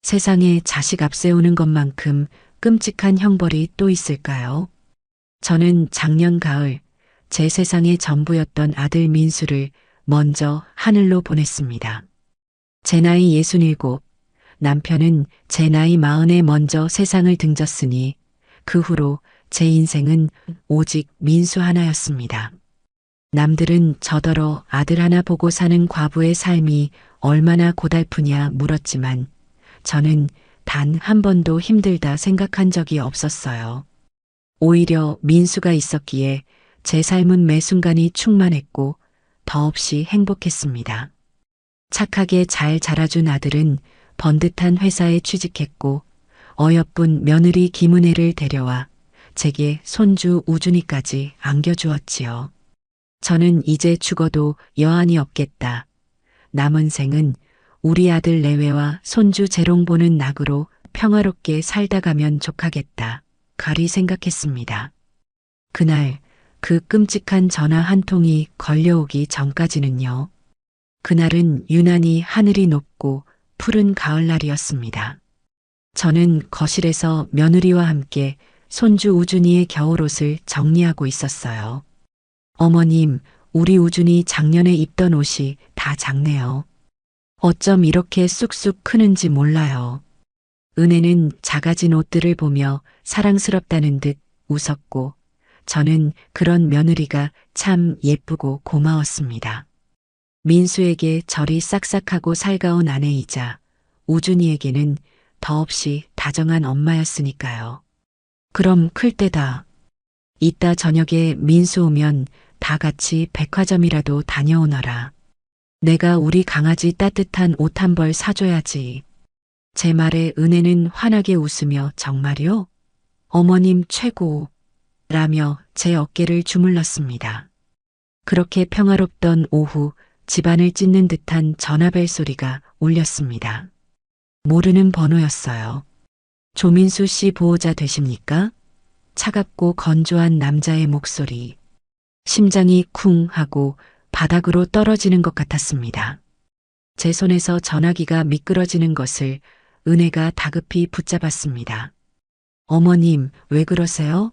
세상에 자식 앞세우는 것만큼 끔찍한 형벌이 또 있을까요? 저는 작년 가을 제 세상의 전부였던 아들 민수를 먼저 하늘로 보냈습니다. 제 나이 67, 남편은 제 나이 40에 먼저 세상을 등졌으니 그 후로 제 인생은 오직 민수 하나였습니다. 남들은 저더러 아들 하나 보고 사는 과부의 삶이 얼마나 고달프냐 물었지만 저는 단 한 번도 힘들다 생각한 적이 없었어요. 오히려 민수가 있었기에 제 삶은 매 순간이 충만했고 더없이 행복했습니다. 착하게 잘 자라준 아들은 번듯한 회사에 취직했고 어여쁜 며느리 김은혜를 데려와 제게 손주 우준이까지 안겨주었지요. 저는 이제 죽어도 여한이 없겠다. 남은 생은 우리 아들 내외와 손주 재롱 보는 낙으로 평화롭게 살다 가면 족하겠다. 가리 생각했습니다. 그날 그 끔찍한 전화 한 통이 걸려오기 전까지는요. 그날은 유난히 하늘이 높고 푸른 가을날이었습니다. 저는 거실에서 며느리와 함께 손주 우준이의 겨울옷을 정리하고 있었어요. 어머님, 우리 우준이 작년에 입던 옷이 다 작네요. 어쩜 이렇게 쑥쑥 크는지 몰라요. 은혜는 작아진 옷들을 보며 사랑스럽다는 듯 웃었고 저는 그런 며느리가 참 예쁘고 고마웠습니다. 민수에게 저리 싹싹하고 살가운 아내이자 우준이에게는 더없이 다정한 엄마였으니까요. 그럼 클 때다. 이따 저녁에 민수 오면 다 같이 백화점이라도 다녀오너라. 내가 우리 강아지 따뜻한 옷 한 벌 사줘야지. 제 말에 은혜는 환하게 웃으며 정말요? 어머님 최고. 라며 제 어깨를 주물렀습니다. 그렇게 평화롭던 오후 집안을 찢는 듯한 전화벨 소리가 울렸습니다. 모르는 번호였어요. 조민수 씨 보호자 되십니까? 차갑고 건조한 남자의 목소리. 심장이 쿵 하고 바닥으로 떨어지는 것 같았습니다. 제 손에서 전화기가 미끄러지는 것을 은혜가 다급히 붙잡았습니다. 어머님, 왜 그러세요?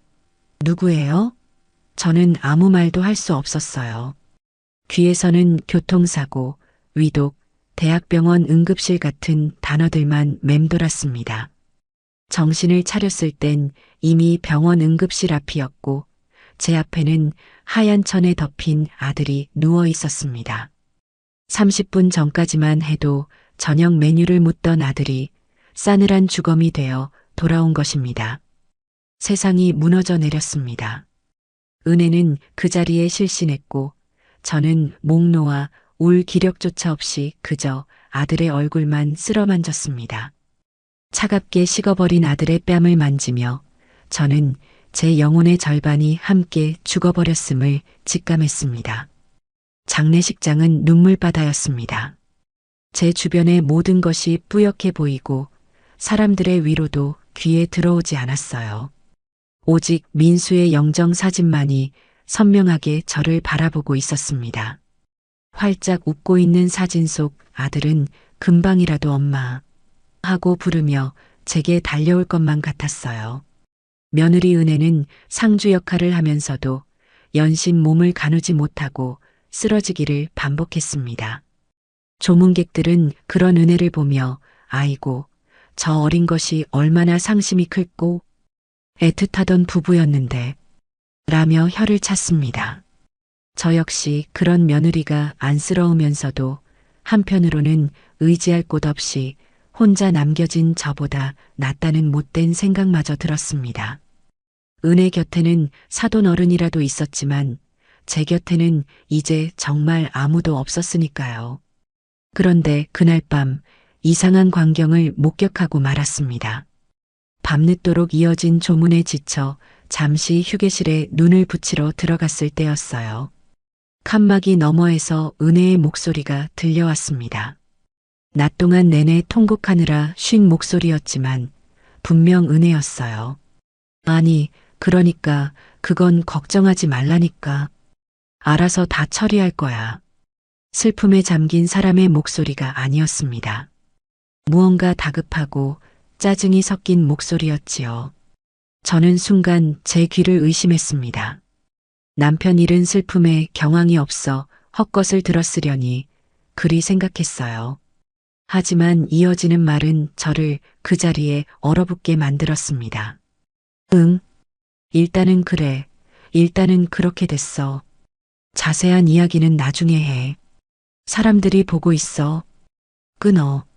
누구예요? 저는 아무 말도 할 수 없었어요. 귀에서는 교통사고, 위독, 대학병원 응급실 같은 단어들만 맴돌았습니다. 정신을 차렸을 땐 이미 병원 응급실 앞이었고 제 앞에는 하얀 천에 덮인 아들이 누워 있었습니다. 30분 전까지만 해도 저녁 메뉴를 묻던 아들이 싸늘한 주검이 되어 돌아온 것입니다. 세상이 무너져 내렸습니다. 은혜는 그 자리에 실신했고 저는 목 놓아 울 기력조차 없이 그저 아들의 얼굴만 쓸어만졌습니다. 차갑게 식어버린 아들의 뺨을 만지며 저는 제 영혼의 절반이 함께 죽어버렸음을 직감했습니다. 장례식장은 눈물바다였습니다. 제 주변의 모든 것이 뿌옇게 보이고 사람들의 위로도 귀에 들어오지 않았어요. 오직 민수의 영정 사진만이 선명하게 저를 바라보고 있었습니다. 활짝 웃고 있는 사진 속 아들은 금방이라도 엄마 하고 부르며 제게 달려올 것만 같았어요. 며느리 은혜는 상주 역할을 하면서도 연신 몸을 가누지 못하고 쓰러지기를 반복했습니다. 조문객들은 그런 은혜를 보며 아이고, 저 어린 것이 얼마나 상심이 클고 애틋하던 부부였는데 라며 혀를 찼습니다. 저 역시 그런 며느리가 안쓰러우면서도 한편으로는 의지할 곳 없이 혼자 남겨진 저보다 낫다는 못된 생각마저 들었습니다. 은혜 곁에는 사돈 어른이라도 있었지만 제 곁에는 이제 정말 아무도 없었으니까요. 그런데 그날 밤 이상한 광경을 목격하고 말았습니다. 밤늦도록 이어진 조문에 지쳐 잠시 휴게실에 눈을 붙이러 들어갔을 때였어요. 칸막이 너머에서 은혜의 목소리가 들려왔습니다. 낮 동안 내내 통곡하느라 쉰 목소리였지만 분명 은혜였어요. 아니, 그러니까 그건 걱정하지 말라니까. 알아서 다 처리할 거야. 슬픔에 잠긴 사람의 목소리가 아니었습니다. 무언가 다급하고 짜증이 섞인 목소리였지요. 저는 순간 제 귀를 의심했습니다. 남편 잃은 슬픔에 경황이 없어 헛것을 들었으려니 그리 생각했어요. 하지만 이어지는 말은 저를 그 자리에 얼어붙게 만들었습니다. 응, 일단은 그래. 일단은 그렇게 됐어. 자세한 이야기는 나중에 해. 사람들이 보고 있어. 끊어.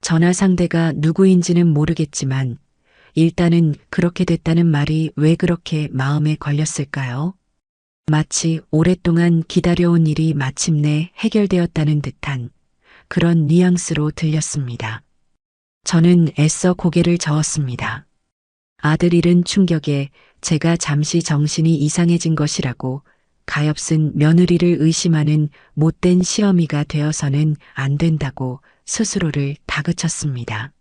전화 상대가 누구인지는 모르겠지만 일단은 그렇게 됐다는 말이 왜 그렇게 마음에 걸렸을까요? 마치 오랫동안 기다려온 일이 마침내 해결되었다는 듯한 그런 뉘앙스로 들렸습니다. 저는 애써 고개를 저었습니다. 아들 잃은 충격에 제가 잠시 정신이 이상해진 것이라고 가엾은 며느리를 의심하는 못된 시어미가 되어서는 안 된다고 스스로를 다그쳤습니다.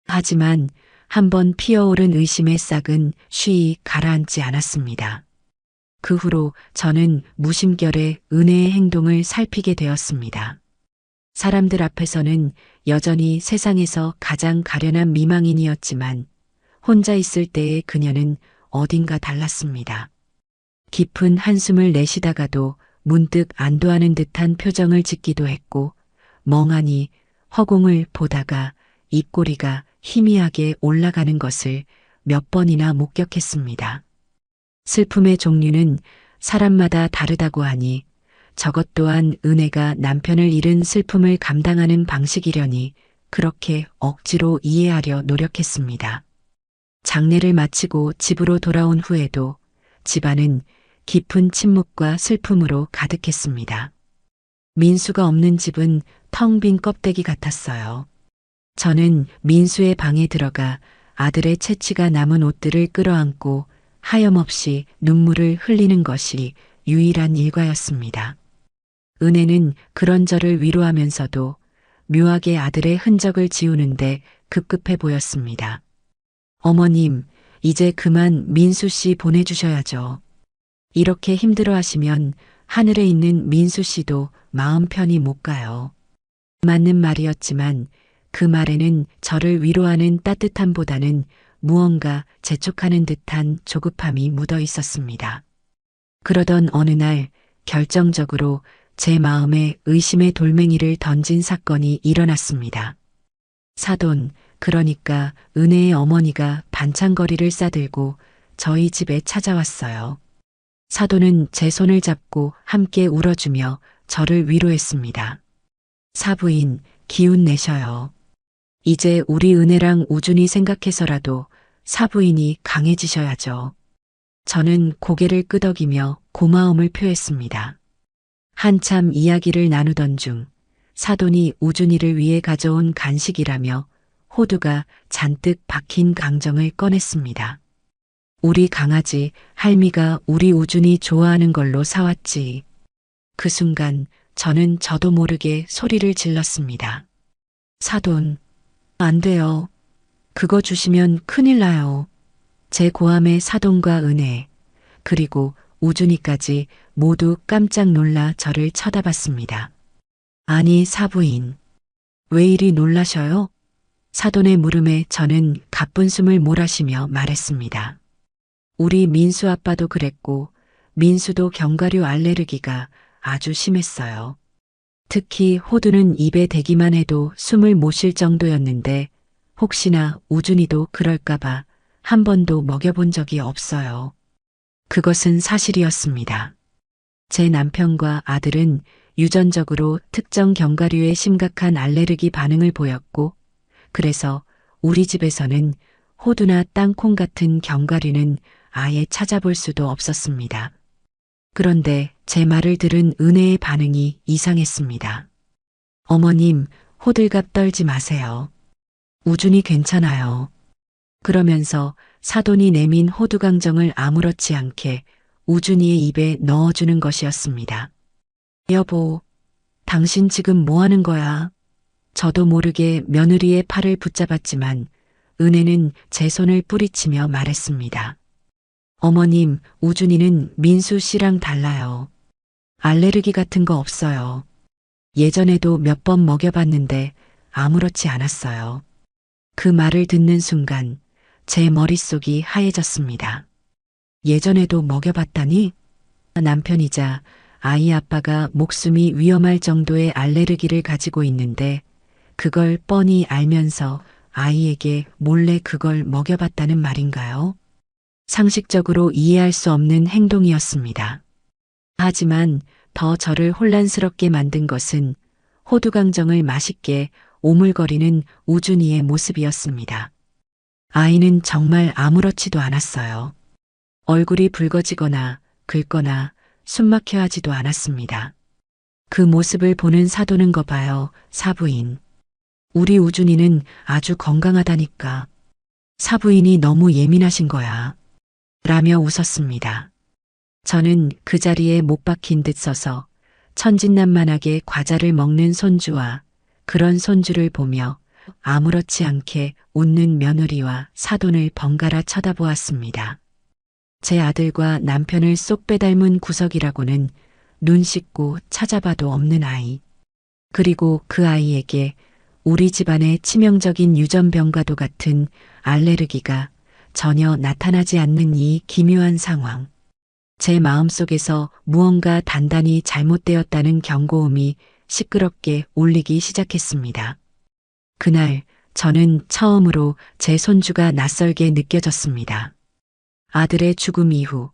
하지만 한번 피어오른 의심의 싹은 쉬이 가라앉지 않았습니다. 그 후로 저는 무심결에 은혜의 행동을 살피게 되었습니다. 사람들 앞에서는 여전히 세상에서 가장 가련한 미망인이었지만 혼자 있을 때의 그녀는 어딘가 달랐습니다. 깊은 한숨을 내쉬다가도 문득 안도하는 듯한 표정을 짓기도 했고 멍하니 허공을 보다가 입꼬리가 희미하게 올라가는 것을 몇 번이나 목격했습니다. 슬픔의 종류는 사람마다 다르다고 하니 저것 또한 은혜가 남편을 잃은 슬픔을 감당하는 방식이려니 그렇게 억지로 이해하려 노력했습니다. 장례를 마치고 집으로 돌아온 후에도 집안은 깊은 침묵과 슬픔으로 가득했습니다. 민수가 없는 집은 텅 빈 껍데기 같았어요. 저는 민수의 방에 들어가 아들의 채취가 남은 옷들을 끌어안고 하염없이 눈물을 흘리는 것이 유일한 일과였습니다. 은혜는 그런 저를 위로하면서도 묘하게 아들의 흔적을 지우는데 급급해 보였습니다. 어머님, 이제 그만 민수 씨 보내주셔야죠. 이렇게 힘들어 하시면 하늘에 있는 민수 씨도 마음 편히 못 가요. 맞는 말이었지만 그 말에는 저를 위로하는 따뜻함보다는 무언가 재촉하는 듯한 조급함이 묻어 있었습니다. 그러던 어느 날 결정적으로 제 마음에 의심의 돌멩이를 던진 사건이 일어났습니다. 사돈, 그러니까 은혜의 어머니가 반찬거리를 싸들고 저희 집에 찾아왔어요. 사돈은 제 손을 잡고 함께 울어주며 저를 위로했습니다. 사부인, 기운 내셔요. 이제 우리 은혜랑 우준이 생각해서라도 사부인이 강해지셔야죠. 저는 고개를 끄덕이며 고마움을 표했습니다. 한참 이야기를 나누던 중 사돈이 우준이를 위해 가져온 간식이라며 호두가 잔뜩 박힌 강정을 꺼냈습니다. 우리 강아지 할미가 우리 우준이 좋아하는 걸로 사왔지. 그 순간 저는 저도 모르게 소리를 질렀습니다. 사돈, 안 돼요. 그거 주시면 큰일 나요. 제 고함에 사돈과 은혜, 그리고 우준이까지 모두 깜짝 놀라 저를 쳐다봤습니다. 아니, 사부인. 왜 이리 놀라셔요? 사돈의 물음에 저는 가쁜 숨을 몰아쉬며 말했습니다. 우리 민수 아빠도 그랬고 민수도 견과류 알레르기가 아주 심했어요. 특히 호두는 입에 대기만 해도 숨을 못 쉴 정도였는데 혹시나 우준이도 그럴까봐 한 번도 먹여본 적이 없어요. 그것은 사실이었습니다. 제 남편과 아들은 유전적으로 특정 견과류에 심각한 알레르기 반응을 보였고 그래서 우리 집에서는 호두나 땅콩 같은 견과류는 아예 찾아볼 수도 없었습니다. 그런데 제 말을 들은 은혜의 반응이 이상했습니다. 어머님, 호들갑 떨지 마세요. 우준이 괜찮아요. 그러면서 사돈이 내민 호두강정을 아무렇지 않게 우준이의 입에 넣어주는 것이었습니다. 여보, 당신 지금 뭐 하는 거야? 저도 모르게 며느리의 팔을 붙잡았지만 은혜는 제 손을 뿌리치며 말했습니다. 어머님, 우준이는 민수 씨랑 달라요. 알레르기 같은 거 없어요. 예전에도 몇 번 먹여봤는데 아무렇지 않았어요. 그 말을 듣는 순간 제 머릿속이 하얘졌습니다. 예전에도 먹여봤다니? 남편이자 아이 아빠가 목숨이 위험할 정도의 알레르기를 가지고 있는데 그걸 뻔히 알면서 아이에게 몰래 그걸 먹여봤다는 말인가요? 상식적으로 이해할 수 없는 행동이었습니다. 하지만 더 저를 혼란스럽게 만든 것은 호두강정을 맛있게 오물거리는 우준이의 모습이었습니다. 아이는 정말 아무렇지도 않았어요. 얼굴이 붉어지거나 긁거나 숨막혀 하지도 않았습니다. 그 모습을 보는 사도는 거 봐요, 사부인. 우리 우준이는 아주 건강하다니까. 사부인이 너무 예민하신 거야. 라며 웃었습니다. 저는 그 자리에 못 박힌 듯 서서 천진난만하게 과자를 먹는 손주와 그런 손주를 보며 아무렇지 않게 웃는 며느리와 사돈을 번갈아 쳐다보았습니다. 제 아들과 남편을 쏙 빼닮은 구석이라고는 눈 씻고 찾아봐도 없는 아이. 그리고 그 아이에게 우리 집안의 치명적인 유전병과도 같은 알레르기가 전혀 나타나지 않는 이 기묘한 상황. 제 마음속에서 무언가 단단히 잘못되었다는 경고음이 시끄럽게 울리기 시작했습니다. 그날 저는 처음으로 제 손주가 낯설게 느껴졌습니다. 아들의 죽음 이후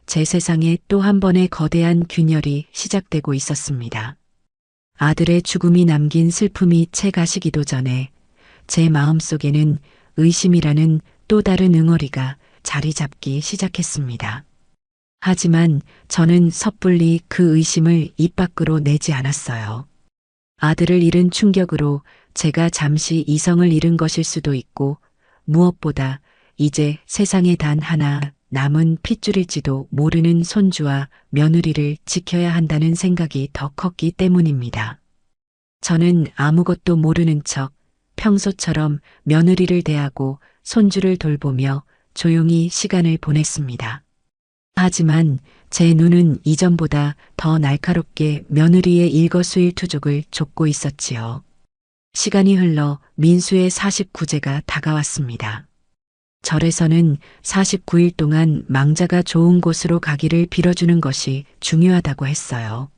제 세상에 또 한 번의 거대한 균열이 시작되고 있었습니다. 아들의 죽음이 남긴 슬픔이 채 가시기도 전에 제 마음속에는 의심이라는 또 다른 응어리가 자리 잡기 시작했습니다. 하지만 저는 섣불리 그 의심을 입 밖으로 내지 않았어요. 아들을 잃은 충격으로 제가 잠시 이성을 잃은 것일 수도 있고 무엇보다 이제 세상에 단 하나 남은 핏줄일지도 모르는 손주와 며느리를 지켜야 한다는 생각이 더 컸기 때문입니다. 저는 아무것도 모르는 척 평소처럼 며느리를 대하고 손주를 돌보며 조용히 시간을 보냈습니다. 하지만 제 눈은 이전보다 더 날카롭게 며느리의 일거수일투족을 좇고 있었지요. 시간이 흘러 민수의 49제가 다가왔습니다. 절에서는 49일 동안 망자가 좋은 곳으로 가기를 빌어주는 것이 중요하다고 했어요.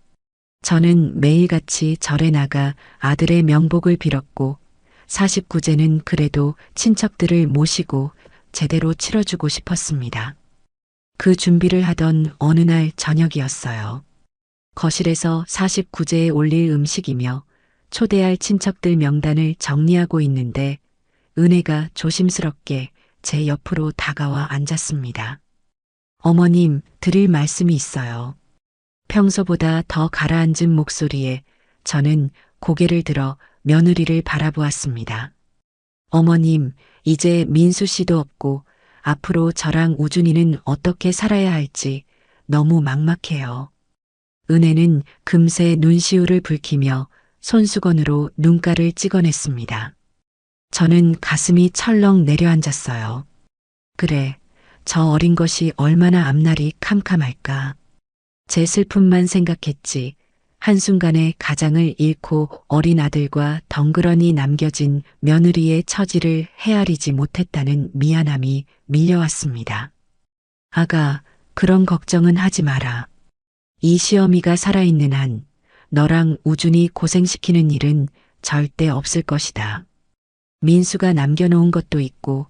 저는 매일같이 절에 나가 아들의 명복을 빌었고 49제는 그래도 친척들을 모시고 제대로 치러주고 싶었습니다. 그 준비를 하던 어느 날 저녁이었어요. 거실에서 49제에 올릴 음식이며 초대할 친척들 명단을 정리하고 있는데 은혜가 조심스럽게 제 옆으로 다가와 앉았습니다. 어머님, 드릴 말씀이 있어요. 평소보다 더 가라앉은 목소리에 저는 고개를 들어 며느리를 바라보았습니다. 어머님, 이제 민수 씨도 없고 앞으로 저랑 우준이는 어떻게 살아야 할지 너무 막막해요. 은혜는 금세 눈시울을 붉히며 손수건으로 눈가를 찍어냈습니다. 저는 가슴이 철렁 내려앉았어요. 그래, 저 어린 것이 얼마나 앞날이 캄캄할까. 제 슬픔만 생각했지 한순간에 가장을 잃고 어린 아들과 덩그러니 남겨진 며느리의 처지를 헤아리지 못했다는 미안함이 밀려왔습니다. 아가, 그런 걱정은 하지 마라. 이 시어미가 살아있는 한 너랑 우준이 고생시키는 일은 절대 없을 것이다. 민수가 남겨놓은 것도 있고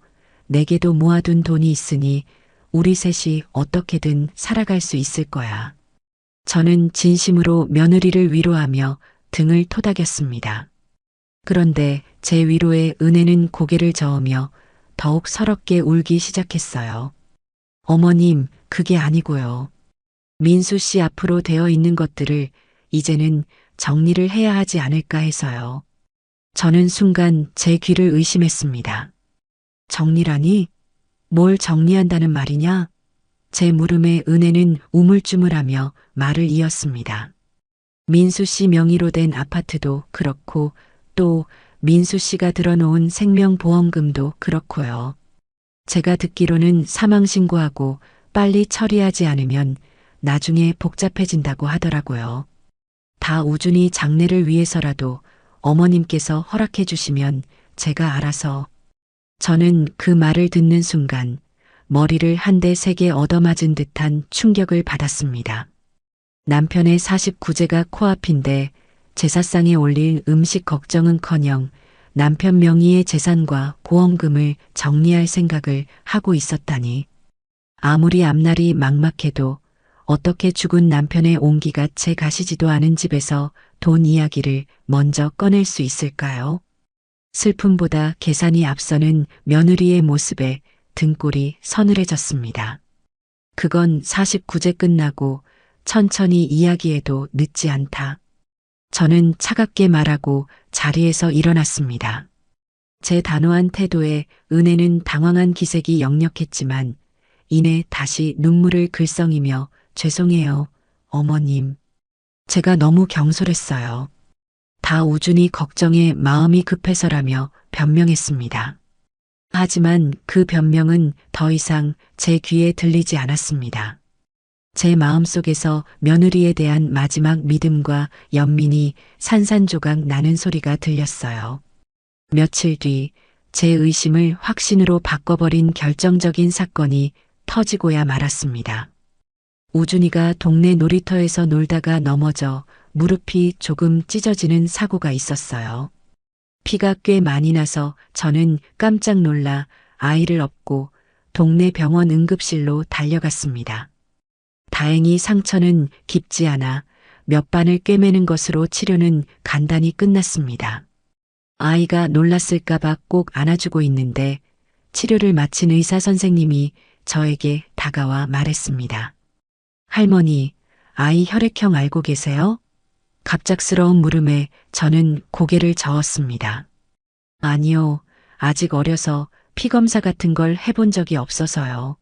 내게도 모아둔 돈이 있으니 우리 셋이 어떻게든 살아갈 수 있을 거야. 저는 진심으로 며느리를 위로하며 등을 토닥였습니다. 그런데 제 위로에 은혜는 고개를 저으며 더욱 서럽게 울기 시작했어요. 어머님, 그게 아니고요. 민수 씨 앞으로 되어 있는 것들을 이제는 정리를 해야 하지 않을까 해서요. 저는 순간 제 귀를 의심했습니다. 정리라니? 뭘 정리한다는 말이냐? 제 물음에 은혜는 우물쭈물하며 말을 이었습니다. 민수 씨 명의로 된 아파트도 그렇고 또 민수 씨가 들어놓은 생명보험금도 그렇고요. 제가 듣기로는 사망신고하고 빨리 처리하지 않으면 나중에 복잡해진다고 하더라고요. 다 우준이 장래를 위해서라도 어머님께서 허락해 주시면 제가 알아서. 저는 그 말을 듣는 순간 머리를 한 대 세게 얻어맞은 듯한 충격을 받았습니다. 남편의 49제가 코앞인데 제사상에 올릴 음식 걱정은커녕 남편 명의의 재산과 보험금을 정리할 생각을 하고 있었다니. 아무리 앞날이 막막해도 어떻게 죽은 남편의 온기가 채 가시지도 않은 집에서 돈 이야기를 먼저 꺼낼 수 있을까요? 슬픔보다 계산이 앞서는 며느리의 모습에 등골이 서늘해졌습니다. 그건 49제 끝나고 천천히 이야기해도 늦지 않다. 저는 차갑게 말하고 자리에서 일어났습니다. 제 단호한 태도에 은혜는 당황한 기색이 역력했지만 이내 다시 눈물을 글썽이며 죄송해요, 어머님. 제가 너무 경솔했어요. 다 우준이 걱정에 마음이 급해서라며 변명했습니다. 하지만 그 변명은 더 이상 제 귀에 들리지 않았습니다. 제 마음속에서 며느리에 대한 마지막 믿음과 연민이 산산조각 나는 소리가 들렸어요. 며칠 뒤 제 의심을 확신으로 바꿔버린 결정적인 사건이 터지고야 말았습니다. 우준이가 동네 놀이터에서 놀다가 넘어져 무릎이 조금 찢어지는 사고가 있었어요. 피가 꽤 많이 나서 저는 깜짝 놀라 아이를 업고 동네 병원 응급실로 달려갔습니다. 다행히 상처는 깊지 않아 몇 반을 꿰매는 것으로 치료는 간단히 끝났습니다. 아이가 놀랐을까봐 꼭 안아주고 있는데 치료를 마친 의사 선생님이 저에게 다가와 말했습니다. 할머니, 아이 혈액형 알고 계세요? 갑작스러운 물음에 저는 고개를 저었습니다. 아니요, 아직 어려서 피검사 같은 걸 해본 적이 없어서요.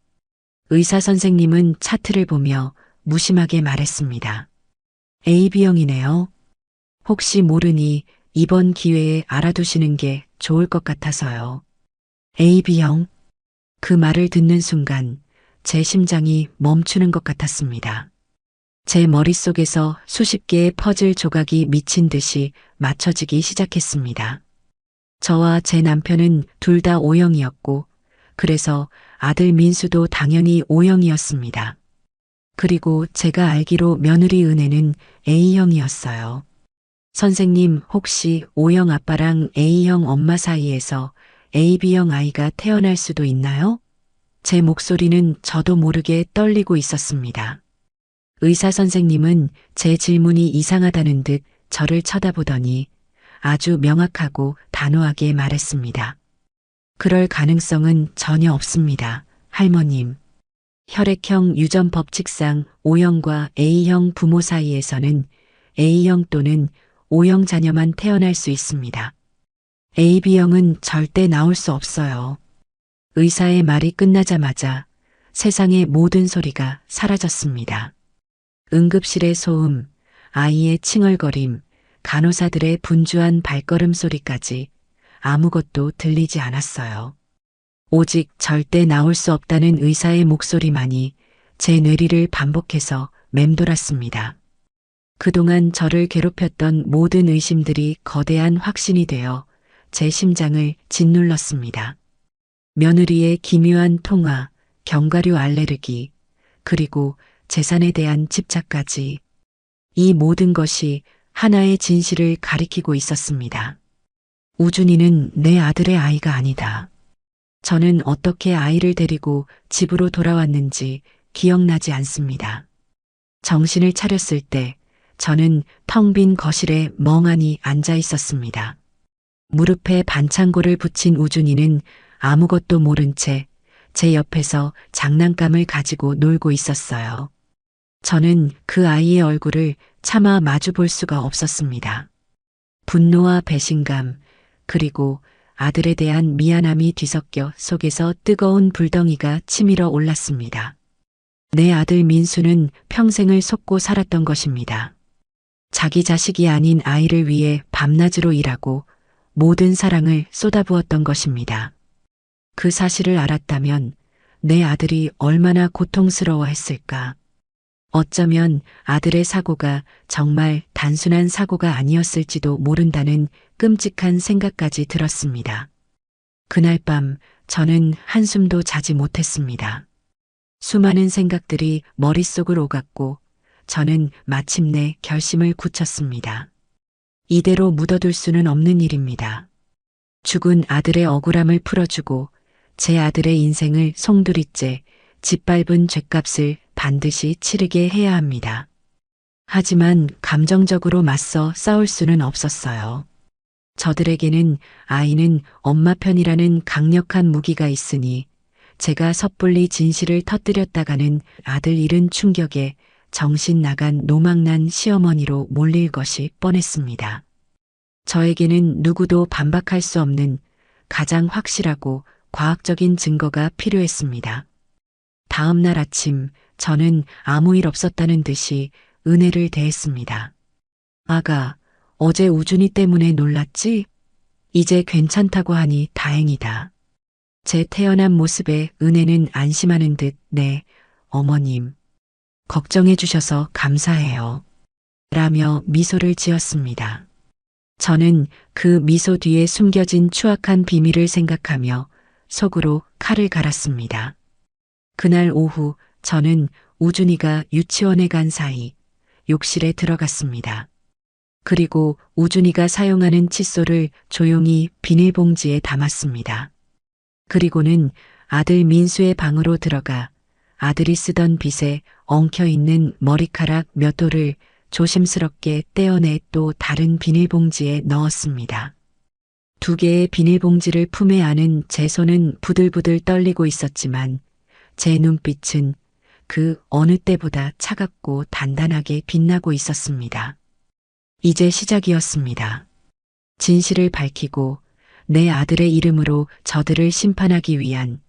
의사 선생님은 차트를 보며 무심하게 말했습니다. AB형이네요. 혹시 모르니 이번 기회에 알아두시는 게 좋을 것 같아서요. AB형. 그 말을 듣는 순간 제 심장이 멈추는 것 같았습니다. 제 머릿속에서 수십 개의 퍼즐 조각이 미친 듯이 맞춰지기 시작했습니다. 저와 제 남편은 둘 다 O형이었고, 그래서 아들 민수도 당연히 O형이었습니다. 그리고 제가 알기로 며느리 은혜는 A형이었어요. 선생님, 혹시 O형 아빠랑 A형 엄마 사이에서 AB형 아이가 태어날 수도 있나요? 제 목소리는 저도 모르게 떨리고 있었습니다. 의사 선생님은 제 질문이 이상하다는 듯 저를 쳐다보더니 아주 명확하고 단호하게 말했습니다. 그럴 가능성은 전혀 없습니다, 할머님. 혈액형 유전 법칙상 O형과 A형 부모 사이에서는 A형 또는 O형 자녀만 태어날 수 있습니다. AB형은 절대 나올 수 없어요. 의사의 말이 끝나자마자 세상의 모든 소리가 사라졌습니다. 응급실의 소음, 아이의 칭얼거림, 간호사들의 분주한 발걸음 소리까지 아무것도 들리지 않았어요. 오직 절대 나올 수 없다는 의사의 목소리만이 제 뇌리를 반복해서 맴돌았습니다. 그동안 저를 괴롭혔던 모든 의심들이 거대한 확신이 되어 제 심장을 짓눌렀습니다. 며느리의 기묘한 통화, 견과류 알레르기, 그리고 재산에 대한 집착까지 이 모든 것이 하나의 진실을 가리키고 있었습니다. 우준이는 내 아들의 아이가 아니다. 저는 어떻게 아이를 데리고 집으로 돌아왔는지 기억나지 않습니다. 정신을 차렸을 때 저는 텅 빈 거실에 멍하니 앉아 있었습니다. 무릎에 반창고를 붙인 우준이는 아무것도 모른 채 제 옆에서 장난감을 가지고 놀고 있었어요. 저는 그 아이의 얼굴을 차마 마주 볼 수가 없었습니다. 분노와 배신감, 그리고 아들에 대한 미안함이 뒤섞여 속에서 뜨거운 불덩이가 치밀어 올랐습니다. 내 아들 민수는 평생을 속고 살았던 것입니다. 자기 자식이 아닌 아이를 위해 밤낮으로 일하고 모든 사랑을 쏟아부었던 것입니다. 그 사실을 알았다면 내 아들이 얼마나 고통스러워했을까. 어쩌면 아들의 사고가 정말 단순한 사고가 아니었을지도 모른다는 끔찍한 생각까지 들었습니다. 그날 밤 저는 한숨도 자지 못했습니다. 수많은 생각들이 머릿속을 오갔고 저는 마침내 결심을 굳혔습니다. 이대로 묻어둘 수는 없는 일입니다. 죽은 아들의 억울함을 풀어주고 제 아들의 인생을 송두리째 짓밟은 죗값을 반드시 치르게 해야 합니다. 하지만 감정적으로 맞서 싸울 수는 없었어요. 저들에게는 아이는 엄마 편이라는 강력한 무기가 있으니 제가 섣불리 진실을 터뜨렸다가는 아들 잃은 충격에 정신 나간 노망난 시어머니로 몰릴 것이 뻔했습니다. 저에게는 누구도 반박할 수 없는 가장 확실하고 과학적인 증거가 필요했습니다. 다음 날 아침 저는 아무 일 없었다는 듯이 은혜를 대했습니다. 아가, 어제 우준이 때문에 놀랐지? 이제 괜찮다고 하니 다행이다. 제 태연한 모습에 은혜는 안심하는 듯 네, 어머님. 걱정해 주셔서 감사해요. 라며 미소를 지었습니다. 저는 그 미소 뒤에 숨겨진 추악한 비밀을 생각하며 속으로 칼을 갈았습니다. 그날 오후 저는 우준이가 유치원에 간 사이 욕실에 들어갔습니다. 그리고 우준이가 사용하는 칫솔을 조용히 비닐봉지에 담았습니다. 그리고는 아들 민수의 방으로 들어가 아들이 쓰던 빗에 엉켜있는 머리카락 몇 돌을 조심스럽게 떼어내 또 다른 비닐봉지에 넣었습니다. 2개의 비닐봉지를 품에 안은 제 손은 부들부들 떨리고 있었지만 제 눈빛은 그 어느 때보다 차갑고 단단하게 빛나고 있었습니다. 이제 시작이었습니다. 진실을 밝히고 내 아들의 이름으로 저들을 심판하기 위한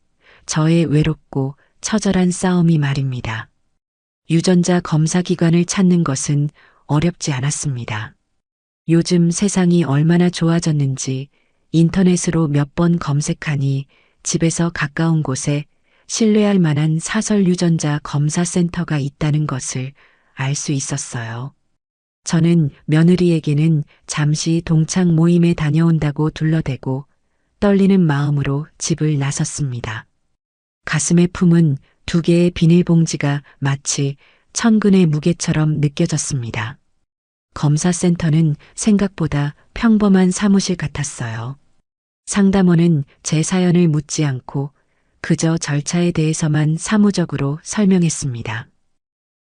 저의 외롭고 처절한 싸움이 말입니다. 유전자 검사 기관을 찾는 것은 어렵지 않았습니다. 요즘 세상이 얼마나 좋아졌는지 인터넷으로 몇 번 검색하니 집에서 가까운 곳에 신뢰할 만한 사설 유전자 검사 센터가 있다는 것을 알 수 있었어요. 저는 며느리에게는 잠시 동창 모임에 다녀온다고 둘러대고 떨리는 마음으로 집을 나섰습니다. 가슴에 품은 2개의 비닐봉지가 마치 천근의 무게처럼 느껴졌습니다. 검사센터는 생각보다 평범한 사무실 같았어요. 상담원은 제 사연을 묻지 않고 그저 절차에 대해서만 사무적으로 설명했습니다.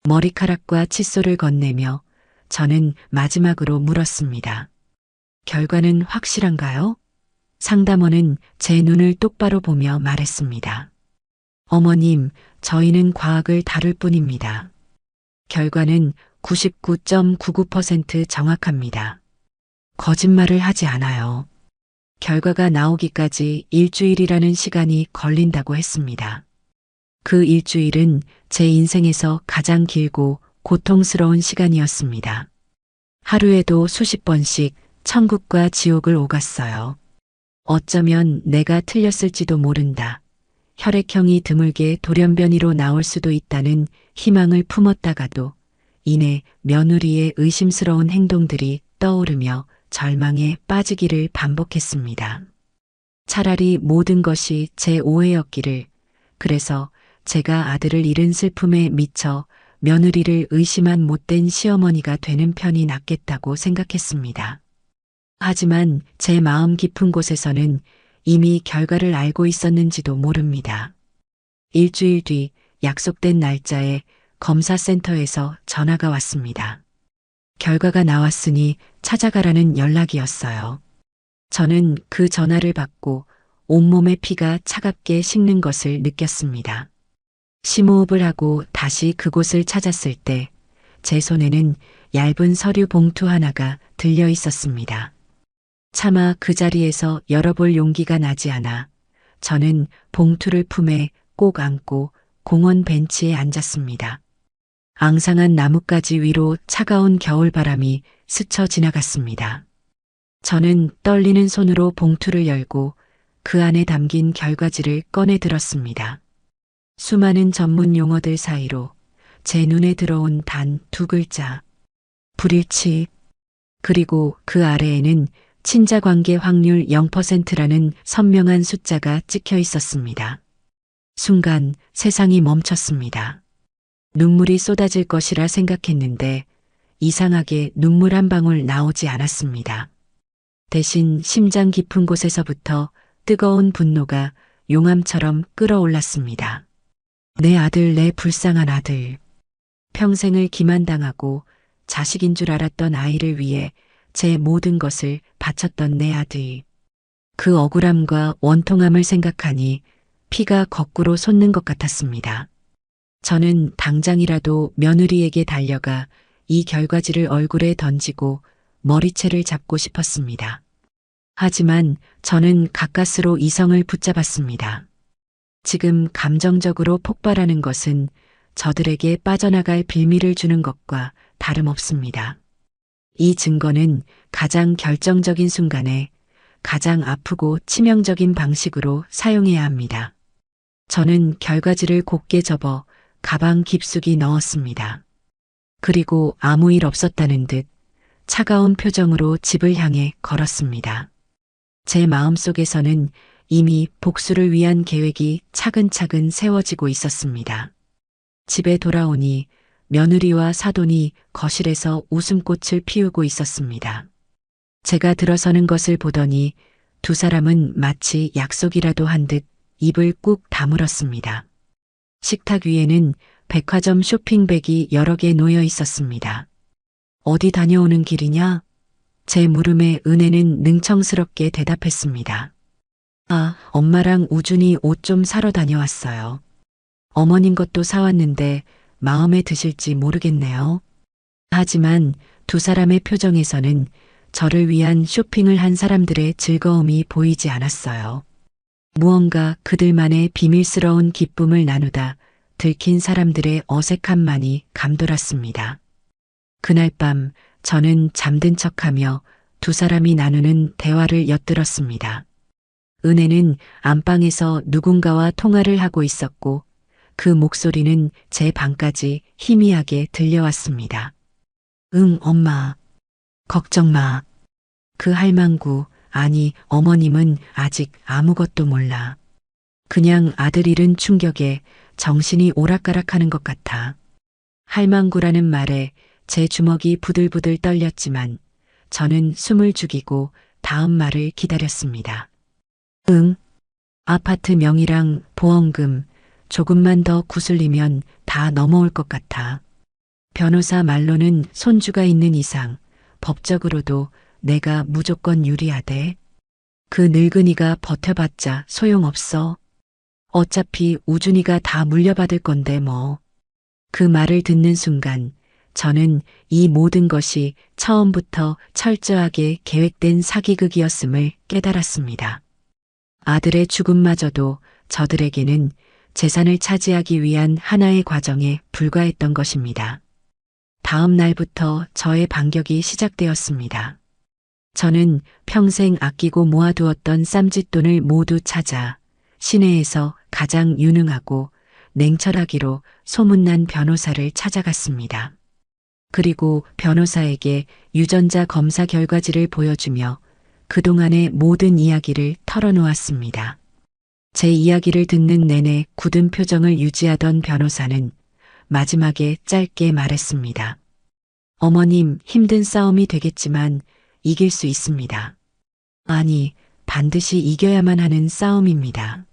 머리카락과 칫솔을 건네며 저는 마지막으로 물었습니다. 결과는 확실한가요? 상담원은 제 눈을 똑바로 보며 말했습니다. 어머님, 저희는 과학을 다룰 뿐입니다. 결과는 99.99% 정확합니다. 거짓말을 하지 않아요. 결과가 나오기까지 일주일이라는 시간이 걸린다고 했습니다. 그 일주일은 제 인생에서 가장 길고 고통스러운 시간이었습니다. 하루에도 수십 번씩 천국과 지옥을 오갔어요. 어쩌면 내가 틀렸을지도 모른다. 혈액형이 드물게 돌연변이로 나올 수도 있다는 희망을 품었다가도 이내 며느리의 의심스러운 행동들이 떠오르며 절망에 빠지기를 반복했습니다. 차라리 모든 것이 제 오해였기를, 그래서 제가 아들을 잃은 슬픔에 미쳐 며느리를 의심한 못된 시어머니가 되는 편이 낫겠다고 생각했습니다. 하지만 제 마음 깊은 곳에서는 이미 결과를 알고 있었는지도 모릅니다. 일주일 뒤 약속된 날짜에 검사센터에서 전화가 왔습니다. 결과가 나왔으니 찾아가라는 연락이었어요. 저는 그 전화를 받고 온몸의 피가 차갑게 식는 것을 느꼈습니다. 심호흡을 하고 다시 그곳을 찾았을 때 제 손에는 얇은 서류 봉투 하나가 들려 있었습니다. 차마 그 자리에서 열어볼 용기가 나지 않아 저는 봉투를 품에 꼭 안고 공원 벤치에 앉았습니다. 앙상한 나뭇가지 위로 차가운 겨울바람이 스쳐 지나갔습니다. 저는 떨리는 손으로 봉투를 열고 그 안에 담긴 결과지를 꺼내 들었습니다. 수많은 전문 용어들 사이로 제 눈에 들어온 단 두 글자. 불일치. 그리고 그 아래에는 친자관계 확률 0%라는 선명한 숫자가 찍혀 있었습니다. 순간 세상이 멈췄습니다. 눈물이 쏟아질 것이라 생각했는데 이상하게 눈물 한 방울 나오지 않았습니다. 대신 심장 깊은 곳에서부터 뜨거운 분노가 용암처럼 끓어올랐습니다. 내 아들, 내 불쌍한 아들. 평생을 기만당하고 자식인 줄 알았던 아이를 위해 제 모든 것을 바쳤던 내 아들. 그 억울함과 원통함을 생각하니 피가 거꾸로 솟는 것 같았습니다. 저는 당장이라도 며느리에게 달려가 이 결과지를 얼굴에 던지고 머리채를 잡고 싶었습니다. 하지만 저는 가까스로 이성을 붙잡았습니다. 지금 감정적으로 폭발하는 것은 저들에게 빠져나갈 빌미를 주는 것과 다름없습니다. 이 증거는 가장 결정적인 순간에 가장 아프고 치명적인 방식으로 사용해야 합니다. 저는 결과지를 곱게 접어 가방 깊숙이 넣었습니다. 그리고 아무 일 없었다는 듯 차가운 표정으로 집을 향해 걸었습니다. 제 마음속에서는 이미 복수를 위한 계획이 차근차근 세워지고 있었습니다. 집에 돌아오니 며느리와 사돈이 거실에서 웃음꽃을 피우고 있었습니다. 제가 들어서는 것을 보더니 두 사람은 마치 약속이라도 한 듯 입을 꾹 다물었습니다. 식탁 위에는 백화점 쇼핑백이 여러 개 놓여 있었습니다. 어디 다녀오는 길이냐? 제 물음에 은혜는 능청스럽게 대답했습니다. 아, 엄마랑 우준이 옷 좀 사러 다녀왔어요. 어머님 것도 사왔는데 마음에 드실지 모르겠네요. 하지만 두 사람의 표정에서는 저를 위한 쇼핑을 한 사람들의 즐거움이 보이지 않았어요. 무언가 그들만의 비밀스러운 기쁨을 나누다 들킨 사람들의 어색함만이 감돌았습니다. 그날 밤 저는 잠든 척하며 두 사람이 나누는 대화를 엿들었습니다. 은혜는 안방에서 누군가와 통화를 하고 있었고 그 목소리는 제 방까지 희미하게 들려왔습니다. 응, 엄마. 걱정 마. 그 할망구, 아니 어머님은 아직 아무것도 몰라. 그냥 아들 잃은 충격에 정신이 오락가락하는 것 같아. 할망구라는 말에 제 주먹이 부들부들 떨렸지만 저는 숨을 죽이고 다음 말을 기다렸습니다. 응. 아파트 명의랑 보험금 조금만 더 구슬리면 다 넘어올 것 같아. 변호사 말로는 손주가 있는 이상 법적으로도 내가 무조건 유리하대. 그 늙은이가 버텨봤자 소용없어. 어차피 우준이가 다 물려받을 건데 뭐. 그 말을 듣는 순간 저는 이 모든 것이 처음부터 철저하게 계획된 사기극이었음을 깨달았습니다. 아들의 죽음마저도 저들에게는 재산을 차지하기 위한 하나의 과정에 불과했던 것입니다. 다음 날부터 저의 반격이 시작되었습니다. 저는 평생 아끼고 모아두었던 쌈짓돈을 모두 찾아 시내에서 가장 유능하고 냉철하기로 소문난 변호사를 찾아갔습니다. 그리고 변호사에게 유전자 검사 결과지를 보여주며 그동안의 모든 이야기를 털어놓았습니다. 제 이야기를 듣는 내내 굳은 표정을 유지하던 변호사는 마지막에 짧게 말했습니다. 어머님, 힘든 싸움이 되겠지만 이길 수 있습니다. 아니, 반드시 이겨야만 하는 싸움입니다.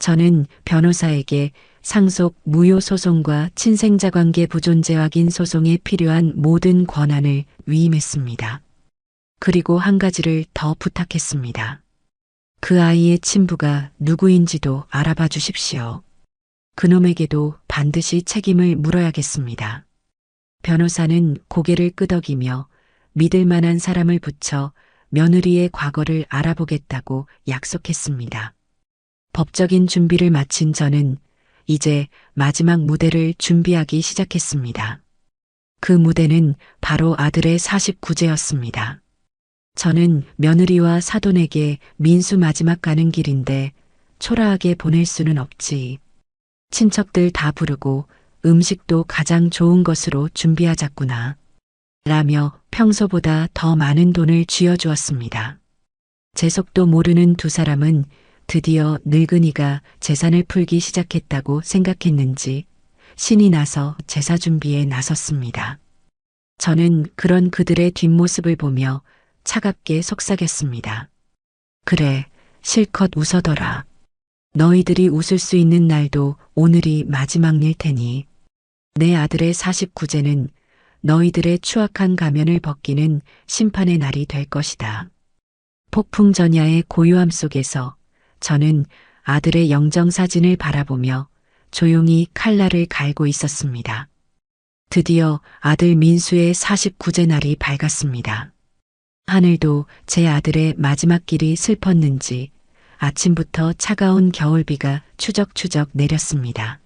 저는 변호사에게 상속 무효 소송과 친생자 관계 부존재 확인 소송에 필요한 모든 권한을 위임했습니다. 그리고 한 가지를 더 부탁했습니다. 그 아이의 친부가 누구인지도 알아봐 주십시오. 그놈에게도 반드시 책임을 물어야겠습니다. 변호사는 고개를 끄덕이며 믿을 만한 사람을 붙여 며느리의 과거를 알아보겠다고 약속했습니다. 법적인 준비를 마친 저는 이제 마지막 무대를 준비하기 시작했습니다. 그 무대는 바로 아들의 49제였습니다. 저는 며느리와 사돈에게 민수 마지막 가는 길인데 초라하게 보낼 수는 없지. 친척들 다 부르고 음식도 가장 좋은 것으로 준비하자꾸나. 라며 평소보다 더 많은 돈을 쥐어주었습니다. 제 속도 모르는 두 사람은 드디어 늙은이가 재산을 풀기 시작했다고 생각했는지 신이 나서 제사 준비에 나섰습니다. 저는 그런 그들의 뒷모습을 보며 차갑게 속삭였습니다. 그래, 실컷 웃어더라. 너희들이 웃을 수 있는 날도 오늘이 마지막일 테니. 내 아들의 49제는 너희들의 추악한 가면을 벗기는 심판의 날이 될 것이다. 폭풍전야의 고요함 속에서 저는 아들의 영정사진을 바라보며 조용히 칼날을 갈고 있었습니다. 드디어 아들 민수의 49제 날이 밝았습니다. 하늘도 제 아들의 마지막 길이 슬펐는지 아침부터 차가운 겨울비가 추적추적 내렸습니다.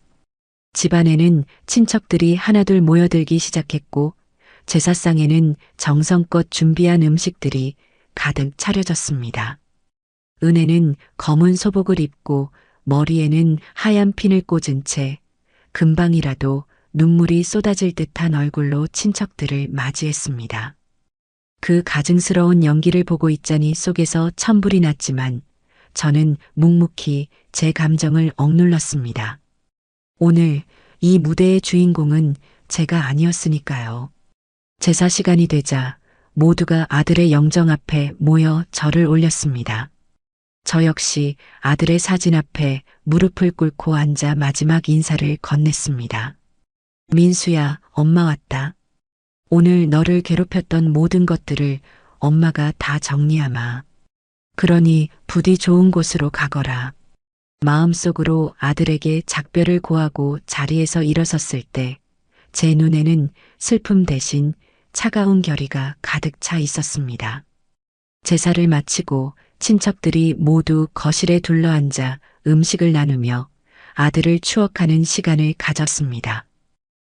집안에는 친척들이 하나둘 모여들기 시작했고 제사상에는 정성껏 준비한 음식들이 가득 차려졌습니다. 은혜는 검은 소복을 입고 머리에는 하얀 핀을 꽂은 채 금방이라도 눈물이 쏟아질 듯한 얼굴로 친척들을 맞이했습니다. 그 가증스러운 연기를 보고 있자니 속에서 천불이 났지만 저는 묵묵히 제 감정을 억눌렀습니다. 오늘 이 무대의 주인공은 제가 아니었으니까요. 제사 시간이 되자 모두가 아들의 영정 앞에 모여 절을 올렸습니다. 저 역시 아들의 사진 앞에 무릎을 꿇고 앉아 마지막 인사를 건넸습니다. 민수야, 엄마 왔다. 오늘 너를 괴롭혔던 모든 것들을 엄마가 다 정리하마. 그러니 부디 좋은 곳으로 가거라. 마음속으로 아들에게 작별을 고하고 자리에서 일어섰을 때 제 눈에는 슬픔 대신 차가운 결의가 가득 차 있었습니다. 제사를 마치고 친척들이 모두 거실에 둘러앉아 음식을 나누며 아들을 추억하는 시간을 가졌습니다.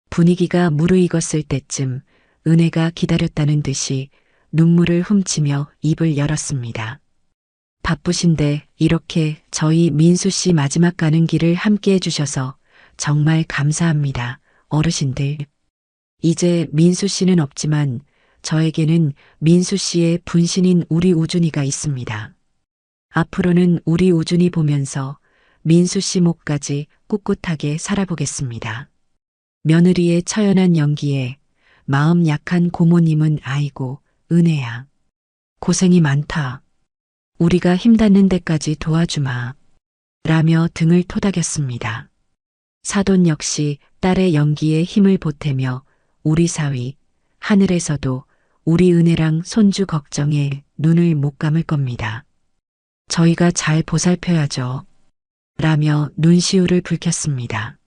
분위기가 무르익었을 때쯤 은혜가 기다렸다는 듯이 눈물을 훔치며 입을 열었습니다. 바쁘신데 이렇게 저희 민수 씨 마지막 가는 길을 함께 해주셔서 정말 감사합니다, 어르신들. 이제 민수 씨는 없지만 저에게는 민수 씨의 분신인 우리 우준이가 있습니다. 앞으로는 우리 우준이 보면서 민수 씨 목까지 꿋꿋하게 살아보겠습니다. 며느리의 처연한 연기에 마음 약한 고모님은 아이고, 은혜야. 고생이 많다. 우리가 힘닿는 데까지 도와주마. 라며 등을 토닥였습니다. 사돈 역시 딸의 연기에 힘을 보태며 우리 사위, 하늘에서도 우리 은혜랑 손주 걱정에 눈을 못 감을 겁니다. 저희가 잘 보살펴야죠. 라며 눈시울을 붉혔습니다.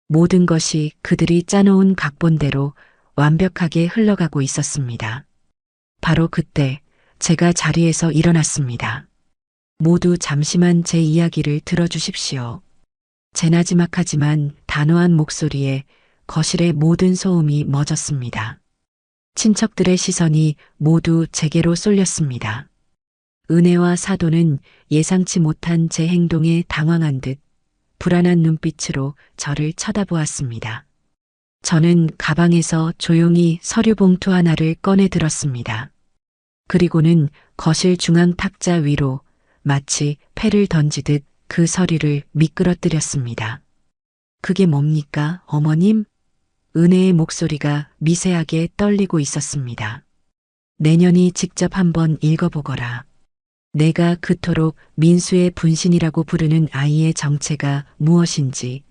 모든 것이 그들이 짜놓은 각본대로 완벽하게 흘러가고 있었습니다. 바로 그때 제가 자리에서 일어났습니다. 모두 잠시만 제 이야기를 들어주십시오. 재나지막하지만 단호한 목소리에 거실의 모든 소음이 멎었습니다. 친척들의 시선이 모두 제게로 쏠렸습니다. 은혜와 사돈은 예상치 못한 제 행동에 당황한 듯 불안한 눈빛으로 저를 쳐다보았습니다. 저는 가방에서 조용히 서류 봉투 하나를 꺼내 들었습니다. 그리고는 거실 중앙 탁자 위로 마치 패를 던지듯 그 서류를 미끄러뜨렸습니다. 그게 뭡니까, 어머님? 은혜의 목소리가 미세하게 떨리고 있었습니다. 내년이 직접 한번 읽어보거라. 내가 그토록 민수의 분신이라고 부르는 아이의 정체가 무엇인지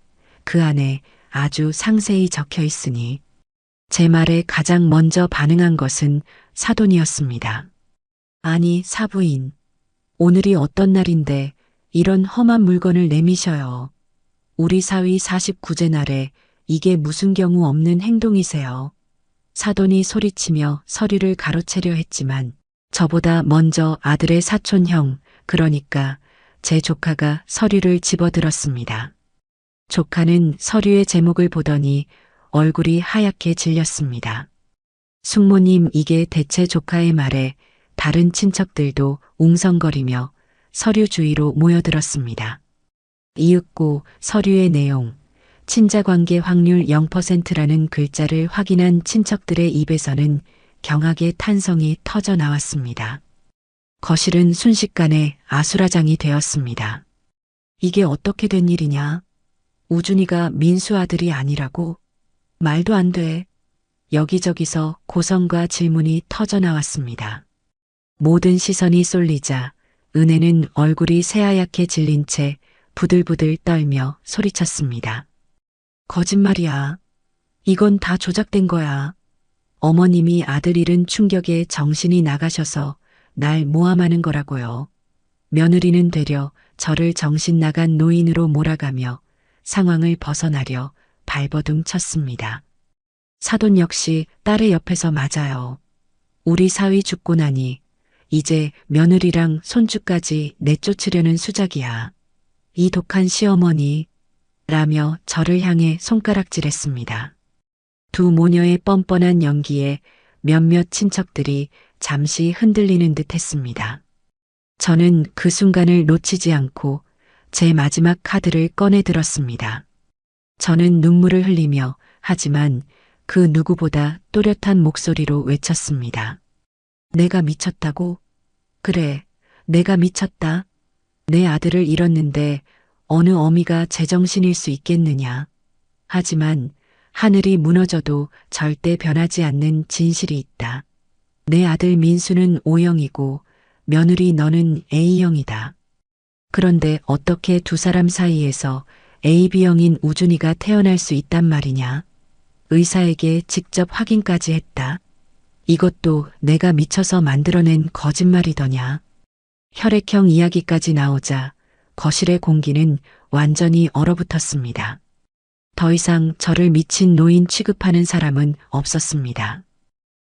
그 안에 아주 상세히 적혀 있으니. 제 말에 가장 먼저 반응한 것은 사돈이었습니다. 아니, 사부인. 오늘이 어떤 날인데 이런 험한 물건을 내미셔요. 우리 사위 49제 날에 이게 무슨 경우 없는 행동이세요. 사돈이 소리치며 서류를 가로채려 했지만 저보다 먼저 아들의 사촌형, 그러니까 제 조카가 서류를 집어들었습니다. 조카는 서류의 제목을 보더니 얼굴이 하얗게 질렸습니다. 숙모님, 이게 대체 조카의 말에 다른 친척들도 웅성거리며 서류 주위로 모여들었습니다. 이윽고 서류의 내용, 친자관계 확률 0%라는 글자를 확인한 친척들의 입에서는 경악의 탄성이 터져 나왔습니다. 거실은 순식간에 아수라장이 되었습니다. 이게 어떻게 된 일이냐? 우준이가 민수 아들이 아니라고? 말도 안 돼. 여기저기서 고성과 질문이 터져 나왔습니다. 모든 시선이 쏠리자 은혜는 얼굴이 새하얗게 질린 채 부들부들 떨며 소리쳤습니다. 거짓말이야. 이건 다 조작된 거야. 어머님이 아들 잃은 충격에 정신이 나가셔서 날 모함하는 거라고요. 며느리는 되려 저를 정신 나간 노인으로 몰아가며 상황을 벗어나려 발버둥 쳤습니다. 사돈 역시 딸의 옆에서 맞아요. 우리 사위 죽고 나니 이제 며느리랑 손주까지 내쫓으려는 수작이야. 이 독한 시어머니 라며 저를 향해 손가락질했습니다. 두 모녀의 뻔뻔한 연기에 몇몇 친척들이 잠시 흔들리는 듯 했습니다. 저는 그 순간을 놓치지 않고 제 마지막 카드를 꺼내 들었습니다. 저는 눈물을 흘리며 하지만 그 누구보다 또렷한 목소리로 외쳤습니다. 내가 미쳤다고? 그래, 내가 미쳤다. 내 아들을 잃었는데 어느 어미가 제정신일 수 있겠느냐. 하지만 하늘이 무너져도 절대 변하지 않는 진실이 있다. 내 아들 민수는 O형이고 며느리 너는 A형이다. 그런데 어떻게 두 사람 사이에서 AB형인 우준이가 태어날 수 있단 말이냐. 의사에게 직접 확인까지 했다. 이것도 내가 미쳐서 만들어낸 거짓말이더냐. 혈액형 이야기까지 나오자 거실의 공기는 완전히 얼어붙었습니다. 더 이상 저를 미친 노인 취급하는 사람은 없었습니다.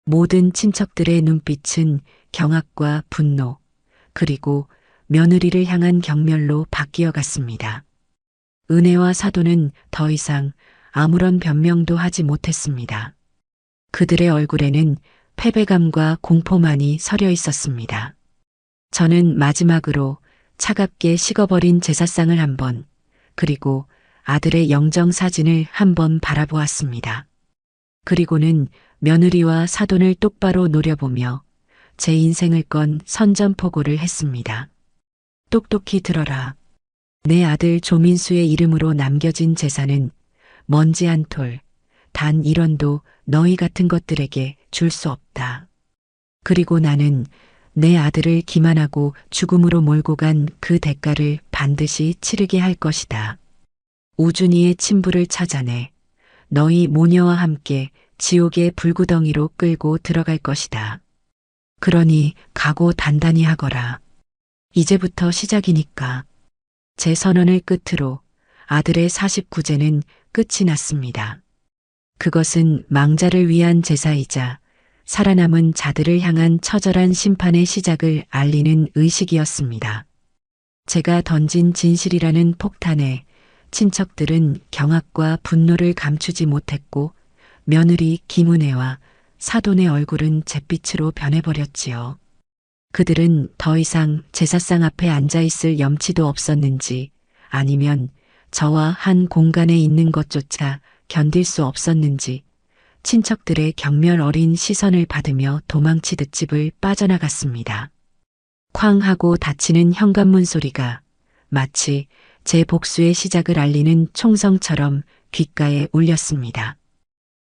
모든 친척들의 눈빛은 경악과 분노, 그리고 며느리를 향한 경멸로 바뀌어 갔습니다. 은혜와 사돈은 더 이상 아무런 변명도 하지 못했습니다. 그들의 얼굴에는 패배감과 공포만이 서려 있었습니다. 저는 마지막으로 차갑게 식어버린 제사상을 한번, 그리고 아들의 영정 사진을 한번 바라보았습니다. 그리고는 며느리와 사돈을 똑바로 노려보며 제 인생을 건 선전포고를 했습니다. 똑똑히 들어라. 내 아들 조민수의 이름으로 남겨진 재산은 먼지 한 톨, 단 1원도 너희 같은 것들에게 줄 수 없다. 그리고 나는 내 아들을 기만하고 죽음으로 몰고 간 그 대가를 반드시 치르게 할 것이다. 우준이의 친부를 찾아내 너희 모녀와 함께 지옥의 불구덩이로 끌고 들어갈 것이다. 그러니 각오 단단히 하거라. 이제부터 시작이니까. 제 선언을 끝으로 아들의 49제는 끝이 났습니다. 그것은 망자를 위한 제사이자 살아남은 자들을 향한 처절한 심판의 시작을 알리는 의식이었습니다. 제가 던진 진실이라는 폭탄에 친척들은 경악과 분노를 감추지 못했고 며느리 김은혜와 사돈의 얼굴은 잿빛으로 변해버렸지요. 그들은 더 이상 제사상 앞에 앉아있을 염치도 없었는지 아니면 저와 한 공간에 있는 것조차 견딜 수 없었는지 친척들의 경멸 어린 시선을 받으며 도망치듯 집을 빠져나갔습니다. 쾅 하고 닫히는 현관문 소리가 마치 제 복수의 시작을 알리는 총성처럼 귓가에 울렸습니다.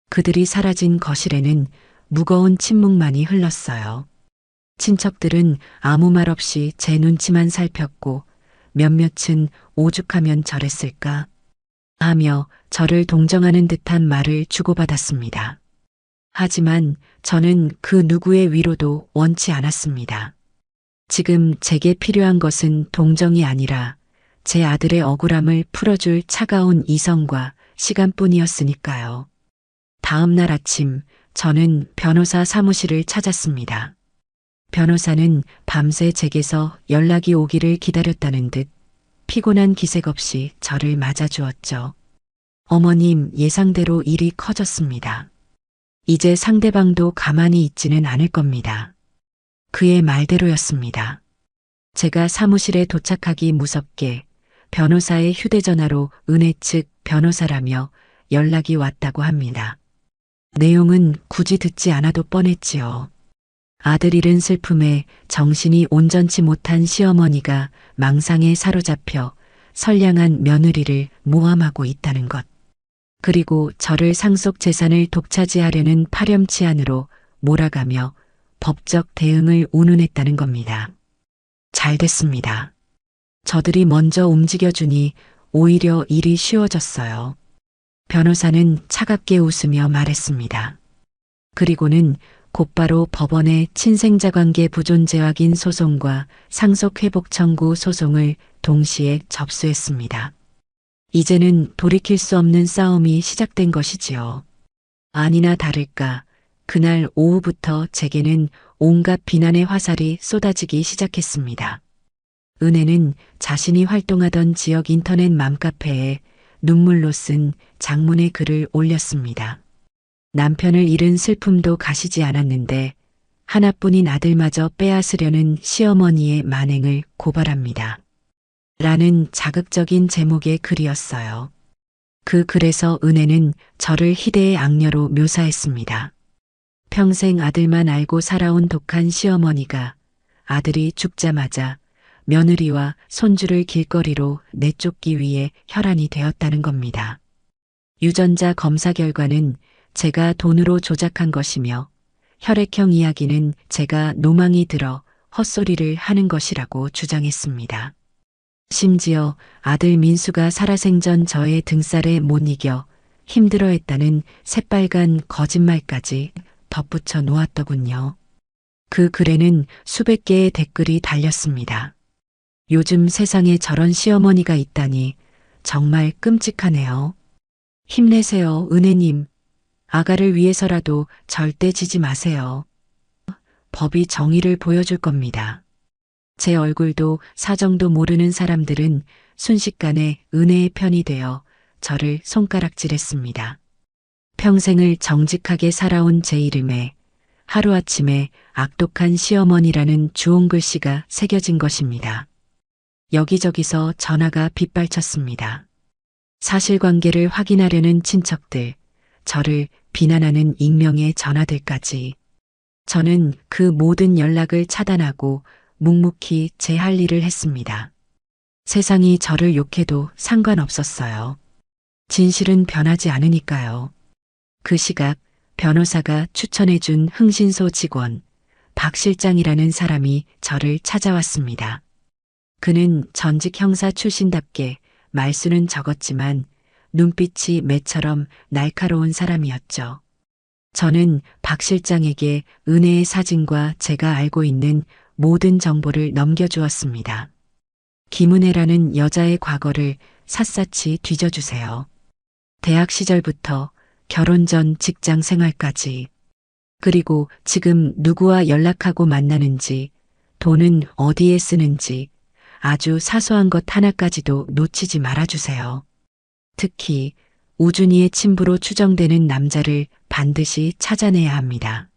그들이 사라진 거실에는 무거운 침묵만이 흘렀어요. 친척들은 아무 말 없이 제 눈치만 살폈고 몇몇은 오죽하면 저랬을까 하며 저를 동정하는 듯한 말을 주고받았습니다. 하지만 저는 그 누구의 위로도 원치 않았습니다. 지금 제게 필요한 것은 동정이 아니라 제 아들의 억울함을 풀어줄 차가운 이성과 시간뿐이었으니까요. 다음 날 아침 저는 변호사 사무실을 찾았습니다. 변호사는 밤새 제게서 연락이 오기를 기다렸다는 듯 피곤한 기색 없이 저를 맞아주었죠. 어머님, 예상대로 일이 커졌습니다. 이제 상대방도 가만히 있지는 않을 겁니다. 그의 말대로였습니다. 제가 사무실에 도착하기 무섭게 변호사의 휴대전화로 은혜 측 변호사라며 연락이 왔다고 합니다. 내용은 굳이 듣지 않아도 뻔했지요. 아들 잃은 슬픔에 정신이 온전치 못한 시어머니가 망상에 사로잡혀 선량한 며느리를 모함하고 있다는 것. 그리고 저를 상속 재산을 독차지하려는 파렴치한으로 몰아가며 법적 대응을 운운했다는 겁니다. 잘 됐습니다. 저들이 먼저 움직여주니 오히려 일이 쉬워졌어요. 변호사는 차갑게 웃으며 말했습니다. 그리고는 곧바로 법원에 친생자관계 부존재 확인 소송과 상속회복 청구 소송을 동시에 접수했습니다. 이제는 돌이킬 수 없는 싸움이 시작된 것이지요. 아니나 다를까 그날 오후부터 제게는 온갖 비난의 화살이 쏟아지기 시작했습니다. 은혜는 자신이 활동하던 지역 인터넷 맘카페에 눈물로 쓴 장문의 글을 올렸습니다. 남편을 잃은 슬픔도 가시지 않았는데 하나뿐인 아들마저 빼앗으려는 시어머니의 만행을 고발합니다. 라는 자극적인 제목의 글이었어요. 그 글에서 은혜는 저를 희대의 악녀로 묘사했습니다. 평생 아들만 알고 살아온 독한 시어머니가 아들이 죽자마자 며느리와 손주를 길거리로 내쫓기 위해 혈안이 되었다는 겁니다. 유전자 검사 결과는 제가 돈으로 조작한 것이며 혈액형 이야기는 제가 노망이 들어 헛소리를 하는 것이라고 주장했습니다. 심지어 아들 민수가 살아생전 저의 등살에 못 이겨 힘들어했다는 새빨간 거짓말까지 덧붙여 놓았더군요. 그 글에는 수백 개의 댓글이 달렸습니다. 요즘 세상에 저런 시어머니가 있다니 정말 끔찍하네요. 힘내세요, 은혜님. 아가를 위해서라도 절대 지지 마세요. 법이 정의를 보여줄 겁니다. 제 얼굴도 사정도 모르는 사람들은 순식간에 은혜의 편이 되어 저를 손가락질했습니다. 평생을 정직하게 살아온 제 이름에 하루아침에 악독한 시어머니라는 주홍 글씨가 새겨진 것입니다. 여기저기서 전화가 빗발쳤습니다. 사실관계를 확인하려는 친척들, 저를 비난하는 익명의 전화들까지. 저는 그 모든 연락을 차단하고 묵묵히 제 할 일을 했습니다. 세상이 저를 욕해도 상관없었어요. 진실은 변하지 않으니까요. 그 시각 변호사가 추천해준 흥신소 직원 박 실장이라는 사람이 저를 찾아왔습니다. 그는 전직 형사 출신답게 말수는 적었지만 눈빛이 매처럼 날카로운 사람이었죠. 저는 박 실장에게 은혜의 사진과 제가 알고 있는 모든 정보를 넘겨주었습니다. 김은혜라는 여자의 과거를 샅샅이 뒤져주세요. 대학 시절부터 결혼 전 직장 생활까지. 그리고 지금 누구와 연락하고 만나는지, 돈은 어디에 쓰는지, 아주 사소한 것 하나까지도 놓치지 말아주세요. 특히 우준이의 친부로 추정되는 남자를 반드시 찾아내야 합니다.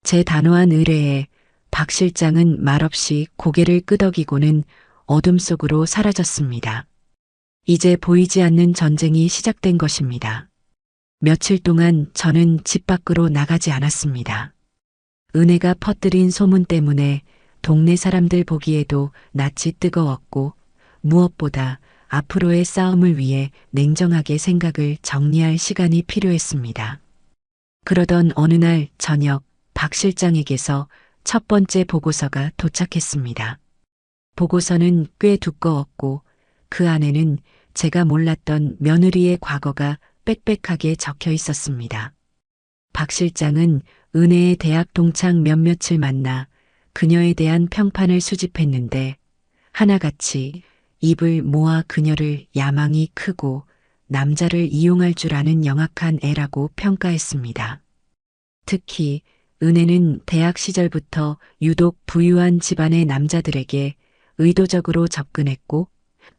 제 단호한 의뢰에 박 실장은 말없이 고개를 끄덕이고는 어둠 속으로 사라졌습니다. 이제 보이지 않는 전쟁이 시작된 것입니다. 며칠 동안 저는 집 밖으로 나가지 않았습니다. 은혜가 퍼뜨린 소문 때문에 동네 사람들 보기에도 낯이 뜨거웠고 무엇보다 앞으로의 싸움을 위해 냉정하게 생각을 정리할 시간이 필요했습니다. 그러던 어느 날 저녁 박 실장에게서 첫 번째 보고서가 도착했습니다. 보고서는 꽤 두꺼웠고 그 안에는 제가 몰랐던 며느리의 과거가 빽빽하게 적혀 있었습니다. 박 실장은 은혜의 대학 동창 몇몇을 만나 그녀에 대한 평판을 수집했는데 하나같이 입을 모아 그녀를 야망이 크고 남자를 이용할 줄 아는 영악한 애라고 평가했습니다. 특히 은혜는 대학 시절부터 유독 부유한 집안의 남자들에게 의도적으로 접근했고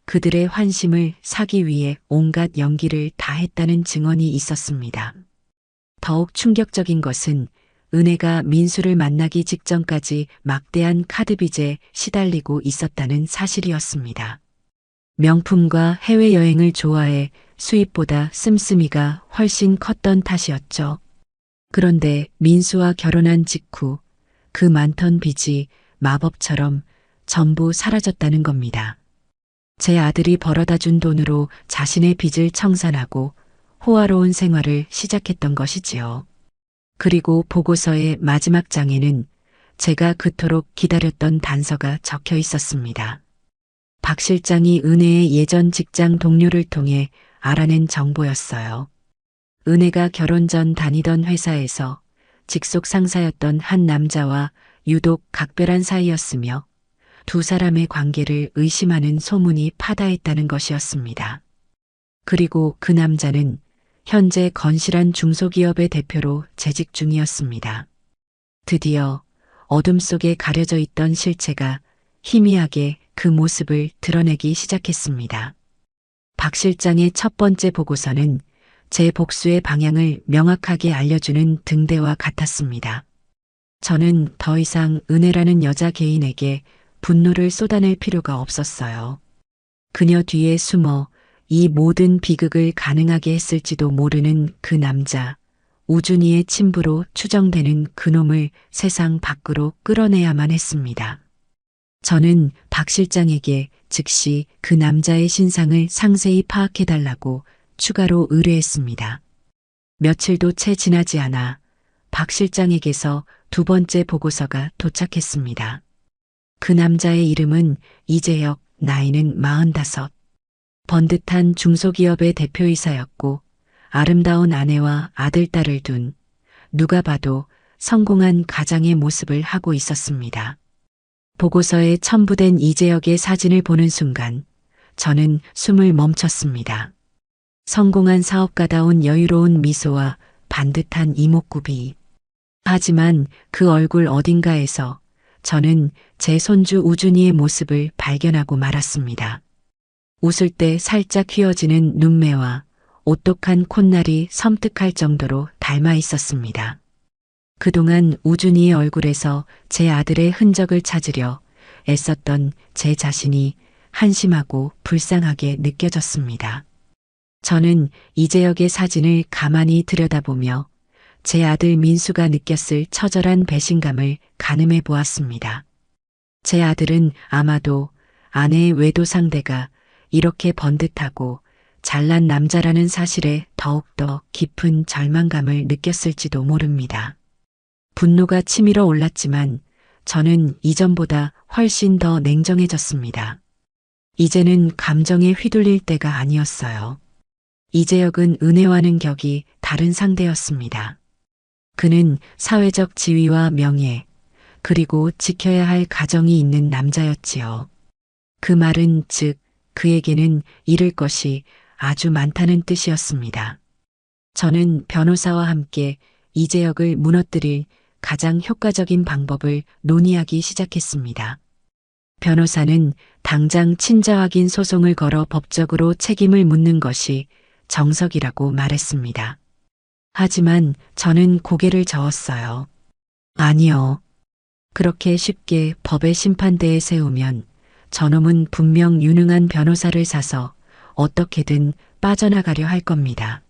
그들의 환심을 사기 위해 온갖 연기를 다했다는 증언이 있었습니다. 더욱 충격적인 것은 은혜가 민수를 만나기 직전까지 막대한 카드빚에 시달리고 있었다는 사실이었습니다. 명품과 해외여행을 좋아해 수입보다 씀씀이가 훨씬 컸던 탓이었죠. 그런데 민수와 결혼한 직후 그 많던 빚이 마법처럼 전부 사라졌다는 겁니다. 제 아들이 벌어다 준 돈으로 자신의 빚을 청산하고 호화로운 생활을 시작했던 것이지요. 그리고 보고서의 마지막 장에는 제가 그토록 기다렸던 단서가 적혀 있었습니다. 박 실장이 은혜의 예전 직장 동료를 통해 알아낸 정보였어요. 은혜가 결혼 전 다니던 회사에서 직속 상사였던 한 남자와 유독 각별한 사이였으며 두 사람의 관계를 의심하는 소문이 파다했다는 것이었습니다. 그리고 그 남자는 현재 건실한 중소기업의 대표로 재직 중이었습니다. 드디어 어둠 속에 가려져 있던 실체가 희미하게 그 모습을 드러내기 시작했습니다. 박 실장의 첫 번째 보고서는 제 복수의 방향을 명확하게 알려주는 등대와 같았습니다. 저는 더 이상 은혜라는 여자 개인에게 분노를 쏟아낼 필요가 없었어요. 그녀 뒤에 숨어 이 모든 비극을 가능하게 했을지도 모르는 그 남자, 우준이의 친부로 추정되는 그놈을 세상 밖으로 끌어내야만 했습니다. 저는 박 실장에게 즉시 그 남자의 신상을 상세히 파악해달라고 추가로 의뢰했습니다. 며칠도 채 지나지 않아 박 실장에게서 두 번째 보고서가 도착했습니다. 그 남자의 이름은 이재혁, 나이는 45. 번듯한 중소기업의 대표이사였고 아름다운 아내와 아들, 딸을 둔 누가 봐도 성공한 가장의 모습을 하고 있었습니다. 보고서에 첨부된 이재혁의 사진을 보는 순간 저는 숨을 멈췄습니다. 성공한 사업가다운 여유로운 미소와 반듯한 이목구비. 하지만 그 얼굴 어딘가에서 저는 제 손주 우준이의 모습을 발견하고 말았습니다. 웃을 때 살짝 휘어지는 눈매와 오똑한 콧날이 섬뜩할 정도로 닮아 있었습니다. 그동안 우준이의 얼굴에서 제 아들의 흔적을 찾으려 애썼던 제 자신이 한심하고 불쌍하게 느껴졌습니다. 저는 이재혁의 사진을 가만히 들여다보며 제 아들 민수가 느꼈을 처절한 배신감을 가늠해 보았습니다. 제 아들은 아마도 아내의 외도 상대가 이렇게 번듯하고 잘난 남자라는 사실에 더욱더 깊은 절망감을 느꼈을지도 모릅니다. 분노가 치밀어 올랐지만 저는 이전보다 훨씬 더 냉정해졌습니다. 이제는 감정에 휘둘릴 때가 아니었어요. 이재혁은 은혜와는 격이 다른 상대였습니다. 그는 사회적 지위와 명예, 그리고 지켜야 할 가정이 있는 남자였지요. 그 말은 즉 그에게는 잃을 것이 아주 많다는 뜻이었습니다. 저는 변호사와 함께 이재혁을 무너뜨릴 가장 효과적인 방법을 논의하기 시작했습니다. 변호사는 당장 친자 확인 소송을 걸어 법적으로 책임을 묻는 것이 정석이라고 말했습니다. 하지만 저는 고개를 저었어요. 아니요. 그렇게 쉽게 법의 심판대에 세우면 저놈은 분명 유능한 변호사를 사서 어떻게든 빠져나가려 할 겁니다.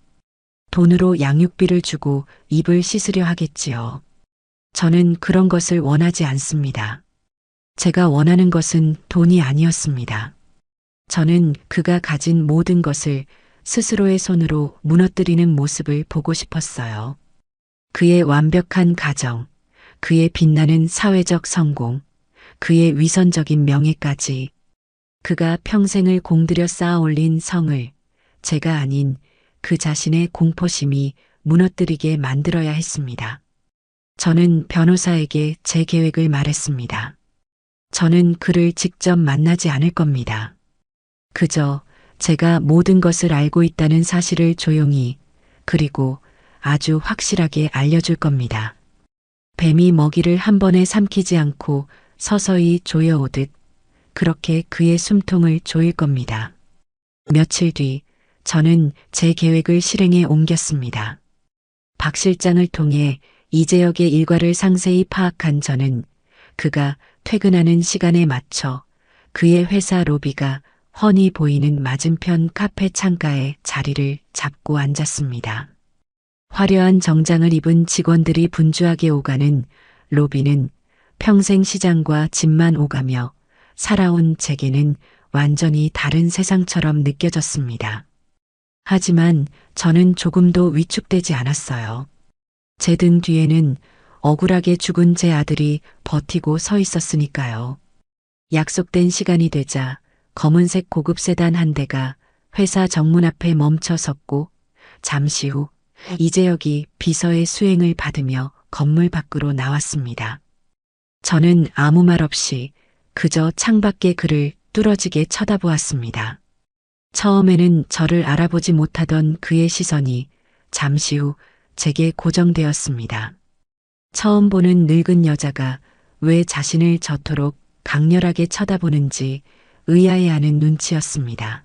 돈으로 양육비를 주고 입을 씻으려 하겠지요. 저는 그런 것을 원하지 않습니다. 제가 원하는 것은 돈이 아니었습니다. 저는 그가 가진 모든 것을 스스로의 손으로 무너뜨리는 모습을 보고 싶었어요. 그의 완벽한 가정, 그의 빛나는 사회적 성공, 그의 위선적인 명예까지, 그가 평생을 공들여 쌓아 올린 성을 제가 아닌 그 자신의 공포심이 무너뜨리게 만들어야 했습니다. 저는 변호사에게 제 계획을 말했습니다. 저는 그를 직접 만나지 않을 겁니다. 그저 제가 모든 것을 알고 있다는 사실을 조용히 그리고 아주 확실하게 알려줄 겁니다. 뱀이 먹이를 한 번에 삼키지 않고 서서히 조여오듯 그렇게 그의 숨통을 조일 겁니다. 며칠 뒤 저는 제 계획을 실행에 옮겼습니다. 박 실장을 통해 이재혁의 일과를 상세히 파악한 저는 그가 퇴근하는 시간에 맞춰 그의 회사 로비가 훤히 보이는 맞은편 카페 창가에 자리를 잡고 앉았습니다. 화려한 정장을 입은 직원들이 분주하게 오가는 로비는 평생 시장과 집만 오가며 살아온 제게는 완전히 다른 세상처럼 느껴졌습니다. 하지만 저는 조금도 위축되지 않았어요. 제 등 뒤에는 억울하게 죽은 제 아들이 버티고 서 있었으니까요. 약속된 시간이 되자 검은색 고급 세단 한 대가 회사 정문 앞에 멈춰 섰고 잠시 후 이재혁이 비서의 수행을 받으며 건물 밖으로 나왔습니다. 저는 아무 말 없이 그저 창밖의 그를 뚫어지게 쳐다보았습니다. 처음에는 저를 알아보지 못하던 그의 시선이 잠시 후 제게 고정되었습니다. 처음 보는 늙은 여자가 왜 자신을 저토록 강렬하게 쳐다보는지 의아해하는 눈치였습니다.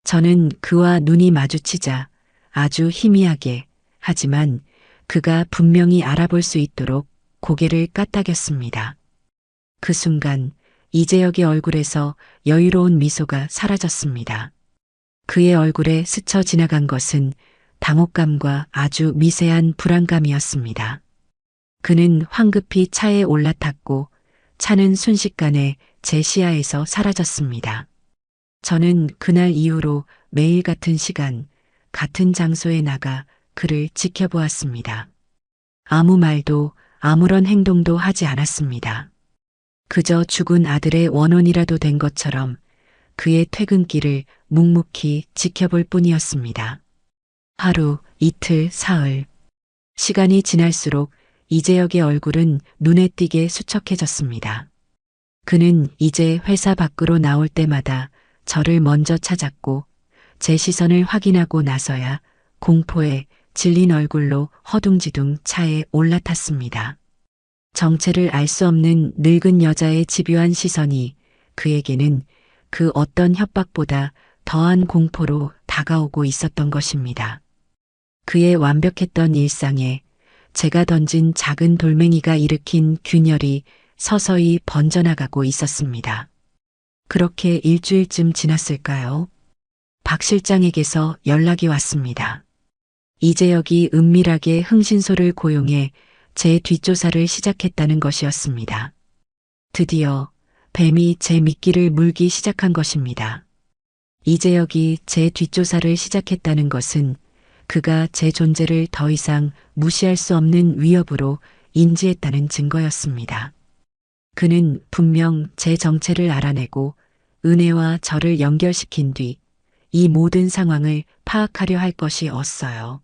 저는 그와 눈이 마주치자 아주 희미하게 하지만 그가 분명히 알아볼 수 있도록 고개를 까딱였습니다. 그 순간 이재혁의 얼굴에서 여유로운 미소가 사라졌습니다. 그의 얼굴에 스쳐 지나간 것은 당혹감과 아주 미세한 불안감이었습니다. 그는 황급히 차에 올라탔고 차는 순식간에 제 시야에서 사라졌습니다. 저는 그날 이후로 매일 같은 시간, 같은 장소에 나가 그를 지켜보았습니다. 아무 말도 아무런 행동도 하지 않았습니다. 그저 죽은 아들의 원혼이라도 된 것처럼 그의 퇴근길을 묵묵히 지켜볼 뿐이었습니다. 하루, 이틀, 사흘. 시간이 지날수록 이재혁의 얼굴은 눈에 띄게 수척해졌습니다. 그는 이제 회사 밖으로 나올 때마다 저를 먼저 찾았고 제 시선을 확인하고 나서야 공포에 질린 얼굴로 허둥지둥 차에 올라탔습니다. 정체를 알 수 없는 늙은 여자의 집요한 시선이 그에게는 그 어떤 협박보다 더한 공포로 다가오고 있었던 것입니다. 그의 완벽했던 일상에 제가 던진 작은 돌멩이가 일으킨 균열이 서서히 번져나가고 있었습니다. 그렇게 일주일쯤 지났을까요? 박 실장에게서 연락이 왔습니다. 이재혁이 은밀하게 흥신소를 고용해 제 뒷조사를 시작했다는 것이었습니다. 드디어 뱀이 제 미끼를 물기 시작한 것입니다. 이재혁이 제 뒷조사를 시작했다는 것은 그가 제 존재를 더 이상 무시할 수 없는 위협으로 인지했다는 증거였습니다. 그는 분명 제 정체를 알아내고 은혜와 저를 연결시킨 뒤 이 모든 상황을 파악하려 할 것이었어요.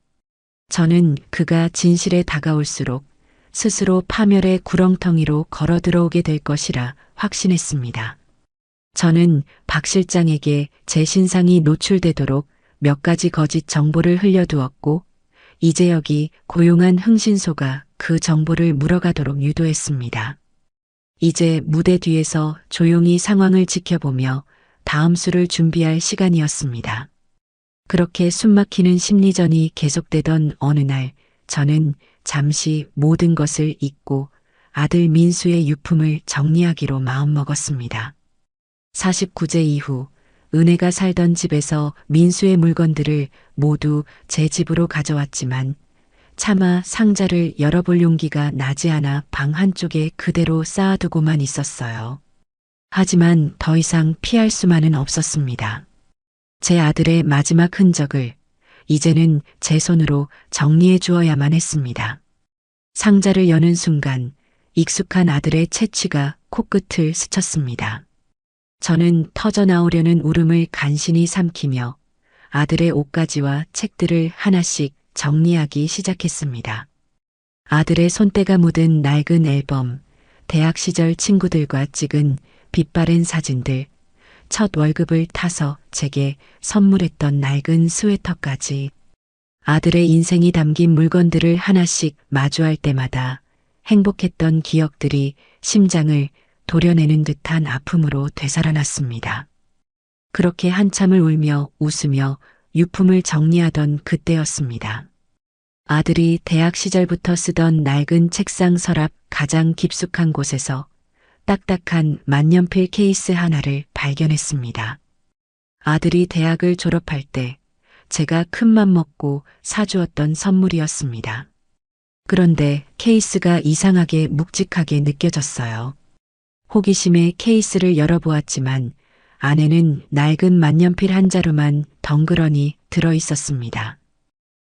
저는 그가 진실에 다가올수록 스스로 파멸의 구렁텅이로 걸어 들어오게 될 것이라 확신했습니다. 저는 박 실장에게 제 신상이 노출되도록 몇 가지 거짓 정보를 흘려두었고 이재혁이 고용한 흥신소가 그 정보를 물어가도록 유도했습니다. 이제 무대 뒤에서 조용히 상황을 지켜보며 다음 수를 준비할 시간이었습니다. 그렇게 숨막히는 심리전이 계속되던 어느 날 저는 잠시 모든 것을 잊고 아들 민수의 유품을 정리하기로 마음먹었습니다. 49제 이후 은혜가 살던 집에서 민수의 물건들을 모두 제 집으로 가져왔지만 차마 상자를 열어볼 용기가 나지 않아 방 한쪽에 그대로 쌓아두고만 있었어요. 하지만 더 이상 피할 수만은 없었습니다. 제 아들의 마지막 흔적을 이제는 제 손으로 정리해 주어야만 했습니다. 상자를 여는 순간 익숙한 아들의 채취가 코끝을 스쳤습니다. 저는 터져나오려는 울음을 간신히 삼키며 아들의 옷가지와 책들을 하나씩 정리하기 시작했습니다. 아들의 손때가 묻은 낡은 앨범, 대학 시절 친구들과 찍은 빛바랜 사진들, 첫 월급을 타서 제게 선물했던 낡은 스웨터까지 아들의 인생이 담긴 물건들을 하나씩 마주할 때마다 행복했던 기억들이 심장을 도려내는 듯한 아픔으로 되살아났습니다. 그렇게 한참을 울며 웃으며 유품을 정리하던 그때였습니다. 아들이 대학 시절부터 쓰던 낡은 책상 서랍 가장 깊숙한 곳에서 딱딱한 만년필 케이스 하나를 발견했습니다. 아들이 대학을 졸업할 때 제가 큰맘 먹고 사주었던 선물이었습니다. 그런데 케이스가 이상하게 묵직하게 느껴졌어요. 호기심에 케이스를 열어보았지만 안에는 낡은 만년필 한 자루만 덩그러니 들어 있었습니다.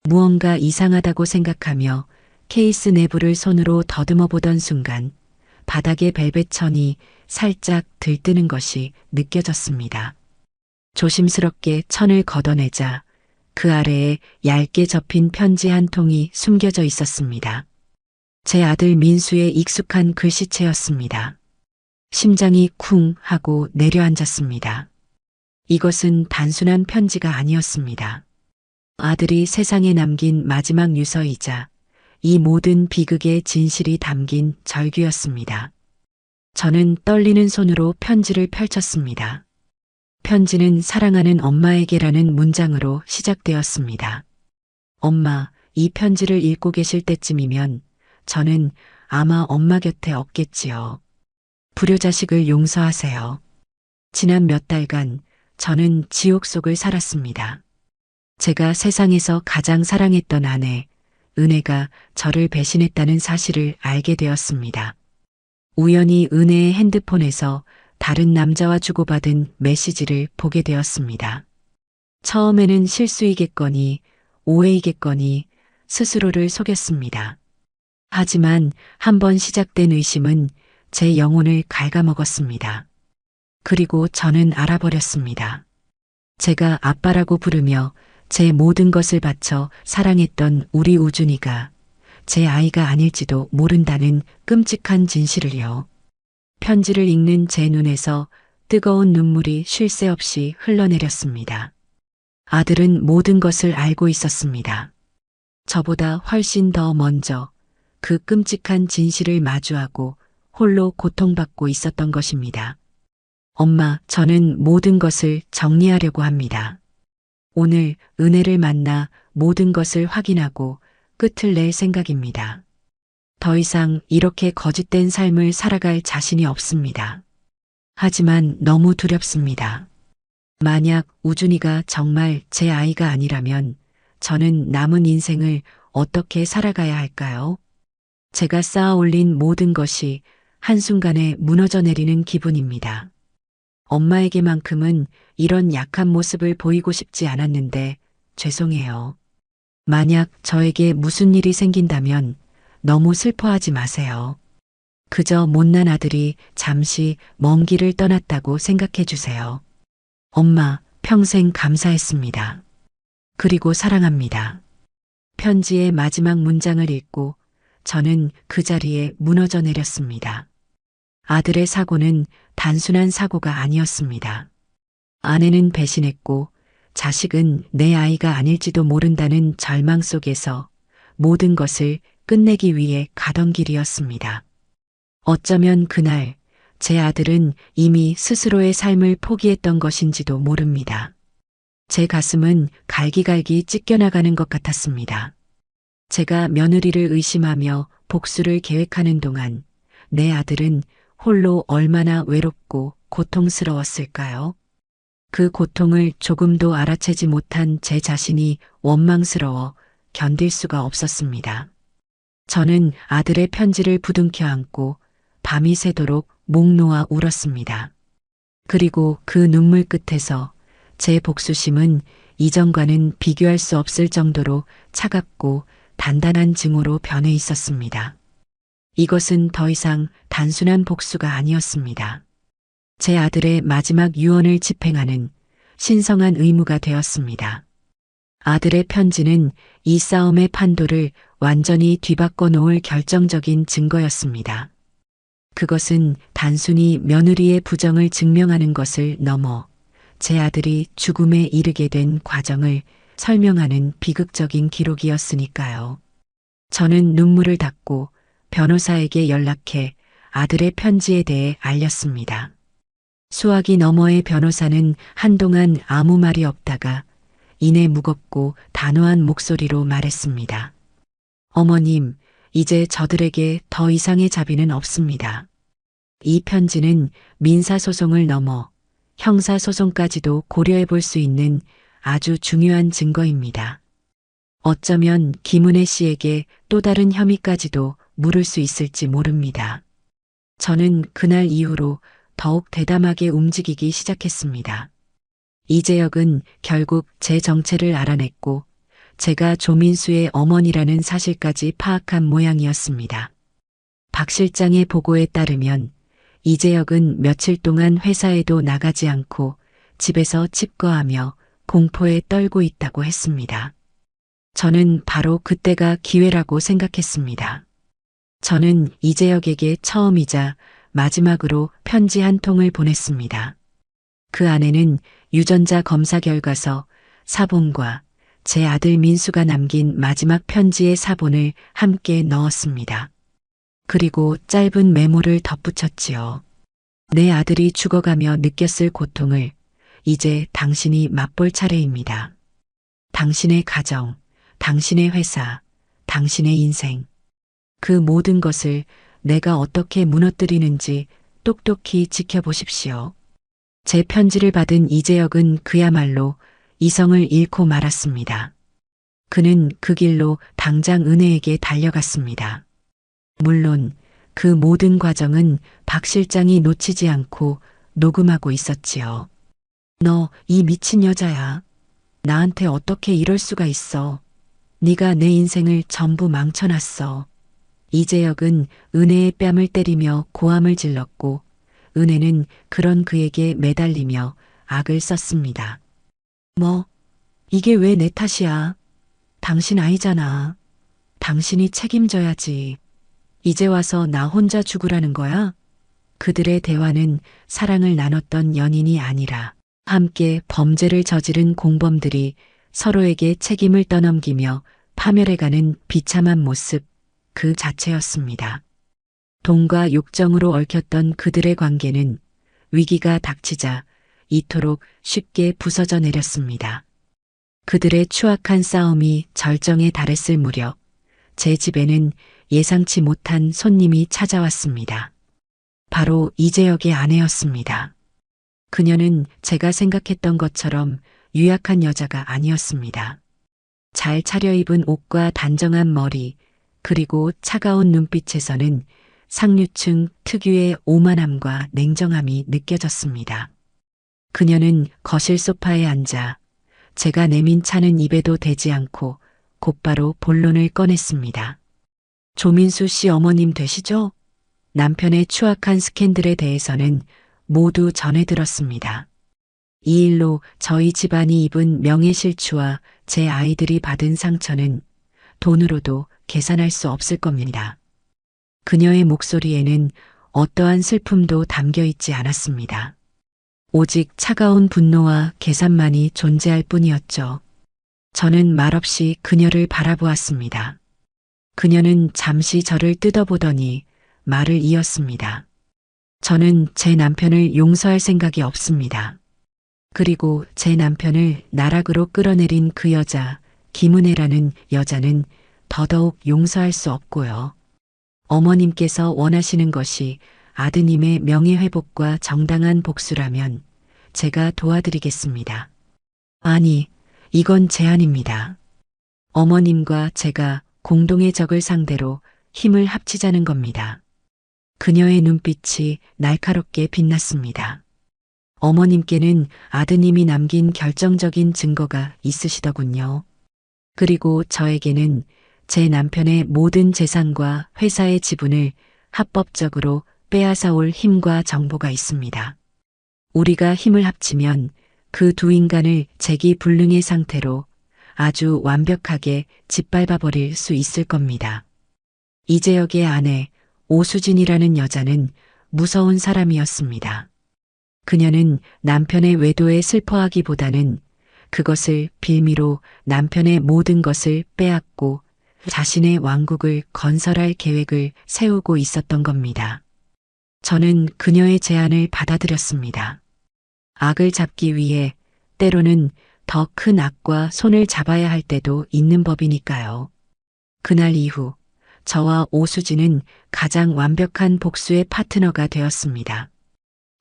무언가 이상하다고 생각하며 케이스 내부를 손으로 더듬어 보던 순간 바닥에 벨벳 천이 살짝 들뜨는 것이 느껴졌습니다. 조심스럽게 천을 걷어내자 그 아래에 얇게 접힌 편지 한 통이 숨겨져 있었습니다. 제 아들 민수의 익숙한 글씨체였습니다. 심장이 쿵 하고 내려앉았습니다. 이것은 단순한 편지가 아니었습니다. 아들이 세상에 남긴 마지막 유서이자 이 모든 비극의 진실이 담긴 절규였습니다. 저는 떨리는 손으로 편지를 펼쳤습니다. 편지는 사랑하는 엄마에게라는 문장으로 시작되었습니다. 엄마, 이 편지를 읽고 계실 때쯤이면 저는 아마 엄마 곁에 없겠지요. 불효자식을 용서하세요. 지난 몇 달간 저는 지옥 속을 살았습니다. 제가 세상에서 가장 사랑했던 아내, 은혜가 저를 배신했다는 사실을 알게 되었습니다. 우연히 은혜의 핸드폰에서 다른 남자와 주고받은 메시지를 보게 되었습니다. 처음에는 실수이겠거니 오해이겠거니 스스로를 속였습니다. 하지만 한번 시작된 의심은 제 영혼을 갉아먹었습니다. 그리고 저는 알아버렸습니다. 제가 아빠라고 부르며 제 모든 것을 바쳐 사랑했던 우리 우준이가 제 아이가 아닐지도 모른다는 끔찍한 진실을요. 편지를 읽는 제 눈에서 뜨거운 눈물이 쉴 새 없이 흘러내렸습니다. 아들은 모든 것을 알고 있었습니다. 저보다 훨씬 더 먼저 그 끔찍한 진실을 마주하고 홀로 고통받고 있었던 것입니다. 엄마, 저는 모든 것을 정리하려고 합니다. 오늘 은혜를 만나 모든 것을 확인하고 끝을 낼 생각입니다. 더 이상 이렇게 거짓된 삶을 살아갈 자신이 없습니다. 하지만 너무 두렵습니다. 만약 우준이가 정말 제 아이가 아니라면 저는 남은 인생을 어떻게 살아가야 할까요? 제가 쌓아 올린 모든 것이 한순간에 무너져 내리는 기분입니다. 엄마에게만큼은 이런 약한 모습을 보이고 싶지 않았는데 죄송해요. 만약 저에게 무슨 일이 생긴다면 너무 슬퍼하지 마세요. 그저 못난 아들이 잠시 먼 길을 떠났다고 생각해 주세요. 엄마, 평생 감사했습니다. 그리고 사랑합니다. 편지의 마지막 문장을 읽고 저는 그 자리에 무너져 내렸습니다. 아들의 사고는 단순한 사고가 아니었습니다. 아내는 배신했고 자식은 내 아이가 아닐지도 모른다는 절망 속에서 모든 것을 끝내기 위해 가던 길이었습니다. 어쩌면 그날 제 아들은 이미 스스로의 삶을 포기했던 것인지도 모릅니다. 제 가슴은 갈기갈기 찢겨나가는 것 같았습니다. 제가 며느리를 의심하며 복수를 계획하는 동안 내 아들은 홀로 얼마나 외롭고 고통스러웠을까요? 그 고통을 조금도 알아채지 못한 제 자신이 원망스러워 견딜 수가 없었습니다. 저는 아들의 편지를 부둥켜 안고 밤이 새도록 목 놓아 울었습니다. 그리고 그 눈물 끝에서 제 복수심은 이전과는 비교할 수 없을 정도로 차갑고 단단한 증오로 변해 있었습니다. 이것은 더 이상 단순한 복수가 아니었습니다. 제 아들의 마지막 유언을 집행하는 신성한 의무가 되었습니다. 아들의 편지는 이 싸움의 판도를 완전히 뒤바꿔 놓을 결정적인 증거였습니다. 그것은 단순히 며느리의 부정을 증명하는 것을 넘어 제 아들이 죽음에 이르게 된 과정을 설명하는 비극적인 기록이었으니까요. 저는 눈물을 닦고 변호사에게 연락해 아들의 편지에 대해 알렸습니다. 수화기 너머의 변호사는 한동안 아무 말이 없다가 이내 무겁고 단호한 목소리로 말했습니다. 어머님, 이제 저들에게 더 이상의 자비는 없습니다. 이 편지는 민사소송을 넘어 형사소송까지도 고려해 볼 수 있는 아주 중요한 증거입니다. 어쩌면 김은혜 씨에게 또 다른 혐의까지도 물을 수 있을지 모릅니다. 저는 그날 이후로 더욱 대담하게 움직이기 시작했습니다. 이재혁은 결국 제 정체를 알아냈고 제가 조민수의 어머니라는 사실까지 파악한 모양이었습니다. 박 실장의 보고에 따르면 이재혁은 며칠 동안 회사에도 나가지 않고 집에서 칩거하며 공포에 떨고 있다고 했습니다. 저는 바로 그때가 기회라고 생각했습니다. 저는 이재혁에게 처음이자 마지막으로 편지 한 통을 보냈습니다. 그 안에는 유전자 검사 결과서, 사본과 제 아들 민수가 남긴 마지막 편지의 사본을 함께 넣었습니다. 그리고 짧은 메모를 덧붙였지요. 내 아들이 죽어가며 느꼈을 고통을 이제 당신이 맛볼 차례입니다. 당신의 가정, 당신의 회사, 당신의 인생. 그 모든 것을 내가 어떻게 무너뜨리는지 똑똑히 지켜보십시오. 제 편지를 받은 이재혁은 그야말로 이성을 잃고 말았습니다. 그는 그 길로 당장 은혜에게 달려갔습니다. 물론 그 모든 과정은 박 실장이 놓치지 않고 녹음하고 있었지요. 너 이 미친 여자야. 나한테 어떻게 이럴 수가 있어. 네가 내 인생을 전부 망쳐놨어. 이재혁은 은혜의 뺨을 때리며 고함을 질렀고 은혜는 그런 그에게 매달리며 악을 썼습니다. 뭐, 이게 왜 내 탓이야? 당신 아이잖아. 당신이 책임져야지. 이제 와서 나 혼자 죽으라는 거야? 그들의 대화는 사랑을 나눴던 연인이 아니라 함께 범죄를 저지른 공범들이 서로에게 책임을 떠넘기며 파멸해가는 비참한 모습 그 자체였습니다. 돈과 욕정으로 얽혔던 그들의 관계는 위기가 닥치자 이토록 쉽게 부서져 내렸습니다. 그들의 추악한 싸움이 절정에 달했을 무렵 제 집에는 예상치 못한 손님이 찾아왔습니다. 바로 이재혁의 아내였습니다. 그녀는 제가 생각했던 것처럼 유약한 여자가 아니었습니다. 잘 차려입은 옷과 단정한 머리, 그리고 차가운 눈빛에서는 상류층 특유의 오만함과 냉정함이 느껴졌습니다. 그녀는 거실 소파에 앉아 제가 내민 차는 입에도 대지 않고 곧바로 본론을 꺼냈습니다. 조민수 씨 어머님 되시죠? 남편의 추악한 스캔들에 대해서는 모두 전해 들었습니다. 이 일로 저희 집안이 입은 명예실추와 제 아이들이 받은 상처는 돈으로도 계산할 수 없을 겁니다. 그녀의 목소리에는 어떠한 슬픔도 담겨 있지 않았습니다. 오직 차가운 분노와 계산만이 존재할 뿐이었죠. 저는 말없이 그녀를 바라보았습니다. 그녀는 잠시 저를 뜯어보더니 말을 이었습니다. 저는 제 남편을 용서할 생각이 없습니다. 그리고 제 남편을 나락으로 끌어내린 그 여자, 김은혜라는 여자는 더더욱 용서할 수 없고요. 어머님께서 원하시는 것이 아드님의 명예회복과 정당한 복수라면 제가 도와드리겠습니다. 아니, 이건 제안입니다. 어머님과 제가 공동의 적을 상대로 힘을 합치자는 겁니다. 그녀의 눈빛이 날카롭게 빛났습니다. 어머님께는 아드님이 남긴 결정적인 증거가 있으시더군요. 그리고 저에게는 제 남편의 모든 재산과 회사의 지분을 합법적으로 빼앗아올 힘과 정보가 있습니다. 우리가 힘을 합치면 그 두 인간을 재기불능의 상태로 아주 완벽하게 짓밟아 버릴 수 있을 겁니다. 이재혁의 아내 오수진이라는 여자는 무서운 사람이었습니다. 그녀는 남편의 외도에 슬퍼하기보다는 그것을 빌미로 남편의 모든 것을 빼앗고 자신의 왕국을 건설할 계획을 세우고 있었던 겁니다. 저는 그녀의 제안을 받아들였습니다. 악을 잡기 위해 때로는 더 큰 악과 손을 잡아야 할 때도 있는 법이니까요. 그날 이후 저와 오수진은 가장 완벽한 복수의 파트너가 되었습니다.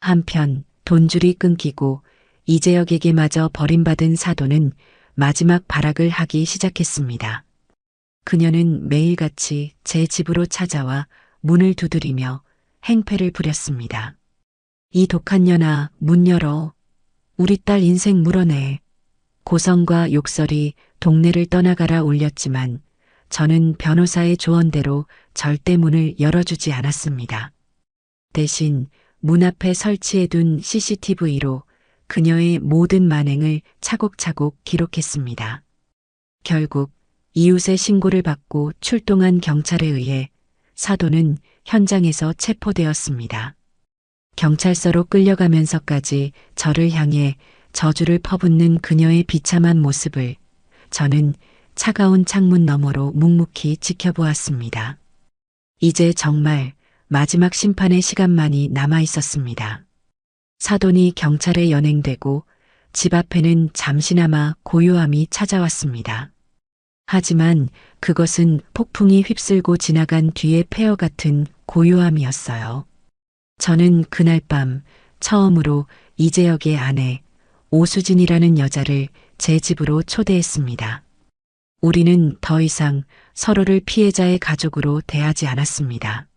한편 돈줄이 끊기고 이재혁에게마저 버림받은 사돈은 마지막 발악을 하기 시작했습니다. 그녀는 매일같이 제 집으로 찾아와 문을 두드리며 행패를 부렸습니다. 이 독한 년아, 문 열어. 우리 딸 인생 물어내. 고성과 욕설이 동네를 떠나가라 울렸지만 저는 변호사의 조언대로 절대 문을 열어주지 않았습니다. 대신 문 앞에 설치해둔 CCTV로 그녀의 모든 만행을 차곡차곡 기록했습니다. 결국 이웃의 신고를 받고 출동한 경찰에 의해 사돈은 현장에서 체포되었습니다. 경찰서로 끌려가면서까지 저를 향해 저주를 퍼붓는 그녀의 비참한 모습을 저는 차가운 창문 너머로 묵묵히 지켜보았습니다. 이제 정말 마지막 심판의 시간만이 남아 있었습니다. 사돈이 경찰에 연행되고 집 앞에는 잠시나마 고요함이 찾아왔습니다. 하지만 그것은 폭풍이 휩쓸고 지나간 뒤의 폐허 같은 고요함이었어요. 저는 그날 밤 처음으로 이재혁의 아내 오수진이라는 여자를 제 집으로 초대했습니다. 우리는 더 이상 서로를 피해자의 가족으로 대하지 않았습니다.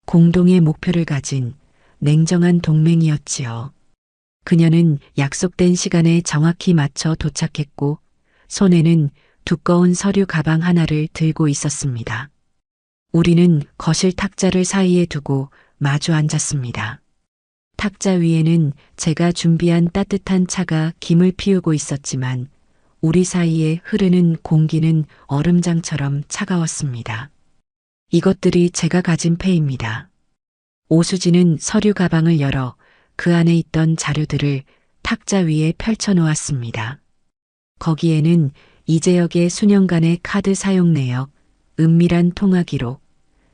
공동의 목표를 가진 냉정한 동맹이었지요. 그녀는 약속된 시간에 정확히 맞춰 도착했고 손에는 두꺼운 서류 가방 하나를 들고 있었습니다. 우리는 거실 탁자를 사이에 두고 마주 앉았습니다. 탁자 위에는 제가 준비한 따뜻한 차가 김을 피우고 있었지만 우리 사이에 흐르는 공기는 얼음장처럼 차가웠습니다. 이것들이 제가 가진 패입니다. 오수진은 서류 가방을 열어 그 안에 있던 자료들을 탁자 위에 펼쳐 놓았습니다. 거기에는 이재혁의 수년간의 카드 사용 내역, 은밀한 통화 기록,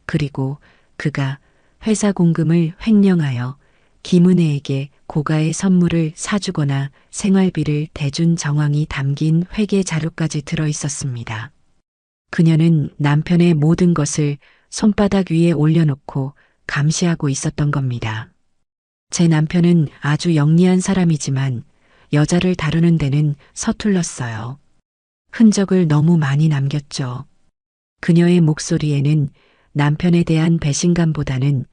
그리고 그가 회사 공금을 횡령하여 김은혜에게 고가의 선물을 사주거나 생활비를 대준 정황이 담긴 회계 자료까지 들어 있었습니다. 그녀는 남편의 모든 것을 손바닥 위에 올려놓고 감시하고 있었던 겁니다. 제 남편은 아주 영리한 사람이지만 여자를 다루는 데는 서툴렀어요. 흔적을 너무 많이 남겼죠. 그녀의 목소리에는 남편에 대한 배신감보다는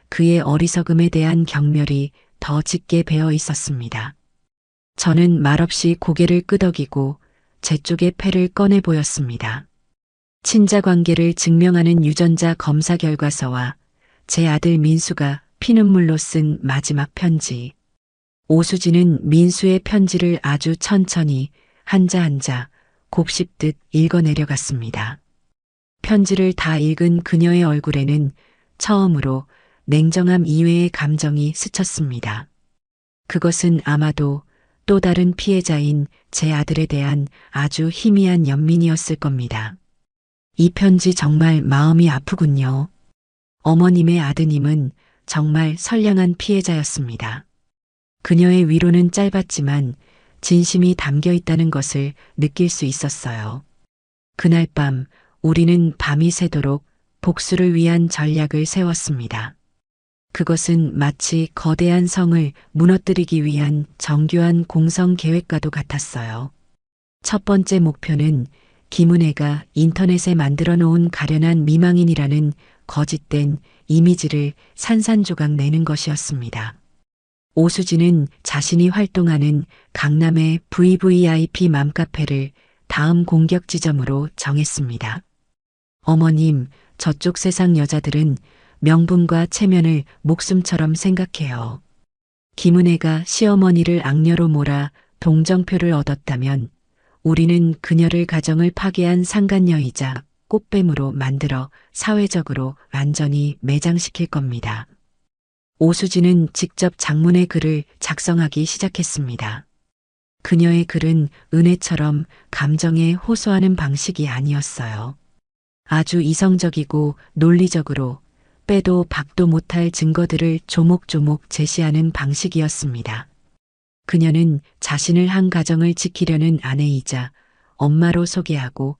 그의 어리석음에 대한 경멸이 더 짙게 배어 있었습니다. 저는 말없이 고개를 끄덕이고 제 쪽의 패를 꺼내 보였습니다. 친자 관계를 증명하는 유전자 검사 결과서와 제 아들 민수가 피눈물로 쓴 마지막 편지. 오수진은 민수의 편지를 아주 천천히 한자 한자 곱씹듯 읽어내려갔습니다. 편지를 다 읽은 그녀의 얼굴에는 처음으로 냉정함 이외의 감정이 스쳤습니다. 그것은 아마도 또 다른 피해자인 제 아들에 대한 아주 희미한 연민이었을 겁니다. 이 편지 정말 마음이 아프군요. 어머님의 아드님은 정말 선량한 피해자였습니다. 그녀의 위로는 짧았지만 진심이 담겨 있다는 것을 느낄 수 있었어요. 그날 밤 우리는 밤이 새도록 복수를 위한 전략을 세웠습니다. 그것은 마치 거대한 성을 무너뜨리기 위한 정교한 공성 계획과도 같았어요. 첫 번째 목표는 김은혜가 인터넷에 만들어 놓은 가련한 미망인이라는 거짓된 이미지를 산산조각 내는 것이었습니다. 오수진은 자신이 활동하는 강남의 VVIP 맘카페를 다음 공격 지점으로 정했습니다. 어머님, 저쪽 세상 여자들은 명분과 체면을 목숨처럼 생각해요. 김은혜가 시어머니를 악녀로 몰아 동정표를 얻었다면 우리는 그녀를 가정을 파괴한 상간녀이자 꽃뱀으로 만들어 사회적으로 완전히 매장시킬 겁니다. 오수진은 직접 장문의 글을 작성하기 시작했습니다. 그녀의 글은 은혜처럼 감정에 호소하는 방식이 아니었어요. 아주 이성적이고 논리적으로 빼도 박도 못할 증거들을 조목조목 제시하는 방식이었습니다. 그녀는 자신을 한 가정을 지키려는 아내이자 엄마로 소개하고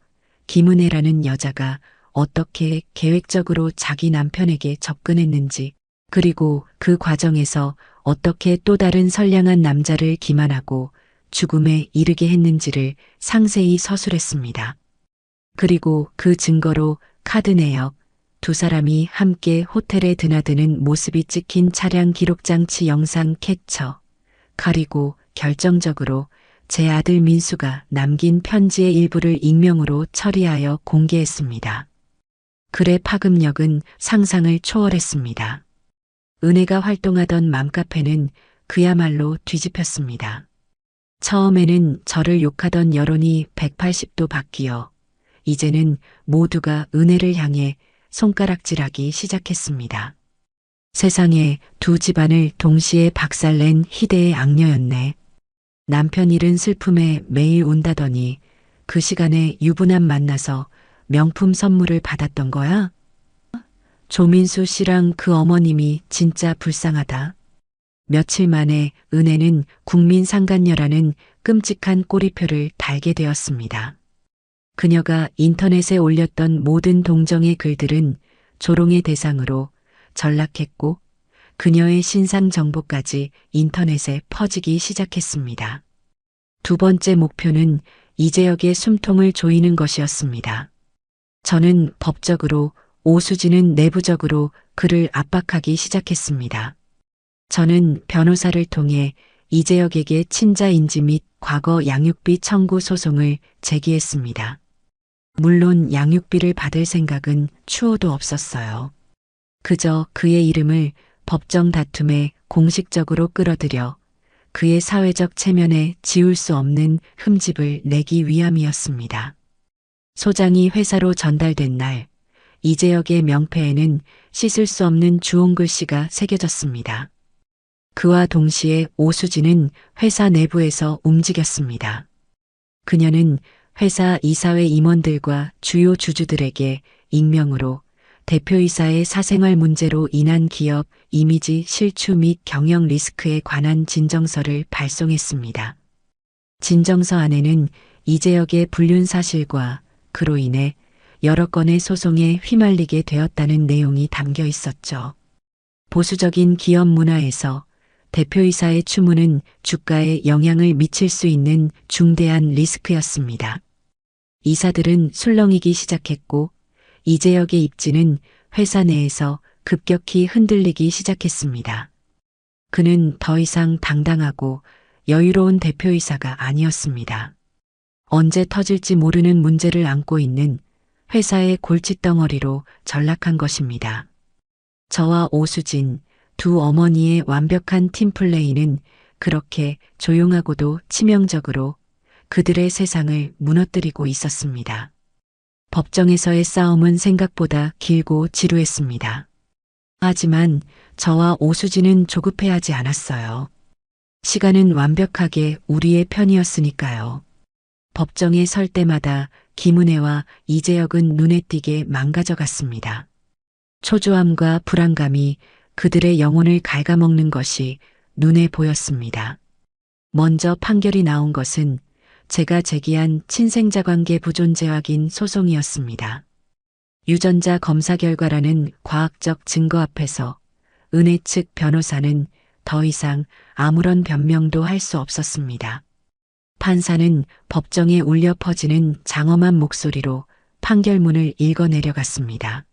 김은혜라는 여자가 어떻게 계획적으로 자기 남편에게 접근했는지, 그리고 그 과정에서 어떻게 또 다른 선량한 남자를 기만하고 죽음에 이르게 했는지를 상세히 서술했습니다. 그리고 그 증거로 카드 내역, 두 사람이 함께 호텔에 드나드는 모습이 찍힌 차량 기록장치 영상 캡처, 그리고 결정적으로 제 아들 민수가 남긴 편지의 일부를 익명으로 처리하여 공개했습니다. 글의 파급력은 상상을 초월했습니다. 은혜가 활동하던 맘카페는 그야말로 뒤집혔습니다. 처음에는 저를 욕하던 여론이 180도 바뀌어 이제는 모두가 은혜를 향해 손가락질하기 시작했습니다. 세상에 두 집안을 동시에 박살낸 희대의 악녀였네. 남편 잃은 슬픔에 매일 운다더니 그 시간에 유부남 만나서 명품 선물을 받았던 거야? 조민수 씨랑 그 어머님이 진짜 불쌍하다. 며칠 만에 은혜는 국민상간녀라는 끔찍한 꼬리표를 달게 되었습니다. 그녀가 인터넷에 올렸던 모든 동정의 글들은 조롱의 대상으로 전락했고 그녀의 신상 정보까지 인터넷에 퍼지기 시작했습니다. 두 번째 목표는 이재혁의 숨통을 조이는 것이었습니다. 저는 법적으로, 오수진은 내부적으로 그를 압박하기 시작했습니다. 저는 변호사를 통해 이재혁에게 친자인지 및 과거 양육비 청구 소송을 제기했습니다. 물론 양육비를 받을 생각은 추호도 없었어요. 그저 그의 이름을 법정 다툼에 공식적으로 끌어들여 그의 사회적 체면에 지울 수 없는 흠집을 내기 위함이었습니다. 소장이 회사로 전달된 날, 이재혁의 명패에는 씻을 수 없는 주홍글씨가 새겨졌습니다. 그와 동시에 오수진은 회사 내부에서 움직였습니다. 그녀는 회사 이사회 임원들과 주요 주주들에게 익명으로 대표이사의 사생활 문제로 인한 기업 이미지 실추 및 경영 리스크에 관한 진정서를 발송했습니다. 진정서 안에는 이재혁의 불륜 사실과 그로 인해 여러 건의 소송에 휘말리게 되었다는 내용이 담겨 있었죠. 보수적인 기업 문화에서 대표이사의 추문은 주가에 영향을 미칠 수 있는 중대한 리스크였습니다. 이사들은 술렁이기 시작했고 이재혁의 입지는 회사 내에서 급격히 흔들리기 시작했습니다. 그는 더 이상 당당하고 여유로운 대표이사가 아니었습니다. 언제 터질지 모르는 문제를 안고 있는 회사의 골칫덩어리로 전락한 것입니다. 저와 오수진, 두 어머니의 완벽한 팀플레이는 그렇게 조용하고도 치명적으로 그들의 세상을 무너뜨리고 있었습니다. 법정에서의 싸움은 생각보다 길고 지루했습니다. 하지만 저와 오수진은 조급해하지 않았어요. 시간은 완벽하게 우리의 편이었으니까요. 법정에 설 때마다 김은혜와 이재혁은 눈에 띄게 망가져갔습니다. 초조함과 불안감이 그들의 영혼을 갉아먹는 것이 눈에 보였습니다. 먼저 판결이 나온 것은 제가 제기한 친생자관계 부존재 확인 소송이었습니다. 유전자 검사 결과라는 과학적 증거 앞에서 은혜 측 변호사는 더 이상 아무런 변명도 할 수 없었습니다. 판사는 법정에 울려 퍼지는 장엄한 목소리로 판결문을 읽어내려갔습니다.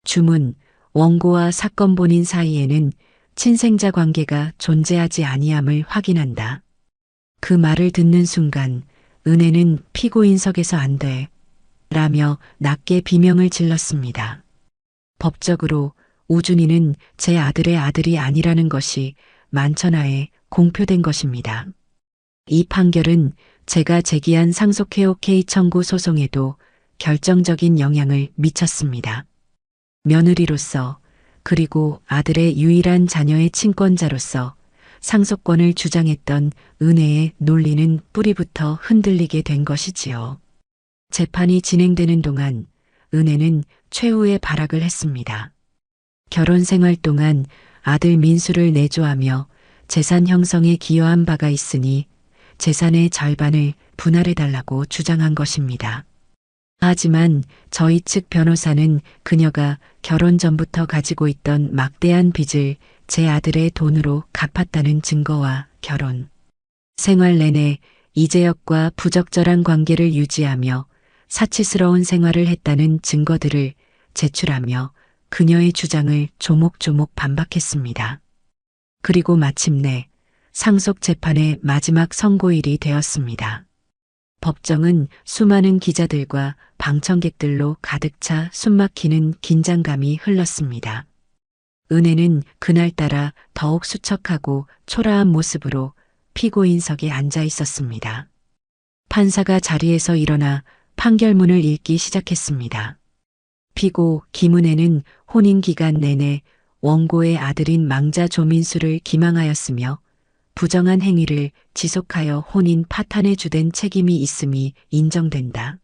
주문, 원고와 사건 본인 사이에는 친생자 관계가 존재하지 아니함을 확인한다. 그 말을 듣는 순간 은혜는 피고인석에서 안 돼. 라며 낮게 비명을 질렀습니다. 법적으로 우준이는 제 아들의 아들이 아니라는 것이 만천하에 공표된 것입니다. 이 판결은 제가 제기한 상속회오 K 청구 소송에도 결정적인 영향을 미쳤습니다. 며느리로서 그리고 아들의 유일한 자녀의 친권자로서 상속권을 주장했던 은혜의 논리는 뿌리부터 흔들리게 된 것이지요. 재판이 진행되는 동안 은혜는 최후의 발악을 했습니다. 결혼 생활 동안 아들 민수를 내조하며 재산 형성에 기여한 바가 있으니 재산의 절반을 분할해달라고 주장한 것입니다. 하지만 저희 측 변호사는 그녀가 결혼 전부터 가지고 있던 막대한 빚을 제 아들의 돈으로 갚았다는 증거와 결혼. 생활 내내 이재혁과 부적절한 관계를 유지하며 사치스러운 생활을 했다는 증거들을 제출하며 그녀의 주장을 조목조목 반박했습니다. 그리고 마침내 상속 재판의 마지막 선고일이 되었습니다. 법정은 수많은 기자들과 방청객들로 가득 차 숨막히는 긴장감이 흘렀습니다. 은혜는 그날따라 더욱 수척하고 초라한 모습으로 피고인석에 앉아 있었습니다. 판사가 자리에서 일어나 판결문을 읽기 시작했습니다. 피고 김은혜는 혼인 기간 내내 원고의 아들인 망자 조민수를 기망하였으며 부정한 행위를 지속하여 혼인 파탄에 주된 책임이 있음이 인정된다.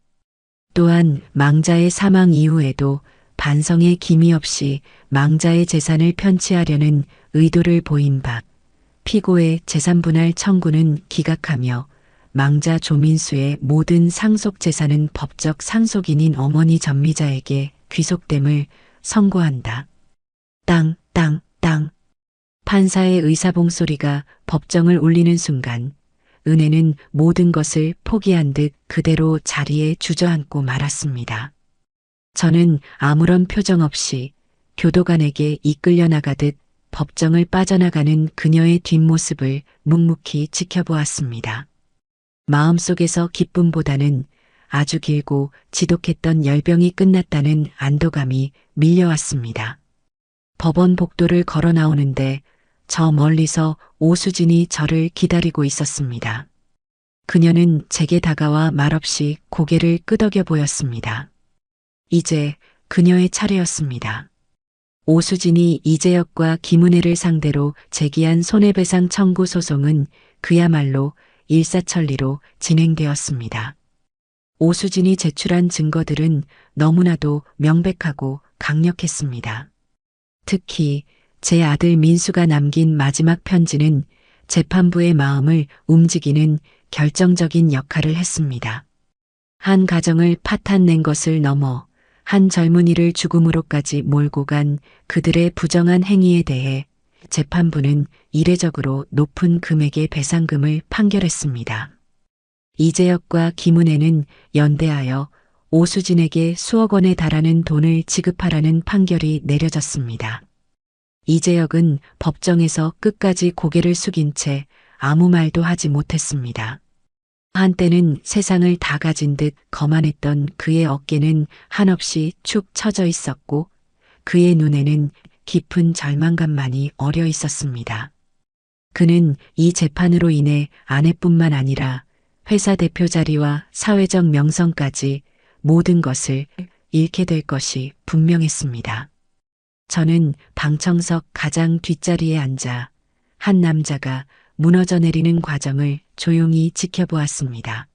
또한 망자의 사망 이후에도 반성의 기미 없이 망자의 재산을 편취하려는 의도를 보인 박 피고의 재산분할 청구는 기각하며 망자 조민수의 모든 상속 재산은 법적 상속인인 어머니 전미자에게 귀속됨을 선고한다. 땅, 땅, 땅. 판사의 의사봉 소리가 법정을 울리는 순간 은혜는 모든 것을 포기한 듯 그대로 자리에 주저앉고 말았습니다. 저는 아무런 표정 없이 교도관에게 이끌려 나가듯 법정을 빠져나가는 그녀의 뒷모습을 묵묵히 지켜보았습니다. 마음속에서 기쁨보다는 아주 길고 지독했던 열병이 끝났다는 안도감이 밀려왔습니다. 법원 복도를 걸어 나오는데 저 멀리서 오수진이 저를 기다리고 있었습니다. 그녀는 제게 다가와 말없이 고개를 끄덕여 보였습니다. 이제 그녀의 차례였습니다. 오수진이 이재혁과 김은혜를 상대로 제기한 손해배상 청구 소송은 그야말로 일사천리로 진행되었습니다. 오수진이 제출한 증거들은 너무나도 명백하고 강력했습니다. 특히 제 아들 민수가 남긴 마지막 편지는 재판부의 마음을 움직이는 결정적인 역할을 했습니다. 한 가정을 파탄낸 것을 넘어 한 젊은이를 죽음으로까지 몰고 간 그들의 부정한 행위에 대해 재판부는 이례적으로 높은 금액의 배상금을 판결했습니다. 이재혁과 김은혜는 연대하여 오수진에게 수억 원에 달하는 돈을 지급하라는 판결이 내려졌습니다. 이재혁은 법정에서 끝까지 고개를 숙인 채 아무 말도 하지 못했습니다. 한때는 세상을 다 가진 듯 거만했던 그의 어깨는 한없이 축 처져 있었고 그의 눈에는 깊은 절망감만이 어려 있었습니다. 그는 이 재판으로 인해 아내뿐만 아니라 회사 대표 자리와 사회적 명성까지 모든 것을 잃게 될 것이 분명했습니다. 저는 방청석 가장 뒷자리에 앉아 한 남자가 무너져 내리는 과정을 조용히 지켜보았습니다.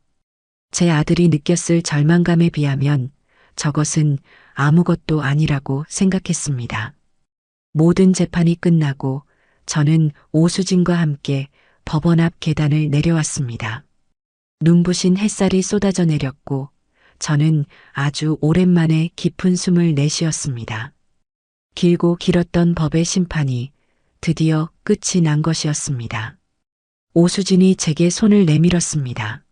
제 아들이 느꼈을 절망감에 비하면 저것은 아무것도 아니라고 생각했습니다. 모든 재판이 끝나고 저는 오수진과 함께 법원 앞 계단을 내려왔습니다. 눈부신 햇살이 쏟아져 내렸고 저는 아주 오랜만에 깊은 숨을 내쉬었습니다. 길고 길었던 법의 심판이 드디어 끝이 난 것이었습니다. 오수진이 제게 손을 내밀었습니다.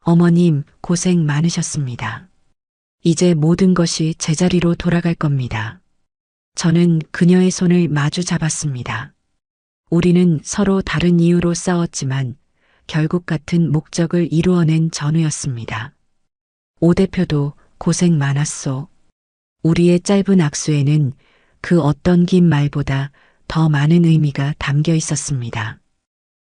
어머님, 고생 많으셨습니다. 이제 모든 것이 제자리로 돌아갈 겁니다. 저는 그녀의 손을 마주 잡았습니다. 우리는 서로 다른 이유로 싸웠지만 결국 같은 목적을 이루어낸 전우였습니다. 오 대표도 고생 많았소. 우리의 짧은 악수에는 그 어떤 긴 말보다 더 많은 의미가 담겨 있었습니다.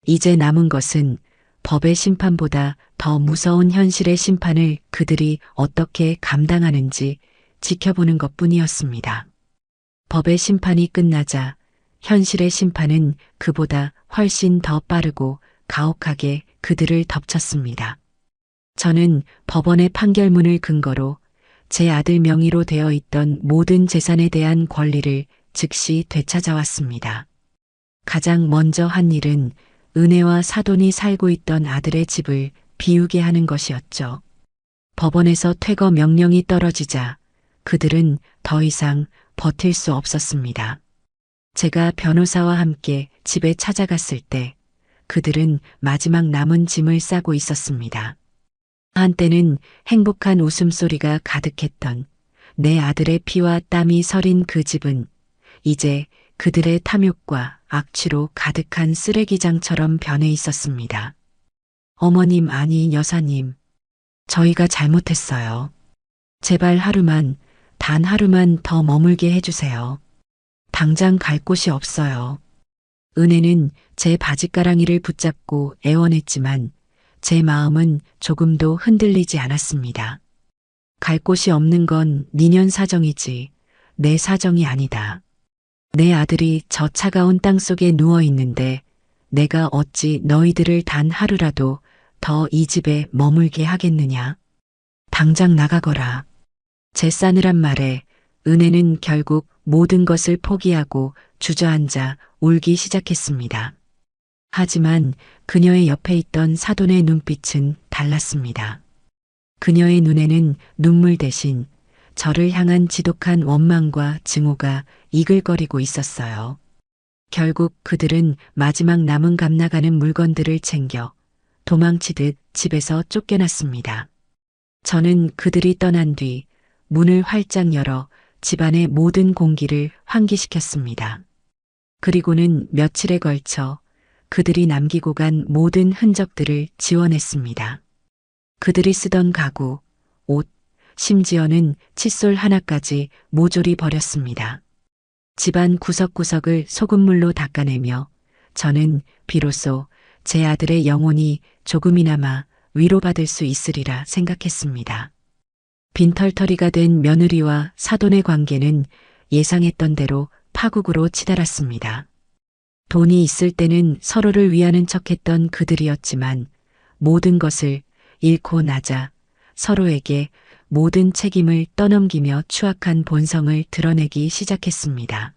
이제 남은 것은 법의 심판보다 더 무서운 현실의 심판을 그들이 어떻게 감당하는지 지켜보는 것뿐이었습니다. 법의 심판이 끝나자 현실의 심판은 그보다 훨씬 더 빠르고 가혹하게 그들을 덮쳤습니다. 저는 법원의 판결문을 근거로 제 아들 명의로 되어 있던 모든 재산에 대한 권리를 즉시 되찾아왔습니다. 가장 먼저 한 일은 은혜와 사돈이 살고 있던 아들의 집을 비우게 하는 것이었죠. 법원에서 퇴거 명령이 떨어지자 그들은 더 이상 버틸 수 없었습니다. 제가 변호사와 함께 집에 찾아갔을 때 그들은 마지막 남은 짐을 싸고 있었습니다. 한때는 행복한 웃음소리가 가득했던 내 아들의 피와 땀이 서린 그 집은 이제 그들의 탐욕과 악취로 가득한 쓰레기장처럼 변해 있었습니다. 어머님, 아니 여사님, 저희가 잘못했어요. 제발 하루만, 단 하루만 더 머물게 해주세요. 당장 갈 곳이 없어요. 은혜는 제 바짓가랑이를 붙잡고 애원했지만 제 마음은 조금도 흔들리지 않았습니다. 갈 곳이 없는 건 니년 사정이지 내 사정이 아니다. 내 아들이 저 차가운 땅 속에 누워 있는데 내가 어찌 너희들을 단 하루라도 더 이 집에 머물게 하겠느냐. 당장 나가거라. 제 싸늘한 말에 은혜는 결국 모든 것을 포기하고 주저앉아 울기 시작했습니다. 하지만 그녀의 옆에 있던 사돈의 눈빛은 달랐습니다. 그녀의 눈에는 눈물 대신 저를 향한 지독한 원망과 증오가 이글거리고 있었어요. 결국 그들은 마지막 남은 값 나가는 물건들을 챙겨 도망치듯 집에서 쫓겨났습니다. 저는 그들이 떠난 뒤 문을 활짝 열어 집안의 모든 공기를 환기시켰습니다. 그리고는 며칠에 걸쳐 그들이 남기고 간 모든 흔적들을 지워냈습니다. 그들이 쓰던 가구, 옷, 심지어는 칫솔 하나까지 모조리 버렸습니다. 집안 구석구석을 소금물로 닦아내며 저는 비로소 제 아들의 영혼이 조금이나마 위로받을 수 있으리라 생각했습니다. 빈털터리가 된 며느리와 사돈의 관계는 예상했던 대로 파국으로 치달았습니다. 돈이 있을 때는 서로를 위하는 척했던 그들이었지만 모든 것을 잃고 나자 서로에게 모든 책임을 떠넘기며 추악한 본성을 드러내기 시작했습니다.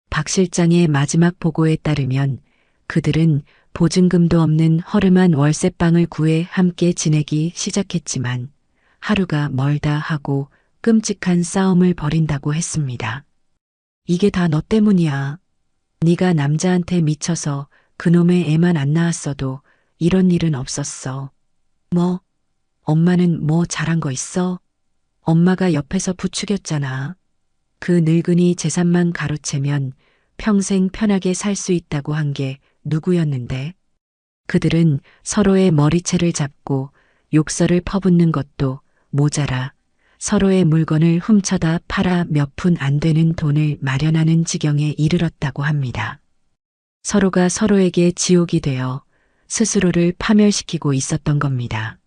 박 실장의 마지막 보고에 따르면 그들은 보증금도 없는 허름한 월세방을 구해 함께 지내기 시작했지만 하루가 멀다 하고 끔찍한 싸움을 벌인다고 했습니다. 이게 다 너 때문이야. 네가 남자한테 미쳐서 그놈의 애만 안 낳았어도 이런 일은 없었어. 뭐? 엄마는 뭐 잘한 거 있어? 엄마가 옆에서 부추겼잖아. 그 늙은이 재산만 가로채면 평생 편하게 살 수 있다고 한 게 누구였는데? 그들은 서로의 머리채를 잡고 욕설을 퍼붓는 것도 모자라 서로의 물건을 훔쳐다 팔아 몇 푼 안 되는 돈을 마련하는 지경에 이르렀다고 합니다. 서로가 서로에게 지옥이 되어 스스로를 파멸시키고 있었던 겁니다.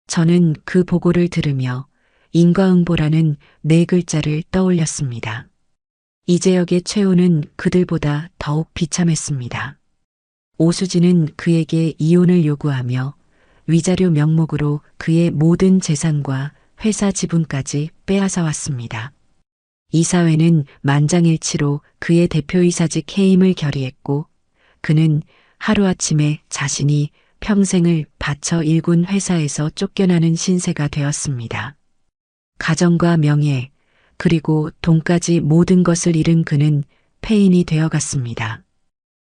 저는 그 보고를 들으며 인과응보라는 네 글자를 떠올렸습니다. 이재혁의 최후는 그들보다 더욱 비참했습니다. 오수진은 그에게 이혼을 요구하며 위자료 명목으로 그의 모든 재산과 회사 지분까지 빼앗아 왔습니다. 이사회는 만장일치로 그의 대표이사직 해임을 결의했고 그는 하루아침에 자신이 평생을 바쳐 일군 회사에서 쫓겨나는 신세가 되었습니다. 가정과 명예, 그리고 돈까지 모든 것을 잃은 그는 폐인이 되어갔습니다.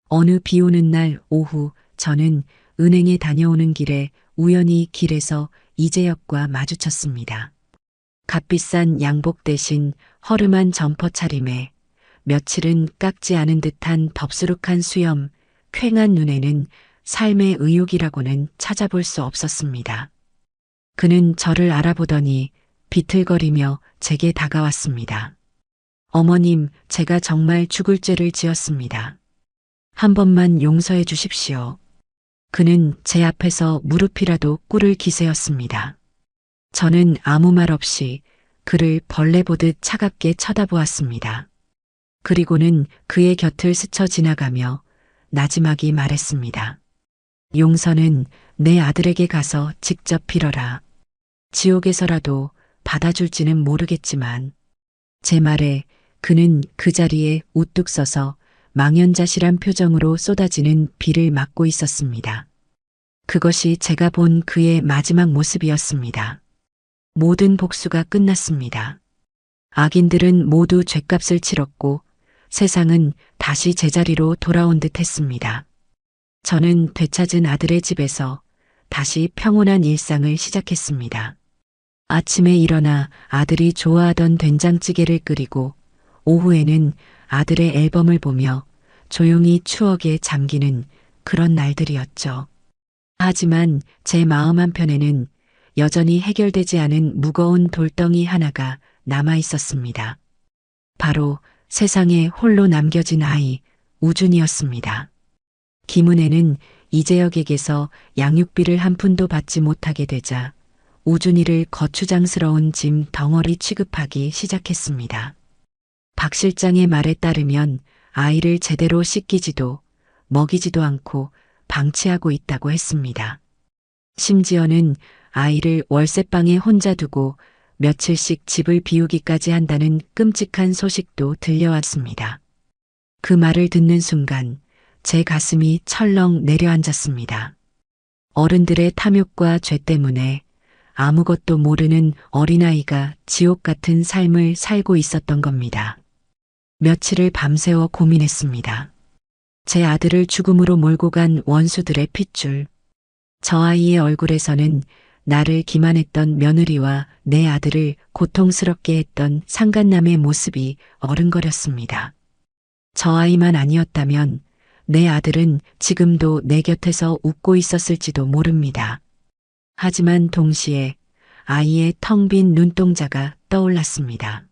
어느 비 오는 날 오후 저는 은행에 다녀오는 길에 우연히 길에서 이재혁과 마주쳤습니다. 값비싼 양복 대신 허름한 점퍼 차림에 며칠은 깎지 않은 듯한 덥수룩한 수염, 퀭한 눈에는 삶의 의욕이라고는 찾아볼 수 없었습니다. 그는 저를 알아보더니 비틀거리며 제게 다가왔습니다. 어머님, 제가 정말 죽을 죄를 지었습니다. 한 번만 용서해 주십시오. 그는 제 앞에서 무릎이라도 꿇을 기세였습니다. 저는 아무 말 없이 그를 벌레 보듯 차갑게 쳐다보았습니다. 그리고는 그의 곁을 스쳐 지나가며 나지막이 말했습니다. 용서는 내 아들에게 가서 직접 빌어라. 지옥에서라도 받아줄지는 모르겠지만 제 말에 그는 그 자리에 우뚝 서서 망연자실한 표정으로 쏟아지는 비를 맞고 있었습니다. 그것이 제가 본 그의 마지막 모습이었습니다. 모든 복수가 끝났습니다. 악인들은 모두 죗값을 치렀고 세상은 다시 제자리로 돌아온 듯 했습니다. 저는 되찾은 아들의 집에서 다시 평온한 일상을 시작했습니다. 아침에 일어나 아들이 좋아하던 된장찌개를 끓이고 오후에는 아들의 앨범을 보며 조용히 추억에 잠기는 그런 날들이었죠. 하지만 제 마음 한편에는 여전히 해결되지 않은 무거운 돌덩이 하나가 남아 있었습니다. 바로 세상에 홀로 남겨진 아이, 우준이었습니다. 김은혜는 이재혁에게서 양육비를 한 푼도 받지 못하게 되자 우준이를 거추장스러운 짐 덩어리 취급하기 시작했습니다. 박 실장의 말에 따르면 아이를 제대로 씻기지도 먹이지도 않고 방치하고 있다고 했습니다. 심지어는 아이를 월세방에 혼자 두고 며칠씩 집을 비우기까지 한다는 끔찍한 소식도 들려왔습니다. 그 말을 듣는 순간 제 가슴이 철렁 내려앉았습니다. 어른들의 탐욕과 죄 때문에 아무것도 모르는 어린아이가 지옥 같은 삶을 살고 있었던 겁니다. 며칠을 밤새워 고민했습니다. 제 아들을 죽음으로 몰고 간 원수들의 핏줄. 저 아이의 얼굴에서는 나를 기만했던 며느리와 내 아들을 고통스럽게 했던 상간남의 모습이 어른거렸습니다. 저 아이만 아니었다면 내 아들은 지금도 내 곁에서 웃고 있었을지도 모릅니다. 하지만 동시에 아이의 텅 빈 눈동자가 떠올랐습니다.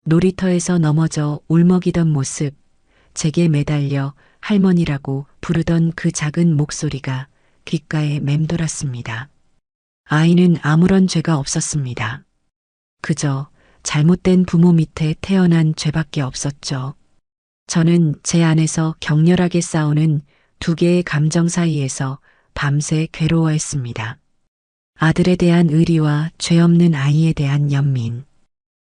놀이터에서 넘어져 울먹이던 모습, 제게 매달려 할머니라고 부르던 그 작은 목소리가 귓가에 맴돌았습니다. 아이는 아무런 죄가 없었습니다. 그저 잘못된 부모 밑에 태어난 죄밖에 없었죠. 저는 제 안에서 격렬하게 싸우는 두 개의 감정 사이에서 밤새 괴로워했습니다. 아들에 대한 의리와 죄 없는 아이에 대한 연민.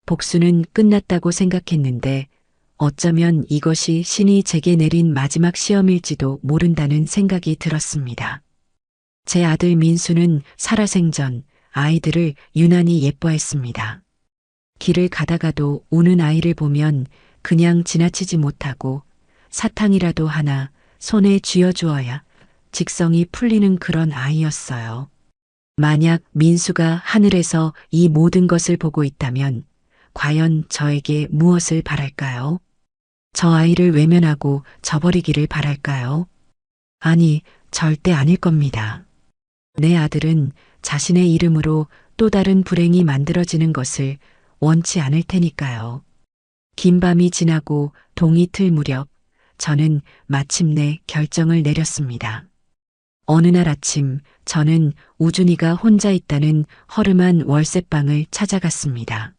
복수는 끝났다고 생각했는데 어쩌면 이것이 신이 제게 내린 마지막 시험일지도 모른다는 생각이 들었습니다. 제 아들 민수는 살아생전 아이들을 유난히 예뻐했습니다. 길을 가다가도 우는 아이를 보면 그냥 지나치지 못하고 사탕이라도 하나 손에 쥐어주어야 직성이 풀리는 그런 아이였어요. 만약 민수가 하늘에서 이 모든 것을 보고 있다면 과연 저에게 무엇을 바랄까요? 저 아이를 외면하고 저버리기를 바랄까요? 아니, 절대 아닐 겁니다. 내 아들은 자신의 이름으로 또 다른 불행이 만들어지는 것을 원치 않을 테니까요. 긴 밤이 지나고 동이 틀 무렵 저는 마침내 결정을 내렸습니다. 어느 날 아침 저는 우준이가 혼자 있다는 허름한 월세방을 찾아갔습니다.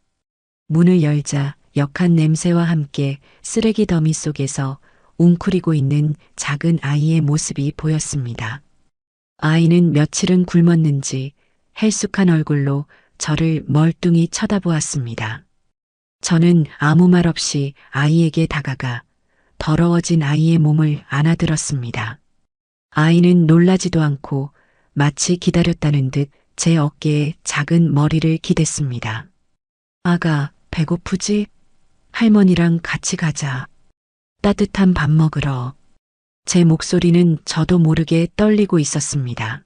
문을 열자 역한 냄새와 함께 쓰레기 더미 속에서 웅크리고 있는 작은 아이의 모습이 보였습니다. 아이는 며칠은 굶었는지 헬쑥한 얼굴로 저를 멀뚱히 쳐다보았습니다. 저는 아무 말 없이 아이에게 다가가 더러워진 아이의 몸을 안아들었습니다. 아이는 놀라지도 않고 마치 기다렸다는 듯 제 어깨에 작은 머리를 기댔습니다. 아가, 배고프지? 할머니랑 같이 가자. 따뜻한 밥 먹으러. 제 목소리는 저도 모르게 떨리고 있었습니다.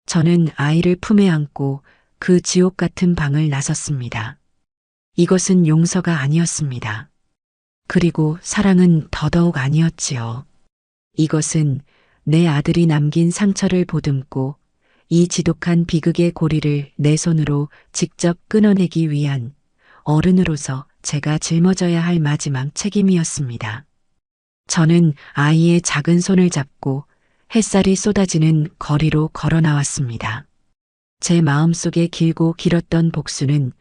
저는 아이를 품에 안고 그 지옥 같은 방을 나섰습니다. 이것은 용서가 아니었습니다. 그리고 사랑은 더더욱 아니었지요. 이것은 내 아들이 남긴 상처를 보듬고 이 지독한 비극의 고리를 내 손으로 직접 끊어내기 위한 어른으로서 제가 짊어져야 할 마지막 책임이었습니다. 저는 아이의 작은 손을 잡고 햇살이 쏟아지는 거리로 걸어 나왔습니다. 제 마음속에 길고 길었던 복수는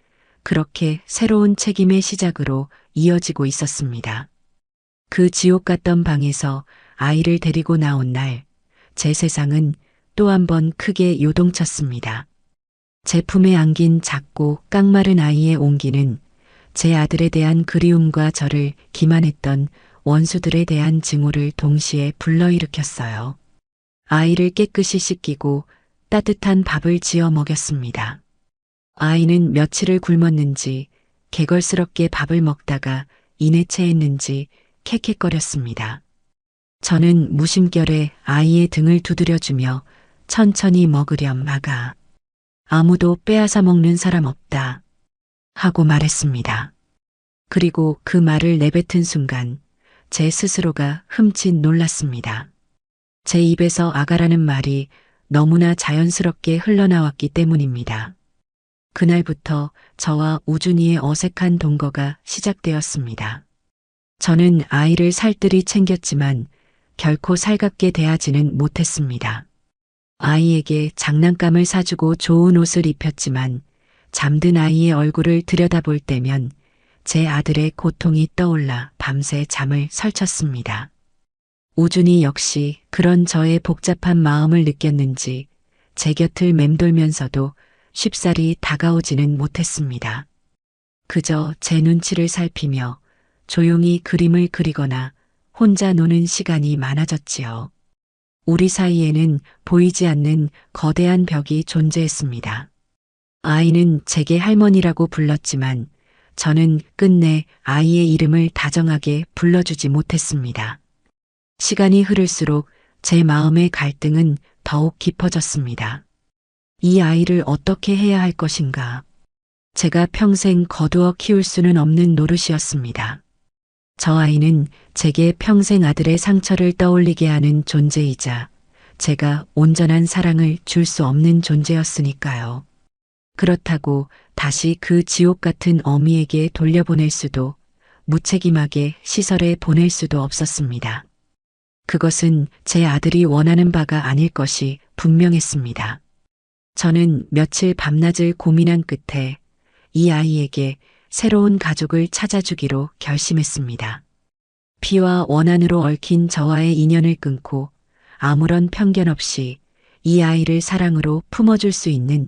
그렇게 새로운 책임의 시작으로 이어지고 있었습니다. 그 지옥 같던 방에서 아이를 데리고 나온 날, 제 세상은 또 한 번 크게 요동쳤습니다. 제 품에 안긴 작고 깡마른 아이의 온기는 제 아들에 대한 그리움과 저를 기만했던 원수들에 대한 증오를 동시에 불러일으켰어요. 아이를 깨끗이 씻기고 따뜻한 밥을 지어 먹였습니다. 아이는 며칠을 굶었는지 개걸스럽게 밥을 먹다가 이내 체했는지 캑캑거렸습니다. 저는 무심결에 아이의 등을 두드려주며 천천히 먹으렴 아가. 아무도 빼앗아 먹는 사람 없다. 하고 말했습니다. 그리고 그 말을 내뱉은 순간 제 스스로가 흠칫 놀랐습니다. 제 입에서 아가라는 말이 너무나 자연스럽게 흘러나왔기 때문입니다. 그날부터 저와 우준이의 어색한 동거가 시작되었습니다. 저는 아이를 살뜰히 챙겼지만 결코 살갑게 대하지는 못했습니다. 아이에게 장난감을 사주고 좋은 옷을 입혔지만 잠든 아이의 얼굴을 들여다볼 때면 제 아들의 고통이 떠올라 밤새 잠을 설쳤습니다. 우준이 역시 그런 저의 복잡한 마음을 느꼈는지 제 곁을 맴돌면서도 쉽사리 다가오지는 못했습니다. 그저 제 눈치를 살피며 조용히 그림을 그리거나 혼자 노는 시간이 많아졌지요. 우리 사이에는 보이지 않는 거대한 벽이 존재했습니다. 아이는 제게 할머니라고 불렀지만 저는 끝내 아이의 이름을 다정하게 불러주지 못했습니다. 시간이 흐를수록 제 마음의 갈등은 더욱 깊어졌습니다. 이 아이를 어떻게 해야 할 것인가? 제가 평생 거두어 키울 수는 없는 노릇이었습니다. 저 아이는 제게 평생 아들의 상처를 떠올리게 하는 존재이자 제가 온전한 사랑을 줄 수 없는 존재였으니까요. 그렇다고 다시 그 지옥 같은 어미에게 돌려보낼 수도 무책임하게 시설에 보낼 수도 없었습니다. 그것은 제 아들이 원하는 바가 아닐 것이 분명했습니다. 저는 며칠 밤낮을 고민한 끝에 이 아이에게 새로운 가족을 찾아주기로 결심했습니다. 피와 원한으로 얽힌 저와의 인연을 끊고 아무런 편견 없이 이 아이를 사랑으로 품어줄 수 있는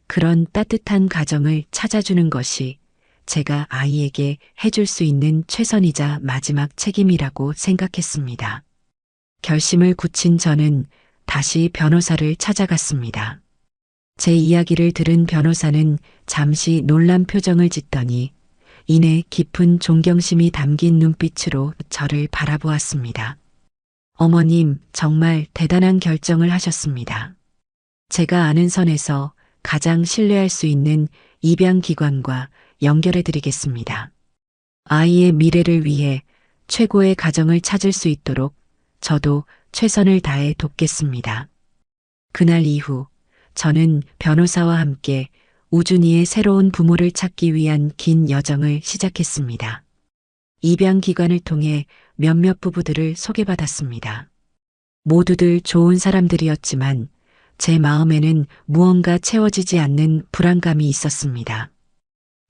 그런 따뜻한 가정을 찾아주는 것이 제가 아이에게 해줄 수 있는 최선이자 마지막 책임이라고 생각했습니다. 결심을 굳힌 저는 다시 변호사를 찾아갔습니다. 제 이야기를 들은 변호사는 잠시 놀란 표정을 짓더니 이내 깊은 존경심이 담긴 눈빛으로 저를 바라보았습니다. 어머님, 정말 대단한 결정을 하셨습니다. 제가 아는 선에서 가장 신뢰할 수 있는 입양기관과 연결해드리겠습니다. 아이의 미래를 위해 최고의 가정을 찾을 수 있도록 저도 최선을 다해 돕겠습니다. 그날 이후 저는 변호사와 함께 우준이의 새로운 부모를 찾기 위한 긴 여정을 시작했습니다. 입양기관을 통해 몇몇 부부들을 소개받았습니다. 모두들 좋은 사람들이었지만 제 마음에는 무언가 채워지지 않는 불안감이 있었습니다.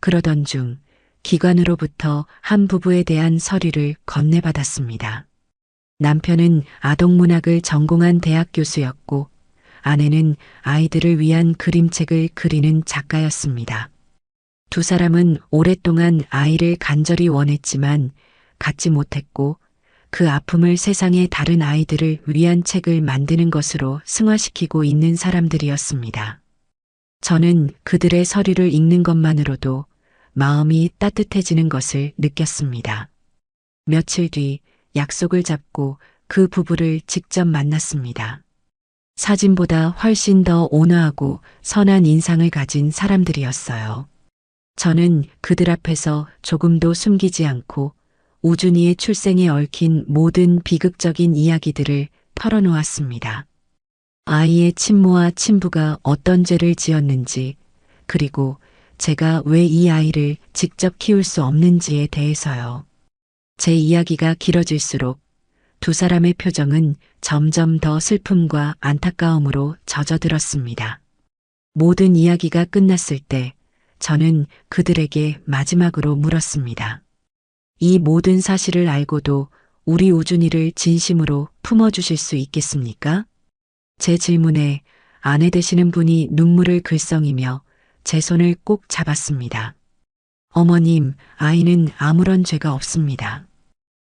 그러던 중 기관으로부터 한 부부에 대한 서류를 건네받았습니다. 남편은 아동문학을 전공한 대학 교수였고 아내는 아이들을 위한 그림책을 그리는 작가였습니다. 두 사람은 오랫동안 아이를 간절히 원했지만 갖지 못했고 그 아픔을 세상의 다른 아이들을 위한 책을 만드는 것으로 승화시키고 있는 사람들이었습니다. 저는 그들의 서류를 읽는 것만으로도 마음이 따뜻해지는 것을 느꼈습니다. 며칠 뒤 약속을 잡고 그 부부를 직접 만났습니다. 사진보다 훨씬 더 온화하고 선한 인상을 가진 사람들이었어요. 저는 그들 앞에서 조금도 숨기지 않고 우준이의 출생에 얽힌 모든 비극적인 이야기들을 털어놓았습니다. 아이의 친모와 친부가 어떤 죄를 지었는지, 그리고 제가 왜 이 아이를 직접 키울 수 없는지에 대해서요. 제 이야기가 길어질수록 두 사람의 표정은 점점 더 슬픔과 안타까움으로 젖어들었습니다. 모든 이야기가 끝났을 때 저는 그들에게 마지막으로 물었습니다. 이 모든 사실을 알고도 우리 우준이를 진심으로 품어주실 수 있겠습니까? 제 질문에 아내 되시는 분이 눈물을 글썽이며 제 손을 꼭 잡았습니다. 어머님, 아이는 아무런 죄가 없습니다.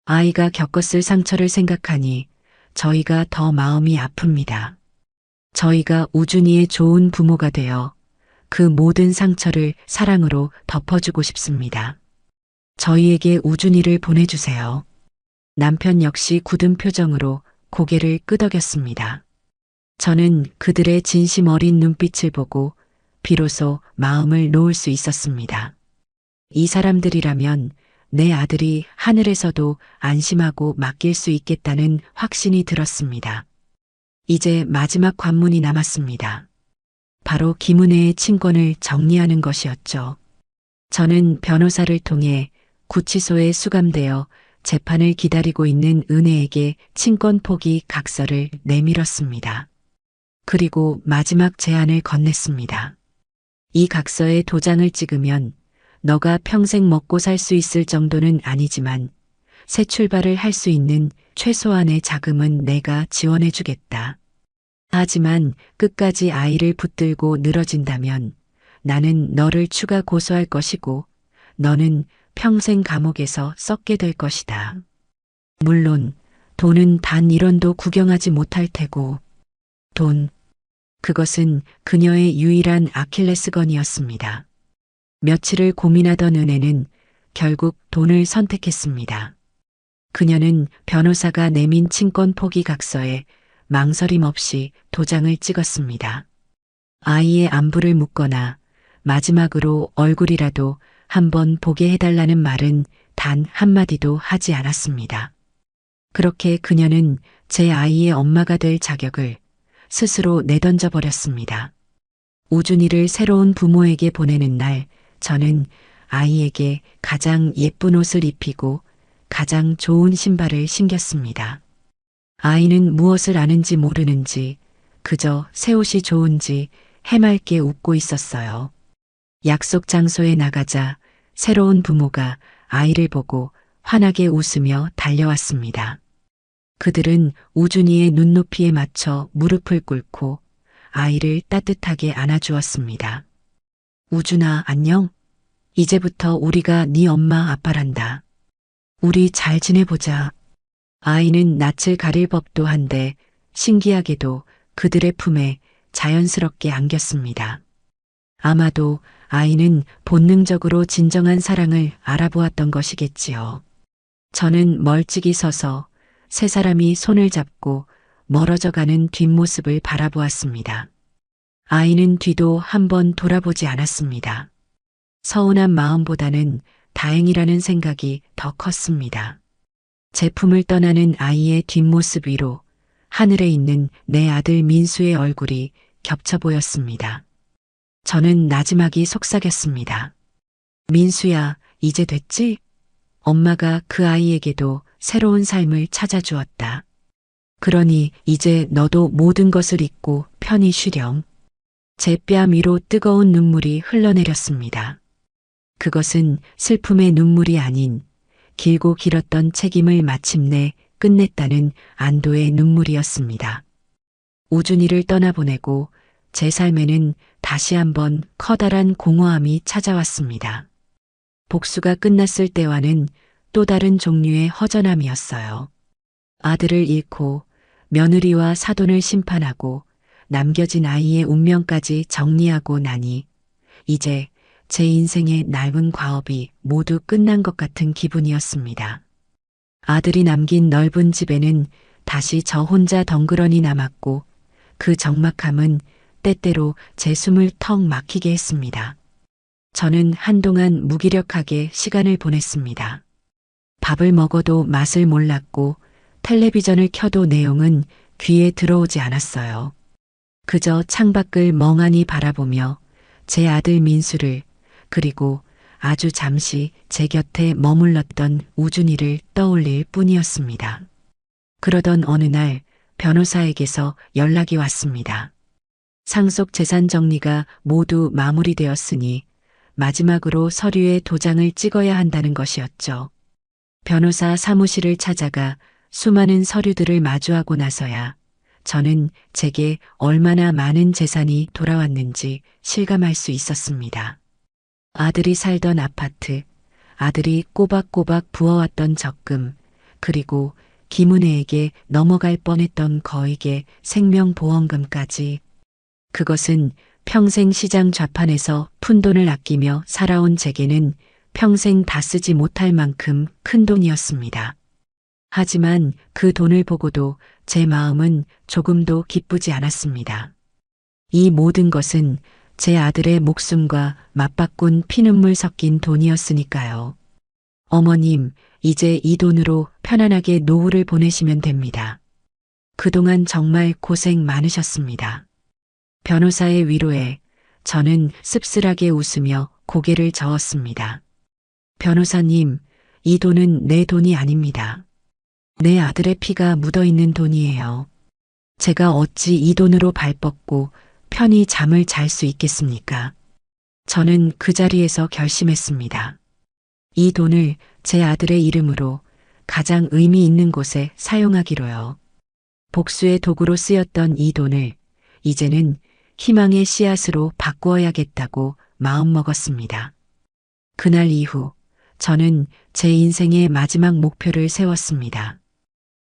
아이가 겪었을 상처를 생각하니 저희가 더 마음이 아픕니다. 저희가 우준이의 좋은 부모가 되어 그 모든 상처를 사랑으로 덮어주고 싶습니다. 저희에게 우준이를 보내주세요. 남편 역시 굳은 표정으로 고개를 끄덕였습니다. 저는 그들의 진심 어린 눈빛을 보고 비로소 마음을 놓을 수 있었습니다. 이 사람들이라면 내 아들이 하늘에서도 안심하고 맡길 수 있겠다는 확신이 들었습니다. 이제 마지막 관문이 남았습니다. 바로 김은혜의 친권을 정리하는 것이었죠. 저는 변호사를 통해 구치소에 수감되어 재판을 기다리고 있는 은혜에게 친권 포기 각서를 내밀었습니다. 그리고 마지막 제안을 건넸습니다. 이 각서에 도장을 찍으면 너가 평생 먹고 살 수 있을 정도는 아니지만 새 출발을 할 수 있는 최소한의 자금은 내가 지원해 주겠다. 하지만 끝까지 아이를 붙들고 늘어진다면 나는 너를 추가 고소할 것이고 너는 평생 감옥에서 썩게 될 것이다. 물론 돈은 단 1원도 구경하지 못할 테고 돈, 그것은 그녀의 유일한 아킬레스건이었습니다. 며칠을 고민하던 은혜는 결국 돈을 선택했습니다. 그녀는 변호사가 내민 친권 포기 각서에 망설임 없이 도장을 찍었습니다. 아이의 안부를 묻거나 마지막으로 얼굴이라도 한번 보게 해달라는 말은 단 한마디도 하지 않았습니다. 그렇게 그녀는 제 아이의 엄마가 될 자격을 스스로 내던져 버렸습니다. 우준이를 새로운 부모에게 보내는 날, 저는 아이에게 가장 예쁜 옷을 입히고 가장 좋은 신발을 신겼습니다. 아이는 무엇을 아는지 모르는지 그저 새 옷이 좋은지 해맑게 웃고 있었어요. 약속 장소에 나가자 새로운 부모가 아이를 보고 환하게 웃으며 달려왔습니다. 그들은 우준이의 눈높이에 맞춰 무릎을 꿇고 아이를 따뜻하게 안아주었습니다. 우준아, 안녕? 이제부터 우리가 네 엄마 아빠란다. 우리 잘 지내보자. 아이는 낯을 가릴 법도 한데 신기하게도 그들의 품에 자연스럽게 안겼습니다. 아마도 아이는 본능적으로 진정한 사랑을 알아보았던 것이겠지요. 저는 멀찍이 서서 세 사람이 손을 잡고 멀어져가는 뒷모습을 바라보았습니다. 아이는 뒤도 한번 돌아보지 않았습니다. 서운한 마음보다는 다행이라는 생각이 더 컸습니다. 제품을 떠나는 아이의 뒷모습 위로 하늘에 있는 내 아들 민수의 얼굴이 겹쳐 보였습니다. 저는 나지막이 속삭였습니다. 민수야, 이제 됐지? 엄마가 그 아이에게도 새로운 삶을 찾아주었다. 그러니 이제 너도 모든 것을 잊고 편히 쉬렴. 제 뺨 위로 뜨거운 눈물이 흘러내렸습니다. 그것은 슬픔의 눈물이 아닌 길고 길었던 책임을 마침내 끝냈다는 안도의 눈물이었습니다. 우준이를 떠나보내고 제 삶에는 다시 한번 커다란 공허함이 찾아왔습니다. 복수가 끝났을 때와는 또 다른 종류의 허전함이었어요. 아들을 잃고 며느리와 사돈을 심판하고 남겨진 아이의 운명까지 정리하고 나니 이제 제 인생의 넓은 과업이 모두 끝난 것 같은 기분이었습니다. 아들이 남긴 넓은 집에는 다시 저 혼자 덩그러니 남았고 그 적막함은 때때로 제 숨을 턱 막히게 했습니다. 저는 한동안 무기력하게 시간을 보냈습니다. 밥을 먹어도 맛을 몰랐고 텔레비전을 켜도 내용은 귀에 들어오지 않았어요. 그저 창밖을 멍하니 바라보며 제 아들 민수를 그리고 아주 잠시 제 곁에 머물렀던 우준이를 떠올릴 뿐이었습니다. 그러던 어느 날 변호사에게서 연락이 왔습니다. 상속 재산 정리가 모두 마무리되었으니 마지막으로 서류에 도장을 찍어야 한다는 것이었죠. 변호사 사무실을 찾아가 수많은 서류들을 마주하고 나서야 저는 제게 얼마나 많은 재산이 돌아왔는지 실감할 수 있었습니다. 아들이 살던 아파트, 아들이 꼬박꼬박 부어왔던 적금, 그리고 김은혜에게 넘어갈 뻔했던 거액의 생명보험금까지. 그것은 평생 시장 좌판에서 푼돈을 아끼며 살아온 제게는 평생 다 쓰지 못할 만큼 큰 돈이었습니다. 하지만 그 돈을 보고도 제 마음은 조금도 기쁘지 않았습니다. 이 모든 것은 제 아들의 목숨과 맞바꾼 피눈물 섞인 돈이었으니까요. 어머님, 이제 이 돈으로 편안하게 노후를 보내시면 됩니다. 그동안 정말 고생 많으셨습니다. 변호사의 위로에 저는 씁쓸하게 웃으며 고개를 저었습니다. 변호사님, 이 돈은 내 돈이 아닙니다. 내 아들의 피가 묻어 있는 돈이에요. 제가 어찌 이 돈으로 발 뻗고 편히 잠을 잘 수 있겠습니까? 저는 그 자리에서 결심했습니다. 이 돈을 제 아들의 이름으로 가장 의미 있는 곳에 사용하기로요. 복수의 도구로 쓰였던 이 돈을 이제는 희망의 씨앗으로 바꾸어야겠다고 마음먹었습니다. 그날 이후 저는 제 인생의 마지막 목표를 세웠습니다.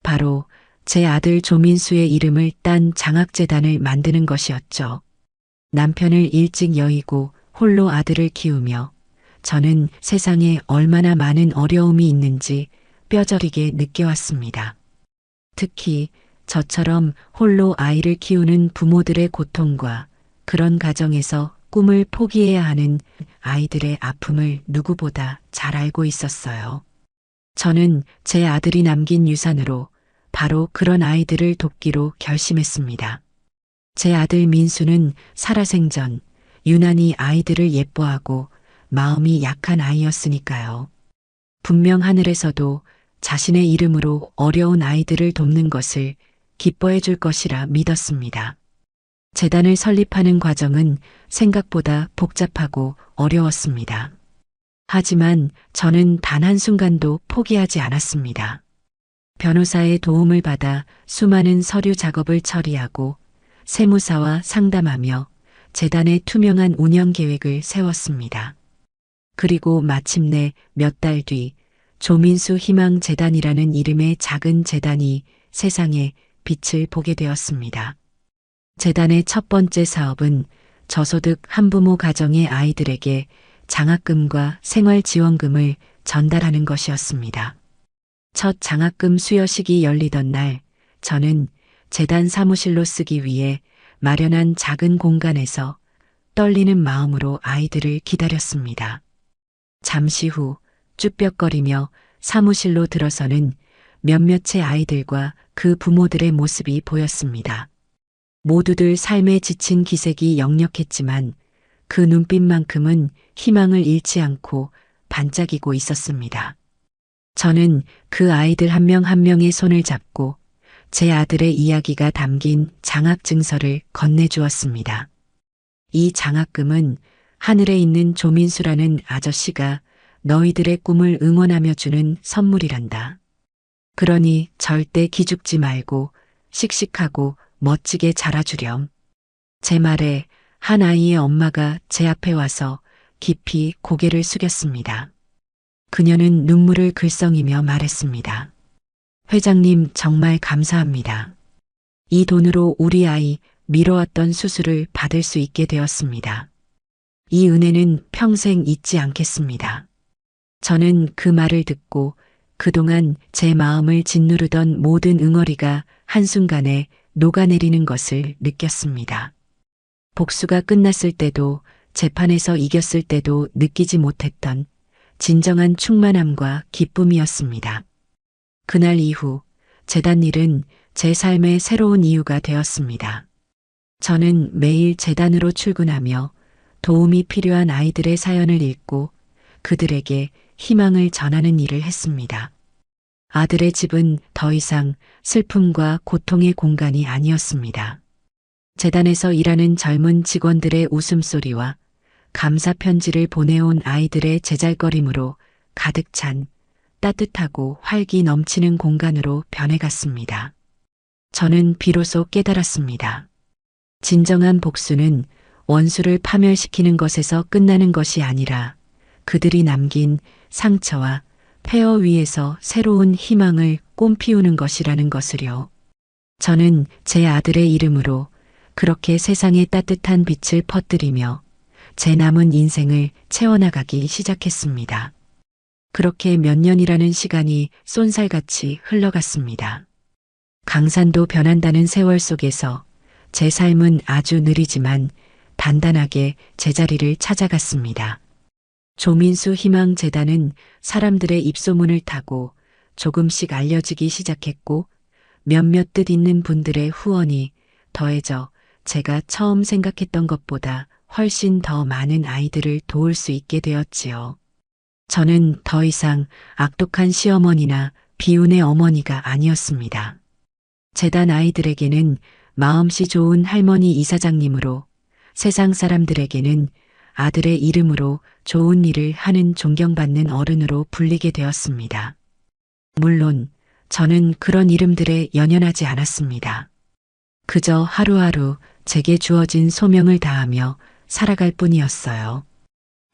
바로 제 아들 조민수의 이름을 딴 장학재단을 만드는 것이었죠. 남편을 일찍 여의고 홀로 아들을 키우며 저는 세상에 얼마나 많은 어려움이 있는지 뼈저리게 느껴왔습니다. 특히 저처럼 홀로 아이를 키우는 부모들의 고통과 그런 가정에서 꿈을 포기해야 하는 아이들의 아픔을 누구보다 잘 알고 있었어요. 저는 제 아들이 남긴 유산으로 바로 그런 아이들을 돕기로 결심했습니다. 제 아들 민수는 살아생전 유난히 아이들을 예뻐하고 마음이 약한 아이였으니까요. 분명 하늘에서도 자신의 이름으로 어려운 아이들을 돕는 것을 기뻐해 줄 것이라 믿었습니다. 재단을 설립하는 과정은 생각보다 복잡하고 어려웠습니다. 하지만 저는 단 한순간도 포기하지 않았습니다. 변호사의 도움을 받아 수많은 서류 작업을 처리하고 세무사와 상담하며 재단의 투명한 운영 계획을 세웠습니다. 그리고 마침내 몇 달 뒤 조민수 희망재단이라는 이름의 작은 재단이 세상에 빛을 보게 되었습니다. 재단의 첫 번째 사업은 저소득 한부모 가정의 아이들에게 장학금과 생활지원금을 전달하는 것이었습니다. 첫 장학금 수여식이 열리던 날 저는 재단 사무실로 쓰기 위해 마련한 작은 공간에서 떨리는 마음으로 아이들을 기다렸습니다. 잠시 후 쭈뼛거리며 사무실로 들어서는 몇몇의 아이들과 그 부모들의 모습이 보였습니다. 모두들 삶에 지친 기색이 역력했지만 그 눈빛만큼은 희망을 잃지 않고 반짝이고 있었습니다. 저는 그 아이들 한 명 한 명의 손을 잡고 제 아들의 이야기가 담긴 장학증서를 건네주었습니다. 이 장학금은 하늘에 있는 조민수라는 아저씨가 너희들의 꿈을 응원하며 주는 선물이란다. 그러니 절대 기죽지 말고 씩씩하고 멋지게 자라주렴. 제 말에 한 아이의 엄마가 제 앞에 와서 깊이 고개를 숙였습니다. 그녀는 눈물을 글썽이며 말했습니다. 회장님 정말 감사합니다. 이 돈으로 우리 아이 미뤄왔던 수술을 받을 수 있게 되었습니다. 이 은혜는 평생 잊지 않겠습니다. 저는 그 말을 듣고 그동안 제 마음을 짓누르던 모든 응어리가 한순간에 녹아내리는 것을 느꼈습니다. 복수가 끝났을 때도 재판에서 이겼을 때도 느끼지 못했던 진정한 충만함과 기쁨이었습니다. 그날 이후 재단 일은 제 삶의 새로운 이유가 되었습니다. 저는 매일 재단으로 출근하며 도움이 필요한 아이들의 사연을 읽고 그들에게 희망을 전하는 일을 했습니다. 아들의 집은 더 이상 슬픔과 고통의 공간이 아니었습니다. 재단에서 일하는 젊은 직원들의 웃음소리와 감사 편지를 보내온 아이들의 제잘거림으로 가득 찬 따뜻하고 활기 넘치는 공간으로 변해갔습니다. 저는 비로소 깨달았습니다. 진정한 복수는 원수를 파멸시키는 것에서 끝나는 것이 아니라 그들이 남긴 상처와 폐허 위에서 새로운 희망을 꽃피우는 것이라는 것을요. 저는 제 아들의 이름으로 그렇게 세상에 따뜻한 빛을 퍼뜨리며 제 남은 인생을 채워나가기 시작했습니다. 그렇게 몇 년이라는 시간이 쏜살같이 흘러갔습니다. 강산도 변한다는 세월 속에서 제 삶은 아주 느리지만 단단하게 제자리를 찾아갔습니다. 조민수 희망재단은 사람들의 입소문을 타고 조금씩 알려지기 시작했고 몇몇 뜻 있는 분들의 후원이 더해져 제가 처음 생각했던 것보다 훨씬 더 많은 아이들을 도울 수 있게 되었지요. 저는 더 이상 악독한 시어머니나 비운의 어머니가 아니었습니다. 재단 아이들에게는 마음씨 좋은 할머니 이사장님으로, 세상 사람들에게는 아들의 이름으로 좋은 일을 하는 존경받는 어른으로 불리게 되었습니다. 물론 저는 그런 이름들에 연연하지 않았습니다. 그저 하루하루 제게 주어진 소명을 다하며 살아갈 뿐이었어요.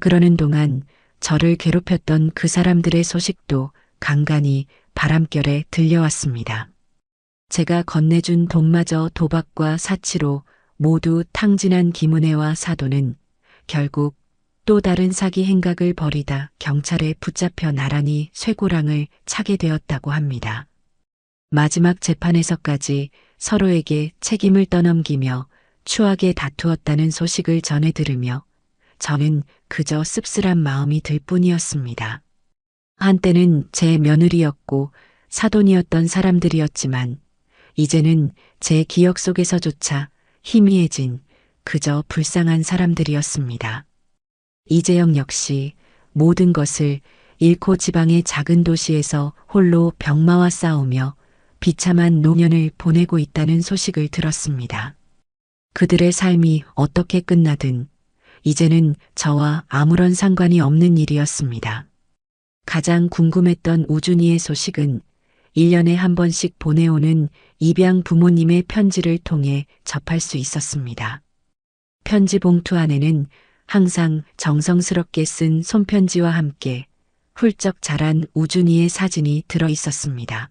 그러는 동안 저를 괴롭혔던 그 사람들의 소식도 간간히 바람결에 들려왔습니다. 제가 건네준 돈마저 도박과 사치로 모두 탕진한 김은혜와 사돈은 결국 또 다른 사기 행각을 벌이다 경찰에 붙잡혀 나란히 쇠고랑을 차게 되었다고 합니다. 마지막 재판에서까지 서로에게 책임을 떠넘기며 추하게 다투었다는 소식을 전해 들으며 저는 그저 씁쓸한 마음이 들 뿐이었습니다. 한때는 제 며느리였고 사돈이었던 사람들이었지만 이제는 제 기억 속에서조차 희미해진 그저 불쌍한 사람들이었습니다. 이재영 역시 모든 것을 잃고 지방의 작은 도시에서 홀로 병마와 싸우며 비참한 노년을 보내고 있다는 소식을 들었습니다. 그들의 삶이 어떻게 끝나든 이제는 저와 아무런 상관이 없는 일이었습니다. 가장 궁금했던 우준이의 소식은 1년에 한 번씩 보내오는 입양 부모님의 편지를 통해 접할 수 있었습니다. 편지 봉투 안에는 항상 정성스럽게 쓴 손편지와 함께 훌쩍 자란 우준이의 사진이 들어 있었습니다.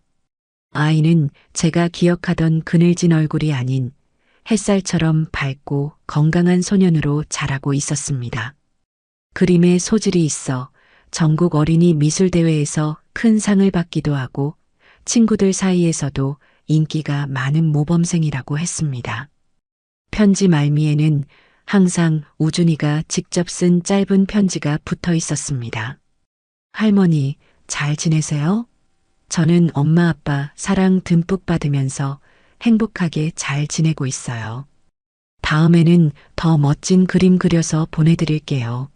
아이는 제가 기억하던 그늘진 얼굴이 아닌 햇살처럼 밝고 건강한 소년으로 자라고 있었습니다. 그림에 소질이 있어 전국 어린이 미술대회에서 큰 상을 받기도 하고 친구들 사이에서도 인기가 많은 모범생이라고 했습니다. 편지 말미에는 항상 우준이가 직접 쓴 짧은 편지가 붙어 있었습니다. 할머니, 잘 지내세요? 저는 엄마 아빠 사랑 듬뿍 받으면서 행복하게 잘 지내고 있어요. 다음에는 더 멋진 그림 그려서 보내드릴게요.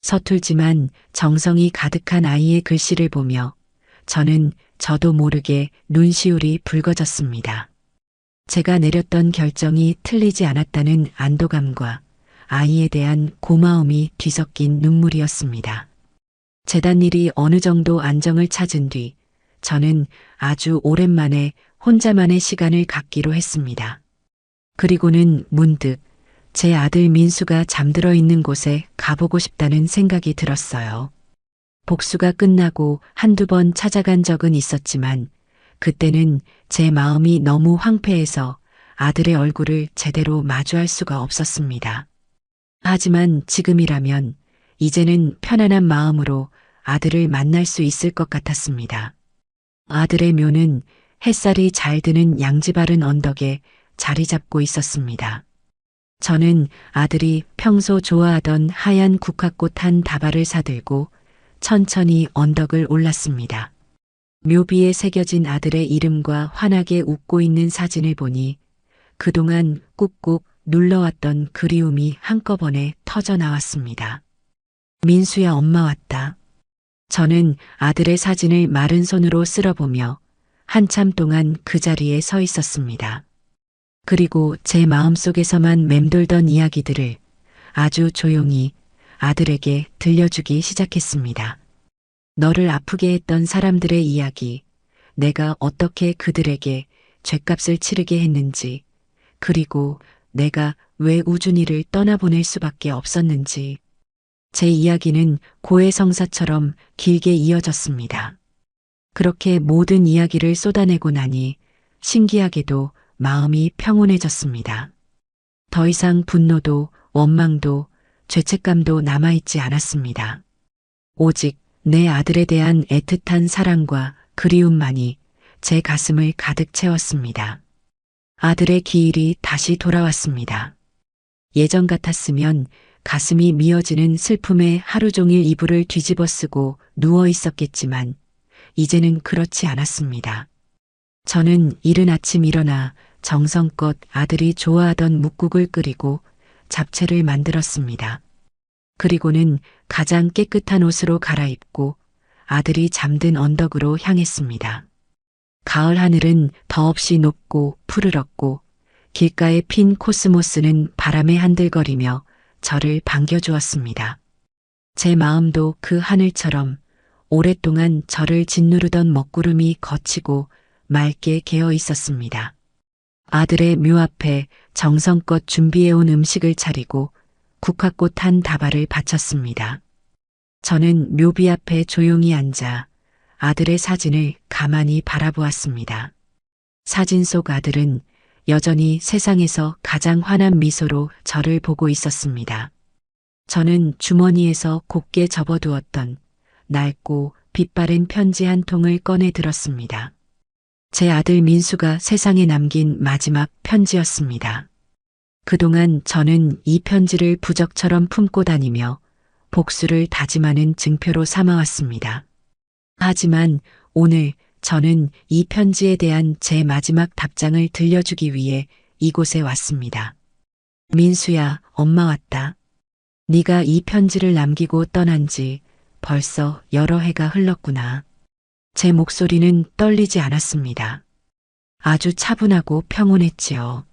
서툴지만 정성이 가득한 아이의 글씨를 보며 저는 저도 모르게 눈시울이 붉어졌습니다. 제가 내렸던 결정이 틀리지 않았다는 안도감과 아이에 대한 고마움이 뒤섞인 눈물이었습니다. 재단 일이 어느 정도 안정을 찾은 뒤 저는 아주 오랜만에 혼자만의 시간을 갖기로 했습니다. 그리고는 문득 제 아들 민수가 잠들어 있는 곳에 가보고 싶다는 생각이 들었어요. 복수가 끝나고 한두 번 찾아간 적은 있었지만 그때는 제 마음이 너무 황폐해서 아들의 얼굴을 제대로 마주할 수가 없었습니다. 하지만 지금이라면 이제는 편안한 마음으로 아들을 만날 수 있을 것 같았습니다. 아들의 묘는 햇살이 잘 드는 양지바른 언덕에 자리 잡고 있었습니다. 저는 아들이 평소 좋아하던 하얀 국화꽃 한 다발을 사들고 천천히 언덕을 올랐습니다. 묘비에 새겨진 아들의 이름과 환하게 웃고 있는 사진을 보니 그동안 꾹꾹 눌러왔던 그리움이 한꺼번에 터져 나왔습니다. 민수야, 엄마 왔다. 저는 아들의 사진을 마른 손으로 쓸어보며 한참 동안 그 자리에 서 있었습니다. 그리고 제 마음속에서만 맴돌던 이야기들을 아주 조용히 아들에게 들려주기 시작했습니다. 너를 아프게 했던 사람들의 이야기, 내가 어떻게 그들에게 죗값을 치르게 했는지, 그리고 내가 왜 우준이를 떠나보낼 수밖에 없었는지. 제 이야기는 고해성사처럼 길게 이어졌습니다. 그렇게 모든 이야기를 쏟아내고 나니 신기하게도 마음이 평온해졌습니다. 더 이상 분노도 원망도 죄책감도 남아있지 않았습니다. 오직 내 아들에 대한 애틋한 사랑과 그리움만이 제 가슴을 가득 채웠습니다. 아들의 기일이 다시 돌아왔습니다. 예전 같았으면 가슴이 미어지는 슬픔에 하루 종일 이불을 뒤집어 쓰고 누워 있었겠지만 이제는 그렇지 않았습니다. 저는 이른 아침 일어나 정성껏 아들이 좋아하던 묵국을 끓이고 잡채를 만들었습니다. 그리고는 가장 깨끗한 옷으로 갈아입고 아들이 잠든 언덕으로 향했습니다. 가을 하늘은 더없이 높고 푸르렀고 길가에 핀 코스모스는 바람에 한들거리며 저를 반겨주었습니다. 제 마음도 그 하늘처럼 오랫동안 저를 짓누르던 먹구름이 거치고 맑게 개어 있었습니다. 아들의 묘 앞에 정성껏 준비해온 음식을 차리고 국화꽃 한 다발을 바쳤습니다. 저는 묘비 앞에 조용히 앉아 아들의 사진을 가만히 바라보았습니다. 사진 속 아들은 여전히 세상에서 가장 환한 미소로 저를 보고 있었습니다. 저는 주머니에서 곱게 접어두었던 낡고 빛바랜 편지 한 통을 꺼내 들었습니다. 제 아들 민수가 세상에 남긴 마지막 편지였습니다. 그동안 저는 이 편지를 부적처럼 품고 다니며 복수를 다짐하는 증표로 삼아왔습니다. 하지만 오늘 저는 이 편지에 대한 제 마지막 답장을 들려주기 위해 이곳에 왔습니다. 민수야, 엄마 왔다. 네가 이 편지를 남기고 떠난 지 벌써 여러 해가 흘렀구나. 제 목소리는 떨리지 않았습니다. 아주 차분하고 평온했지요.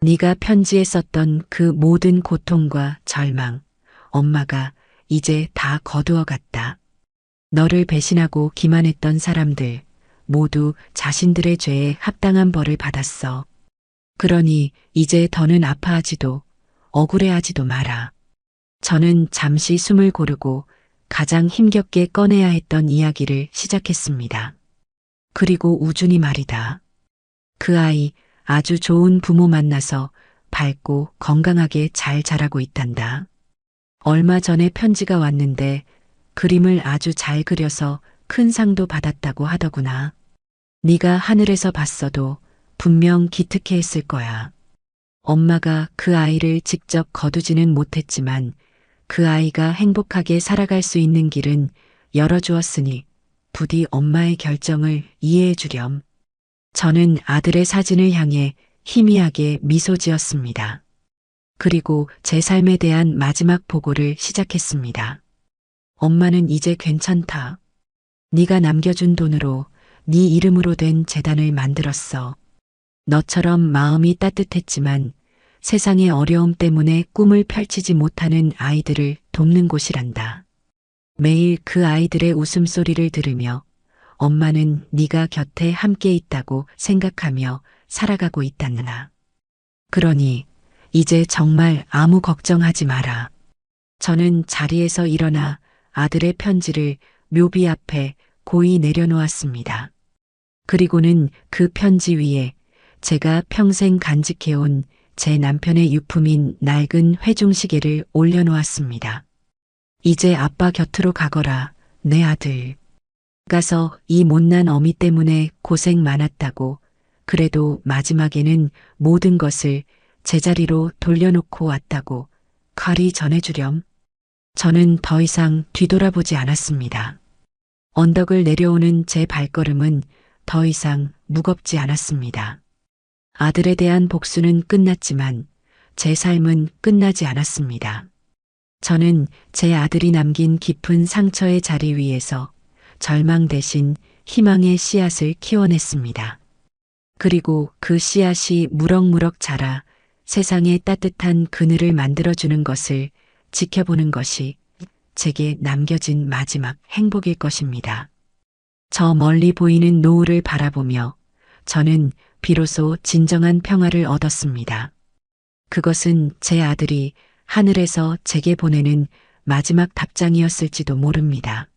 네가 편지에 썼던 그 모든 고통과 절망, 엄마가 이제 다 거두어 갔다. 너를 배신하고 기만했던 사람들 모두 자신들의 죄에 합당한 벌을 받았어. 그러니 이제 더는 아파하지도 억울해하지도 마라. 저는 잠시 숨을 고르고 가장 힘겹게 꺼내야 했던 이야기를 시작했습니다. 그리고 우준이 말이다. 그 아이 아주 좋은 부모 만나서 밝고 건강하게 잘 자라고 있단다. 얼마 전에 편지가 왔는데 그림을 아주 잘 그려서 큰 상도 받았다고 하더구나. 네가 하늘에서 봤어도 분명 기특해했을 거야. 엄마가 그 아이를 직접 거두지는 못했지만 그 아이가 행복하게 살아갈 수 있는 길은 열어주었으니 부디 엄마의 결정을 이해해 주렴. 저는 아들의 사진을 향해 희미하게 미소 지었습니다. 그리고 제 삶에 대한 마지막 보고를 시작했습니다. 엄마는 이제 괜찮다. 네가 남겨준 돈으로 네 이름으로 된 재단을 만들었어. 너처럼 마음이 따뜻했지만 세상의 어려움 때문에 꿈을 펼치지 못하는 아이들을 돕는 곳이란다. 매일 그 아이들의 웃음소리를 들으며 엄마는 네가 곁에 함께 있다고 생각하며 살아가고 있다느나. 그러니 이제 정말 아무 걱정하지 마라. 저는 자리에서 일어나 아들의 편지를 묘비 앞에 고이 내려놓았습니다. 그리고는 그 편지 위에 제가 평생 간직해온 제 남편의 유품인 낡은 회중시계를 올려놓았습니다. 이제 아빠 곁으로 가거라, 내 아들. 가서 이 못난 어미 때문에 고생 많았다고, 그래도 마지막에는 모든 것을 제자리로 돌려놓고 왔다고 칼이 전해주렴. 저는 더 이상 뒤돌아보지 않았습니다. 언덕을 내려오는 제 발걸음은 더 이상 무겁지 않았습니다. 아들에 대한 복수는 끝났지만 제 삶은 끝나지 않았습니다. 저는 제 아들이 남긴 깊은 상처의 자리 위에서 절망 대신 희망의 씨앗을 키워냈습니다. 그리고 그 씨앗이 무럭무럭 자라 세상에 따뜻한 그늘을 만들어주는 것을 지켜보는 것이 제게 남겨진 마지막 행복일 것입니다. 저 멀리 보이는 노을을 바라보며 저는 비로소 진정한 평화를 얻었습니다. 그것은 제 아들이 하늘에서 제게 보내는 마지막 답장이었을지도 모릅니다.